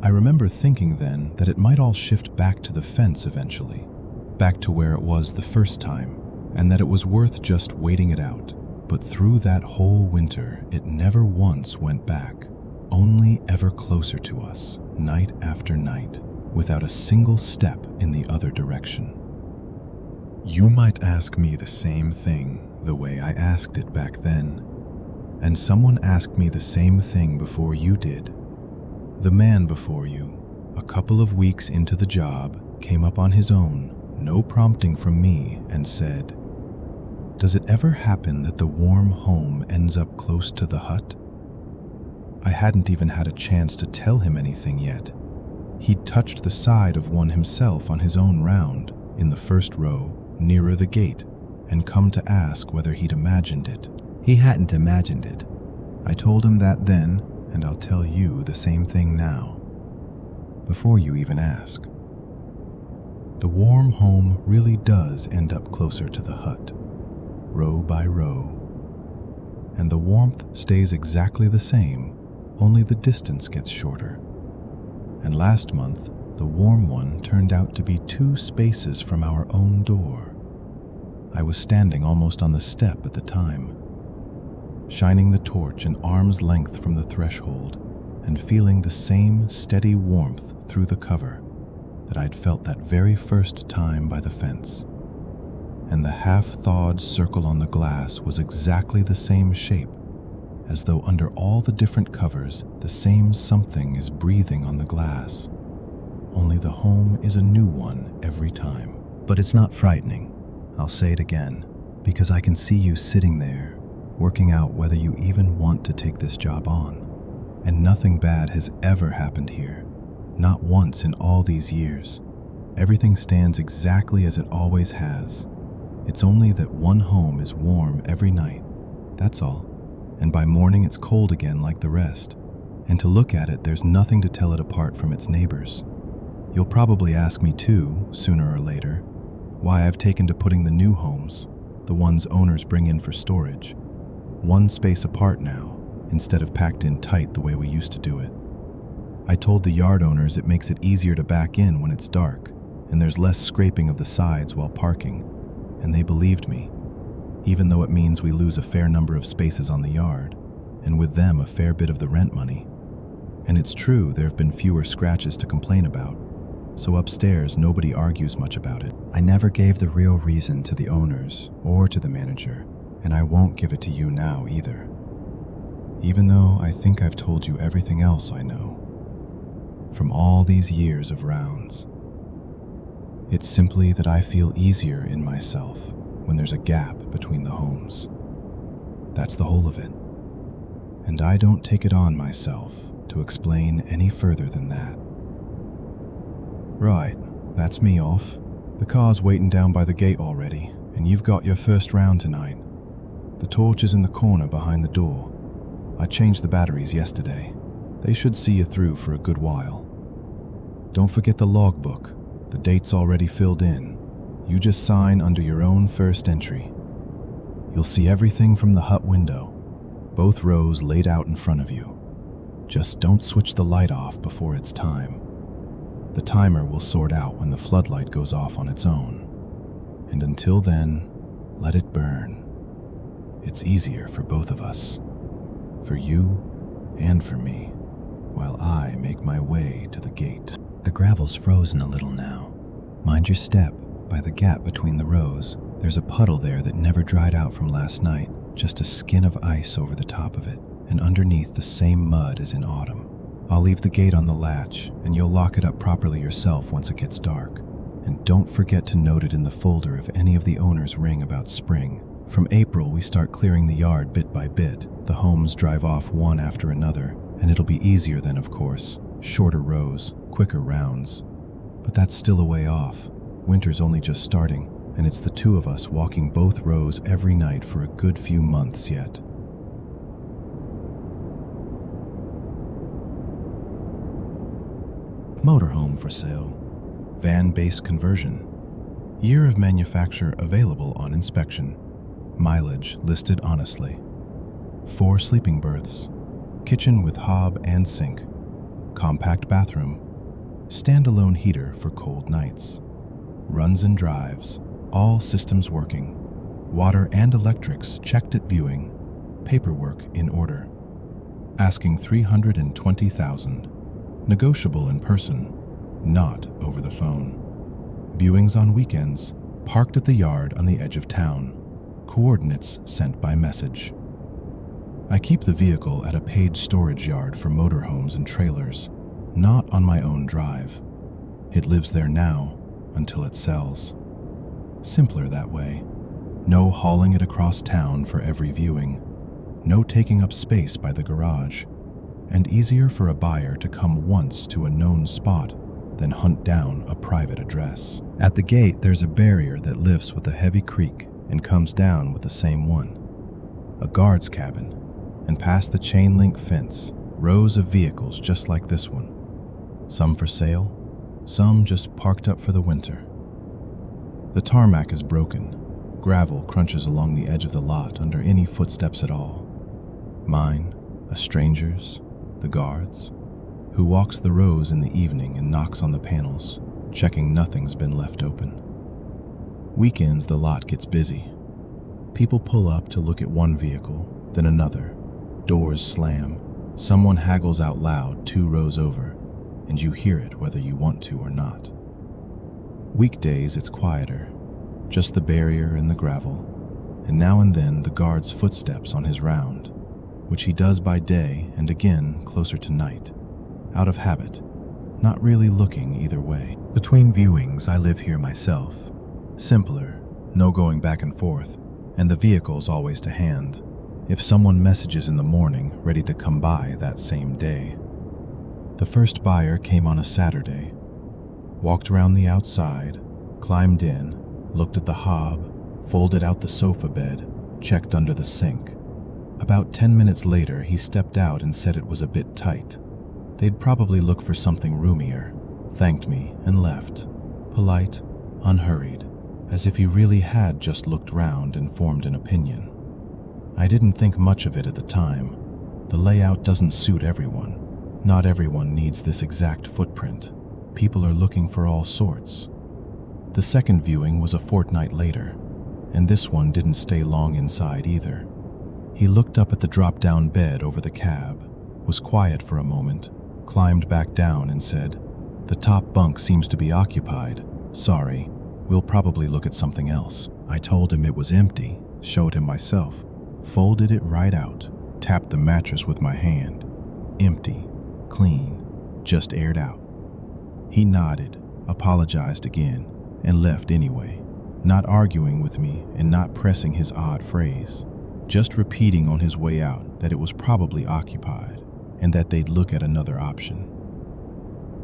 I remember thinking then that it might all shift back to the fence eventually, back to where it was the first time, and that it was worth just waiting it out. But through that whole winter, it never once went back, only ever closer to us, night after night, without a single step in the other direction. You might ask me the same thing the way I asked it back then, and someone asked me the same thing before you did. The man before you, a couple of weeks into the job, came up on his own, no prompting from me, and said, "Does it ever happen that the warm home ends up close to the hut?" I hadn't even had a chance to tell him anything yet. He'd touched the side of one himself on his own round, in the first row, nearer the gate, and come to ask whether he'd imagined it. He hadn't imagined it. I told him that then, and I'll tell you the same thing now, before you even ask. The warm home really does end up closer to the hut, row by row, and the warmth stays exactly the same, only the distance gets shorter. And last month, the warm one turned out to be 2 spaces from our own door. I was standing almost on the step at the time, shining the torch an arm's length from the threshold and feeling the same steady warmth through the cover that I'd felt that very first time by the fence. and the half-thawed circle on the glass was exactly the same shape, as though under all the different covers, the same something is breathing on the glass. Only the home is a new one every time. But it's not frightening. I'll say it again, because I can see you sitting there, working out whether you even want to take this job on. And nothing bad has ever happened here, not once in all these years. Everything stands exactly as it always has. It's only that one home is warm every night, that's all. And by morning it's cold again like the rest. And to look at it, there's nothing to tell it apart from its neighbors. You'll probably ask me too, sooner or later, why I've taken to putting the new homes, the ones owners bring in for storage, one space apart now, instead of packed in tight the way we used to do it. I told the yard owners it makes it easier to back in when it's dark, and there's less scraping of the sides while parking, and they believed me, even though it means we lose a fair number of spaces on the yard, and with them a fair bit of the rent money. And it's true there have been fewer scratches to complain about, so upstairs nobody argues much about it. I never gave the real reason to the owners or to the manager, and I won't give it to you now either. Even though I think I've told you everything else I know, from all these years of rounds. It's simply that I feel easier in myself when there's a gap between the homes. That's the whole of it. And I don't take it on myself to explain any further than that. Right, that's me off. The car's waiting down by the gate already, and you've got your first round tonight. The torch is in the corner behind the door. I changed the batteries yesterday. They should see you through for a good while. Don't forget the logbook. The date's already filled in. You just sign under your own first entry. You'll see everything from the hut window, both rows laid out in front of you. Just don't switch the light off before it's time. The timer will sort out when the floodlight goes off on its own. And until then, let it burn. It's easier for both of us. For you and for me, while I make my way to the gate. The gravel's frozen a little now. Mind your step. By the gap between the rows, there's a puddle there that never dried out from last night, just a skin of ice over the top of it, and underneath the same mud as in autumn. I'll leave the gate on the latch, and you'll lock it up properly yourself once it gets dark. And don't forget to note it in the folder if any of the owners ring about spring. From April, we start clearing the yard bit by bit. The homes drive off one after another, and it'll be easier then, of course. Shorter rows, quicker rounds. But that's still a way off. Winter's only just starting, and it's the two of us walking both rows every night for a good few months yet. Motorhome for sale. Van base conversion. Year of manufacture available on inspection. Mileage listed honestly. 4 sleeping berths. Kitchen with hob and sink. Compact bathroom. Standalone heater for cold nights. Runs and drives. All systems working. Water and electrics checked at viewing. Paperwork in order. Asking $320,000. Negotiable in person, not over the phone. Viewings on weekends, parked at the yard on the edge of town. Coordinates sent by message. I keep the vehicle at a paid storage yard for motorhomes and trailers, not on my own drive. It lives there now until it sells. Simpler that way. No hauling it across town for every viewing. No taking up space by the garage. And easier for a buyer to come once to a known spot than hunt down a private address. At the gate, there's a barrier that lifts with a heavy creak and comes down with the same one. A guard's cabin, and past the chain link fence, rows of vehicles just like this one. Some for sale, some just parked up for the winter. The tarmac is broken. Gravel crunches along the edge of the lot under any footsteps at all. Mine, a stranger's, the guard's, who walks the rows in the evening and knocks on the panels, checking nothing's been left open. Weekends the lot gets busy. People pull up to look at one vehicle, then another. Doors slam. Someone haggles out loud 2 rows over, and you hear it whether you want to or not. Weekdays it's quieter. just the barrier and the gravel, and now and then the guard's footsteps on his round, which he does by day and again closer to night, out of habit, not really looking either way. Between viewings, I live here myself. Simpler, no going back and forth, and the vehicle's always to hand. If someone messages in the morning, ready to come by that same day. The first buyer came on a Saturday, walked around the outside, climbed in, looked at the hob, folded out the sofa bed, checked under the sink. About 10 minutes later, he stepped out and said it was a bit tight. They'd probably look for something roomier, thanked me and left, polite, unhurried, as if he really had just looked round and formed an opinion. I didn't think much of it at the time. The layout doesn't suit everyone. Not everyone needs this exact footprint. People are looking for all sorts. The second viewing was a fortnight later, and this one didn't stay long inside either. He looked up at the drop-down bed over the cab, was quiet for a moment, climbed back down and said, "The top bunk seems to be occupied. Sorry, we'll probably look at something else." I told him it was empty, showed him myself, folded it right out, tapped the mattress with my hand. Empty, clean, just aired out. He nodded, apologized again, and left anyway, not arguing with me and not pressing his odd phrase, just repeating on his way out that it was probably occupied and that they'd look at another option.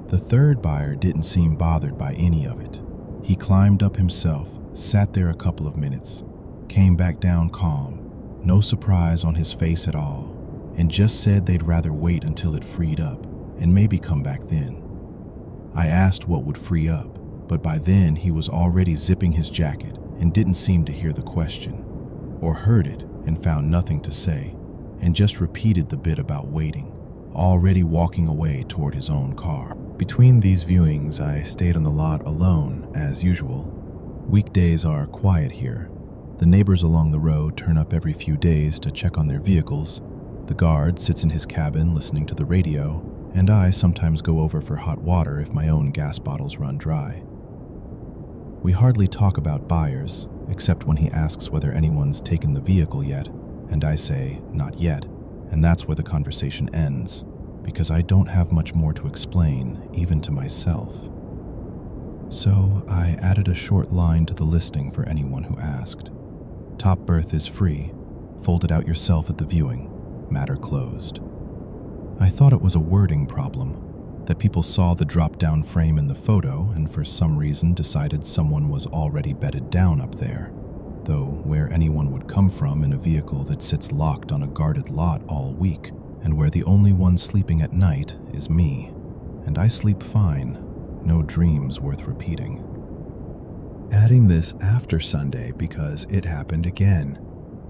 The third buyer didn't seem bothered by any of it. He climbed up himself, sat there a couple of minutes, came back down calm, no surprise on his face at all, and just said they'd rather wait until it freed up and maybe come back then. I asked what would free up, but by then he was already zipping his jacket and didn't seem to hear the question, or heard it and found nothing to say, and just repeated the bit about waiting, already walking away toward his own car. Between these viewings, I stayed on the lot alone, as usual. Weekdays are quiet here. The neighbors along the road turn up every few days to check on their vehicles. The guard sits in his cabin listening to the radio, and I sometimes go over for hot water if my own gas bottles run dry. We hardly talk about buyers, except when he asks whether anyone's taken the vehicle yet, and I say, not yet, and that's where the conversation ends, because I don't have much more to explain, even to myself. So I added a short line to the listing for anyone who asked. Top berth is free. Fold it out yourself at the viewing. Matter closed. I thought it was a wording problem, that people saw the drop-down frame in the photo and for some reason decided someone was already bedded down up there, though where anyone would come from in a vehicle that sits locked on a guarded lot all week, and where the only one sleeping at night is me, and I sleep fine, no dreams worth repeating. Adding this after Sunday because it happened again.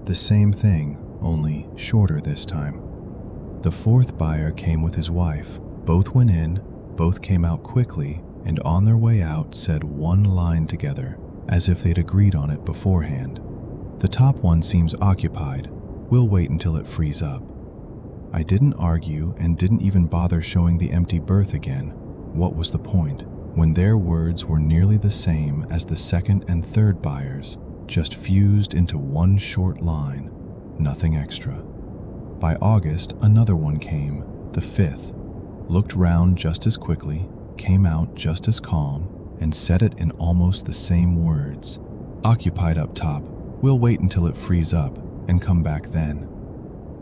The same thing, only shorter this time. The fourth buyer came with his wife. Both went in, both came out quickly, and on their way out said one line together, as if they'd agreed on it beforehand. The top one seems occupied. We'll wait until it frees up. I didn't argue and didn't even bother showing the empty berth again. What was the point, when their words were nearly the same as the second and third buyers, just fused into one short line, nothing extra. By August, another one came, the fifth, looked round just as quickly, came out just as calm, and said it in almost the same words. Occupied up top, we'll wait until it frees up and come back then.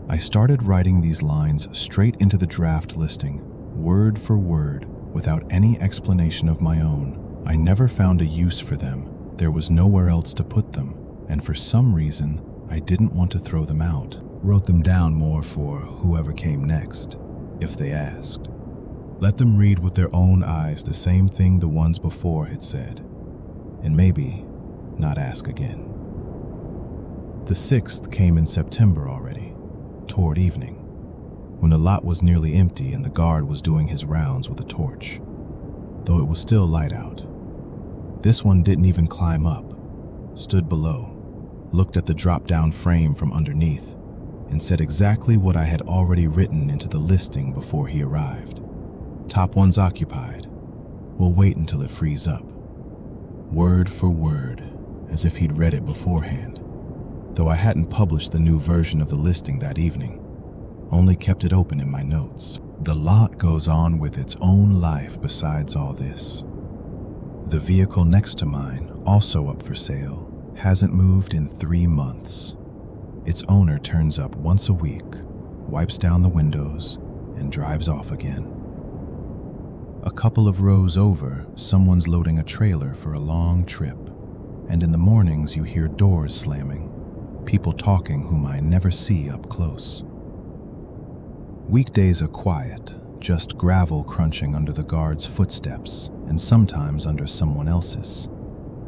I started writing these lines straight into the draft listing, word for word, without any explanation of my own. I never found a use for them. There was nowhere else to put them, and for some reason, I didn't want to throw them out. Wrote them down more for whoever came next, if they asked. Let them read with their own eyes the same thing the ones before had said, and maybe not ask again. The sixth came in September already, toward evening, when the lot was nearly empty and the guard was doing his rounds with a torch, though it was still light out. This one didn't even climb up, stood below, looked at the drop-down frame from underneath, and said exactly what I had already written into the listing before he arrived. Top one's occupied. We'll wait until it frees up. Word for word, as if he'd read it beforehand, though I hadn't published the new version of the listing that evening, only kept it open in my notes. The lot goes on with its own life besides all this. The vehicle next to mine, also up for sale, hasn't moved in 3 months. Its owner turns up once a week, wipes down the windows, and drives off again. A couple of rows over, someone's loading a trailer for a long trip, and in the mornings you hear doors slamming, people talking whom I never see up close. Weekdays are quiet, just gravel crunching under the guard's footsteps and sometimes under someone else's.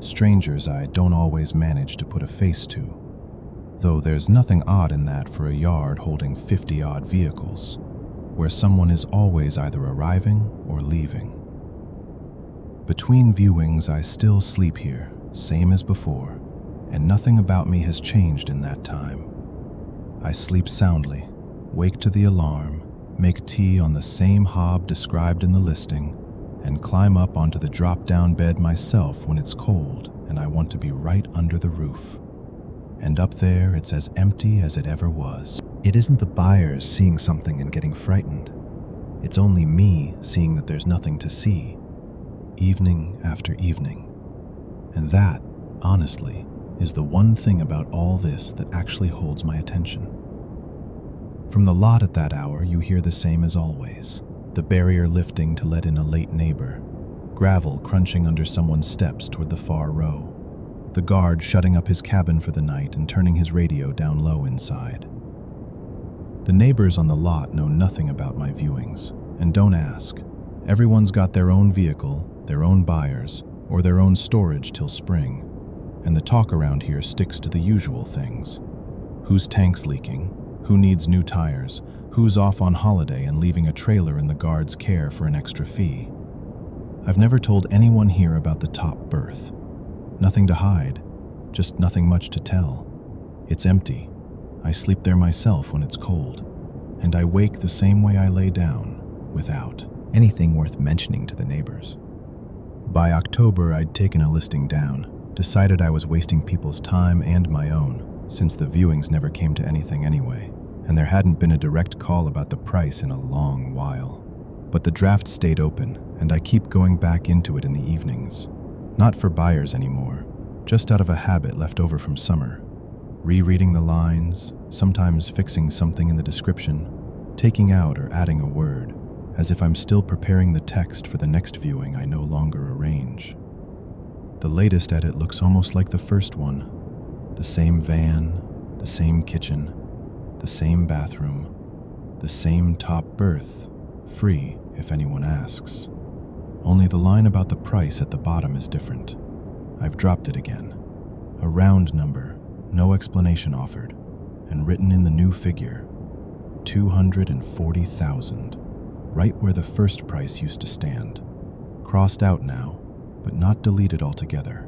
Strangers I don't always manage to put a face to, though there's nothing odd in that for a yard holding 50-odd vehicles, where someone is always either arriving or leaving. Between viewings, I still sleep here, same as before, and nothing about me has changed in that time. I sleep soundly, wake to the alarm, make tea on the same hob described in the listing, and climb up onto the drop-down bed myself when it's cold and I want to be right under the roof. And up there, it's as empty as it ever was. It isn't the buyers seeing something and getting frightened. It's only me seeing that there's nothing to see, evening after evening. And that, honestly, is the one thing about all this that actually holds my attention. From the lot at that hour, you hear the same as always. The barrier lifting to let in a late neighbor, gravel crunching under someone's steps toward the far row, the guard shutting up his cabin for the night and turning his radio down low inside. The neighbors on the lot know nothing about my viewings, and don't ask. Everyone's got their own vehicle, their own buyers, or their own storage till spring, and the talk around here sticks to the usual things. Whose tank's leaking? Who needs new tires? Who's off on holiday and leaving a trailer in the guard's care for an extra fee? I've never told anyone here about the top berth. Nothing to hide, just nothing much to tell. It's empty. I sleep there myself when it's cold, and I wake the same way I lay down, without anything worth mentioning to the neighbors. By October, I'd taken a listing down, decided I was wasting people's time and my own, since the viewings never came to anything anyway, and there hadn't been a direct call about the price in a long while. But the draft stayed open, and I keep going back into it in the evenings. Not for buyers anymore, just out of a habit left over from summer. Rereading the lines, sometimes fixing something in the description, taking out or adding a word, as if I'm still preparing the text for the next viewing I no longer arrange. The latest edit looks almost like the first one. The same van, the same kitchen, the same bathroom, the same top berth, free if anyone asks. Only the line about the price at the bottom is different. I've dropped it again. A round number, no explanation offered, and written in the new figure, 240,000, right where the first price used to stand. Crossed out now, but not deleted altogether.